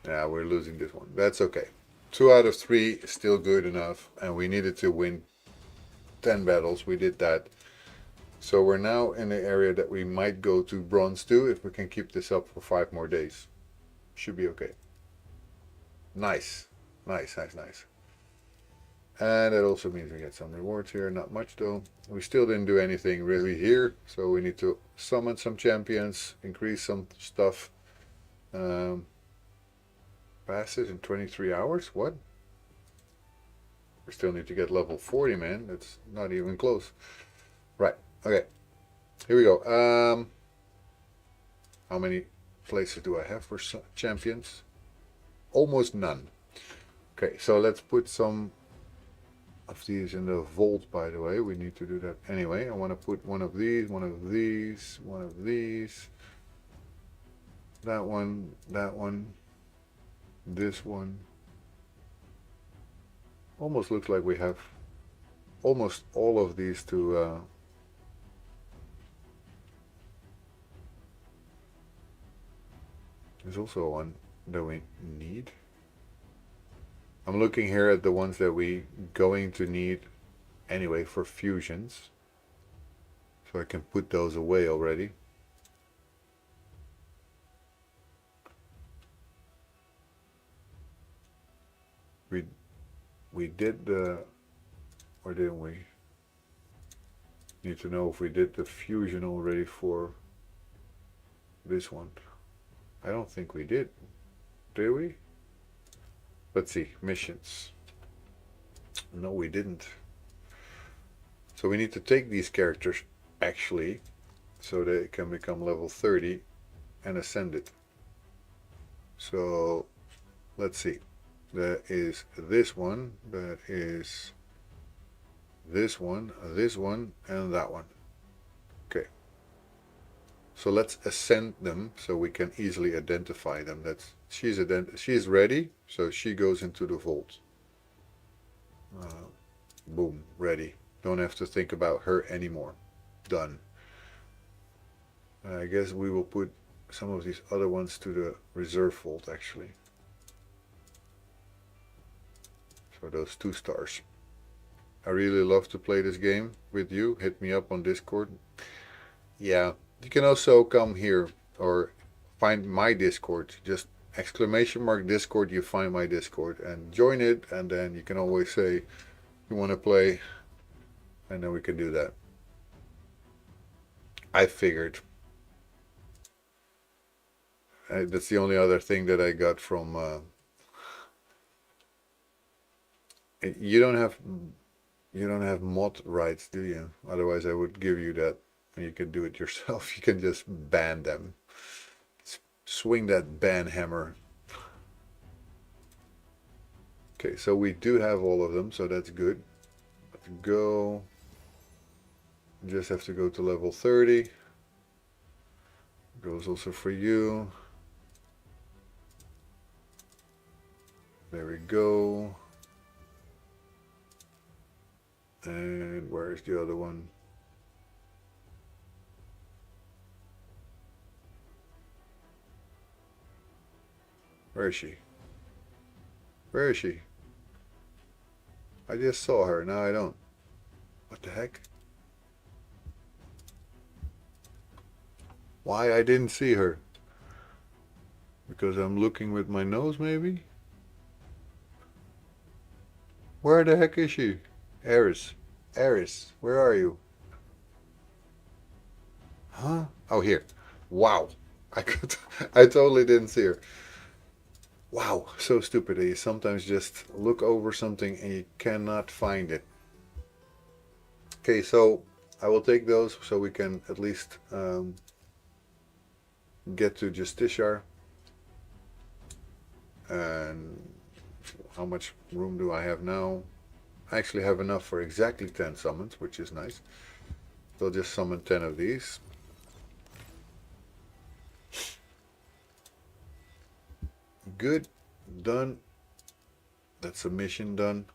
Yeah, we're losing this one. That's okay. 2 out of 3 is still good enough. And we needed to win 10 battles. We did that. So we're now in the area that we might go to bronze 2 if we can keep this up for 5 more days. Should be okay. Nice. Nice, nice, nice. And that also means we get some rewards here. Not much though. We still didn't do anything really here. So we need to summon some champions. Increase some stuff. Passes in 23 hours? What? We still need to get level 40, man. That's not even close. Right. Okay. Here we go. How many places do I have for champions? Almost none. Okay, so let's put some of these in the vault, by the way. We need to do that anyway. I want to put one of these, one of these, one of these. That one, this one. Almost looks like we have almost all of these to... There's also one that we need. I'm looking here at the ones that we going to need anyway for fusions. So I can put those away already. We did the... Or didn't we? Need to know if we did the fusion already for this one. I don't think we did. Did we? Let's see, missions. No, we didn't. So we need to take these characters, actually, so they can become level 30 and ascend it. So, let's see. That is this one, that is this one, and that one. Okay. So let's ascend them so we can easily identify them. That's she's ready, so she goes into the vault. Boom, ready. Don't have to think about her anymore. Done. I guess we will put some of these other ones to the reserve vault, actually. For those 2 stars. I really love to play this game with you. Hit me up on Discord. Yeah, you can also come here or find my Discord. Just ! Discord, you find my Discord and join it, and then you can always say you want to play, and then we can do that. I figured. That's the only other thing that I got from. You don't have mod rights, do you? Otherwise, I would give you that, and you can do it yourself. You can just ban them. Swing that ban hammer. Okay, so we do have all of them, so that's good. Let's go. Just have to go to level 30. Goes also for you. There we go. And where's the other one? Where is she? Where is she? I just saw her, now I don't. What the heck? Why I didn't see her? Because I'm looking with my nose, maybe? Where the heck is she? Eris. Eris, where are you? Huh? Oh, here. Wow. I totally didn't see her. Wow, so stupid. You sometimes just look over something and you cannot find it. Okay, so I will take those so we can at least get to Justiciar. And how much room do I have now? I actually have enough for exactly 10 summons, which is nice. So I'll just summon 10 of these. Good. Done. That's a mission done.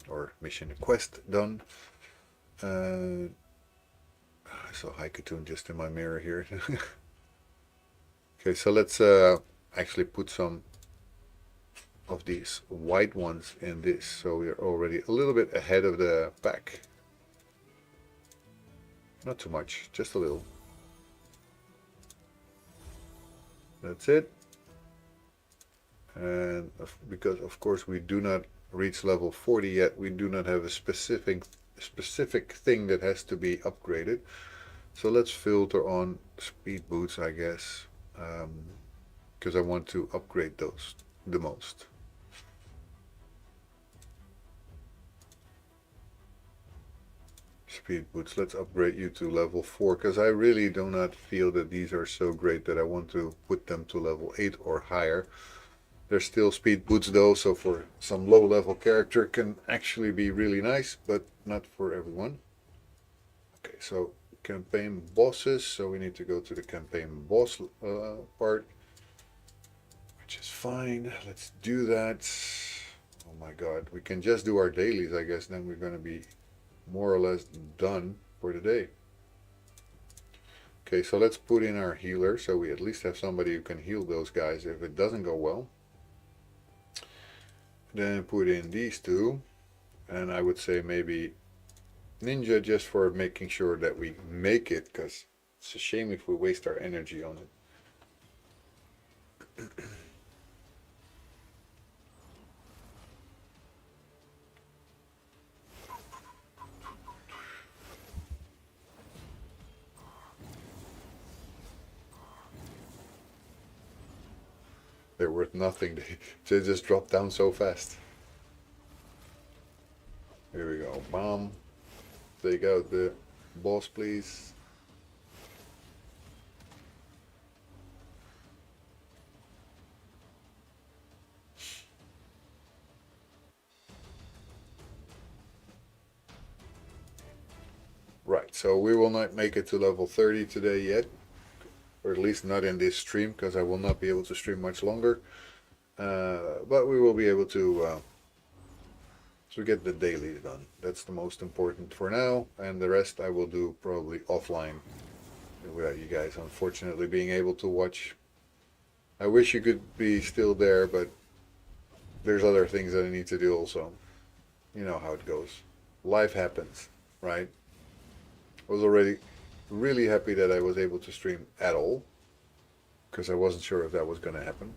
Or mission quest done. I saw Haikatoon just in my mirror here. Okay, so let's actually put some of these white ones in this, so we're already a little bit ahead of the pack. Not too much, just a little. That's it. And because of course we do not reach level 40 yet, we do not have a specific thing that has to be upgraded. So let's filter on speed boots, I guess, because I want to upgrade those the most. Speed boots, let's upgrade you to level 4, because I really do not feel that these are so great that I want to put them to level 8 or higher. They're still speed boots though, so for some low level character can actually be really nice, but not for everyone. Okay, so campaign bosses, so we need to go to the campaign boss part, which is fine. Let's do that. Oh my god, we can just do our dailies, I guess, then we're going to be more or less done for the day. Okay, so let's put in our healer, so we at least have somebody who can heal those guys if it doesn't go well. Then put in these two, and I would say maybe Ninja, just for making sure that we make it, because it's a shame if we waste our energy on it. They're worth nothing. They just drop down so fast. Here we go. Bomb. Take out the boss, please. Right, so we will not make it to level 30 today yet. Or at least not in this stream, because I will not be able to stream much longer. But we will be able to get the dailies done. That's the most important for now, and the rest I will do probably offline without you guys unfortunately being able to watch. I wish you could be still there, but there's other things that I need to do also. You know how it goes. Life happens, right? I was already really happy that I was able to stream at all. because I wasn't sure if that was going to happen.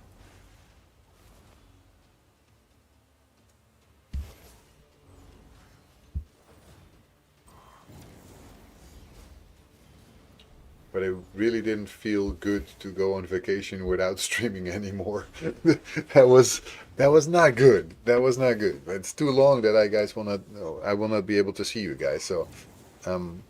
But it really didn't feel good to go on vacation without streaming anymore. that was that was not good. That was not good. It's too long that I will not be able to see you guys. So um,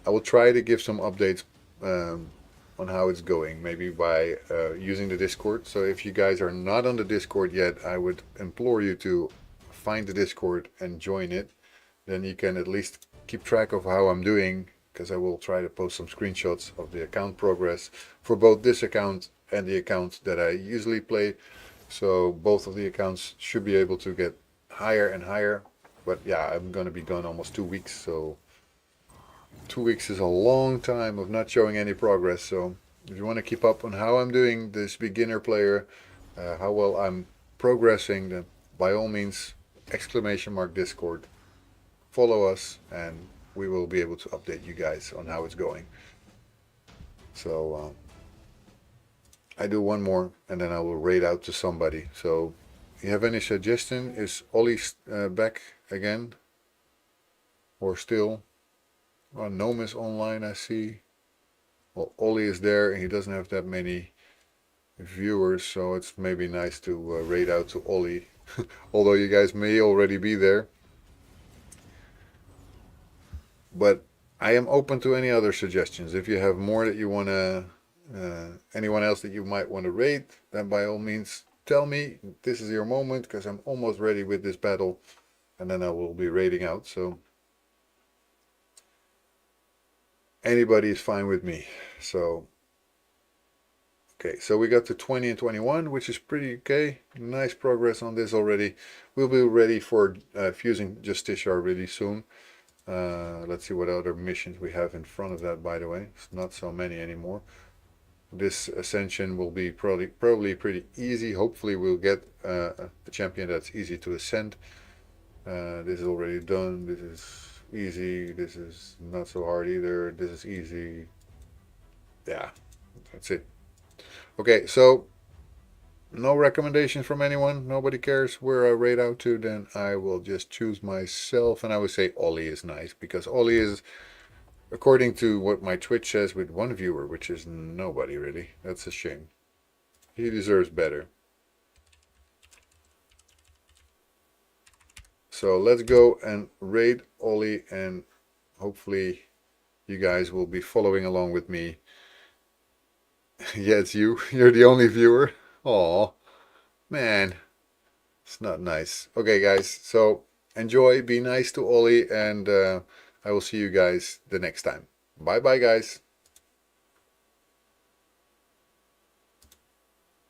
I will try to give some updates on how it's going, maybe by using the Discord. So if you guys are not on the Discord yet, I would implore you to find the Discord and join it. Then you can at least keep track of how I'm doing, because I will try to post some screenshots of the account progress for both this account and the account that I usually play. So both of the accounts should be able to get higher and higher. But yeah, I'm going to be gone almost 2 weeks, so 2 weeks is a long time of not showing any progress. So if you want to keep up on how I'm doing this beginner player, how well I'm progressing, then by all means, !Discord, follow us, and we will be able to update you guys on how it's going. So I do one more, and then I will raid out to somebody. So if you have any suggestion, is Ollie back again? Or still? Well, Gnome is online, I see. Well, Ollie is there, and he doesn't have that many viewers, so it's maybe nice to raid out to Ollie. Although you guys may already be there. But I am open to any other suggestions. If you have more that you want to, anyone else that you might want to raid, then by all means tell me. This is your moment, because I'm almost ready with this battle, and then I will be raiding out. So anybody is fine with me. So okay, so we got to 20 and 21, which is pretty okay. Nice progress on this already. We'll be ready for fusing Justiciar really soon. Let's see what other missions we have in front of that, by the way. It's not so many anymore. This ascension will be probably pretty easy. Hopefully we'll get a champion that's easy to ascend. This is already done. This is easy. This is not so hard either. This is easy. Yeah, that's it. Okay, so no recommendations from anyone. Nobody cares where I raid out to. Then I will just choose myself, and I would say Ollie is nice, because Ollie is, according to what my Twitch says, with one viewer, which is nobody really. That's a shame. He deserves better. So let's go and raid Ollie, and hopefully you guys will be following along with me. Yeah, it's you. You're the only viewer. Aw, man. It's not nice. Okay, guys. So enjoy. Be nice to Ollie, and I will see you guys the next time. Bye bye, guys.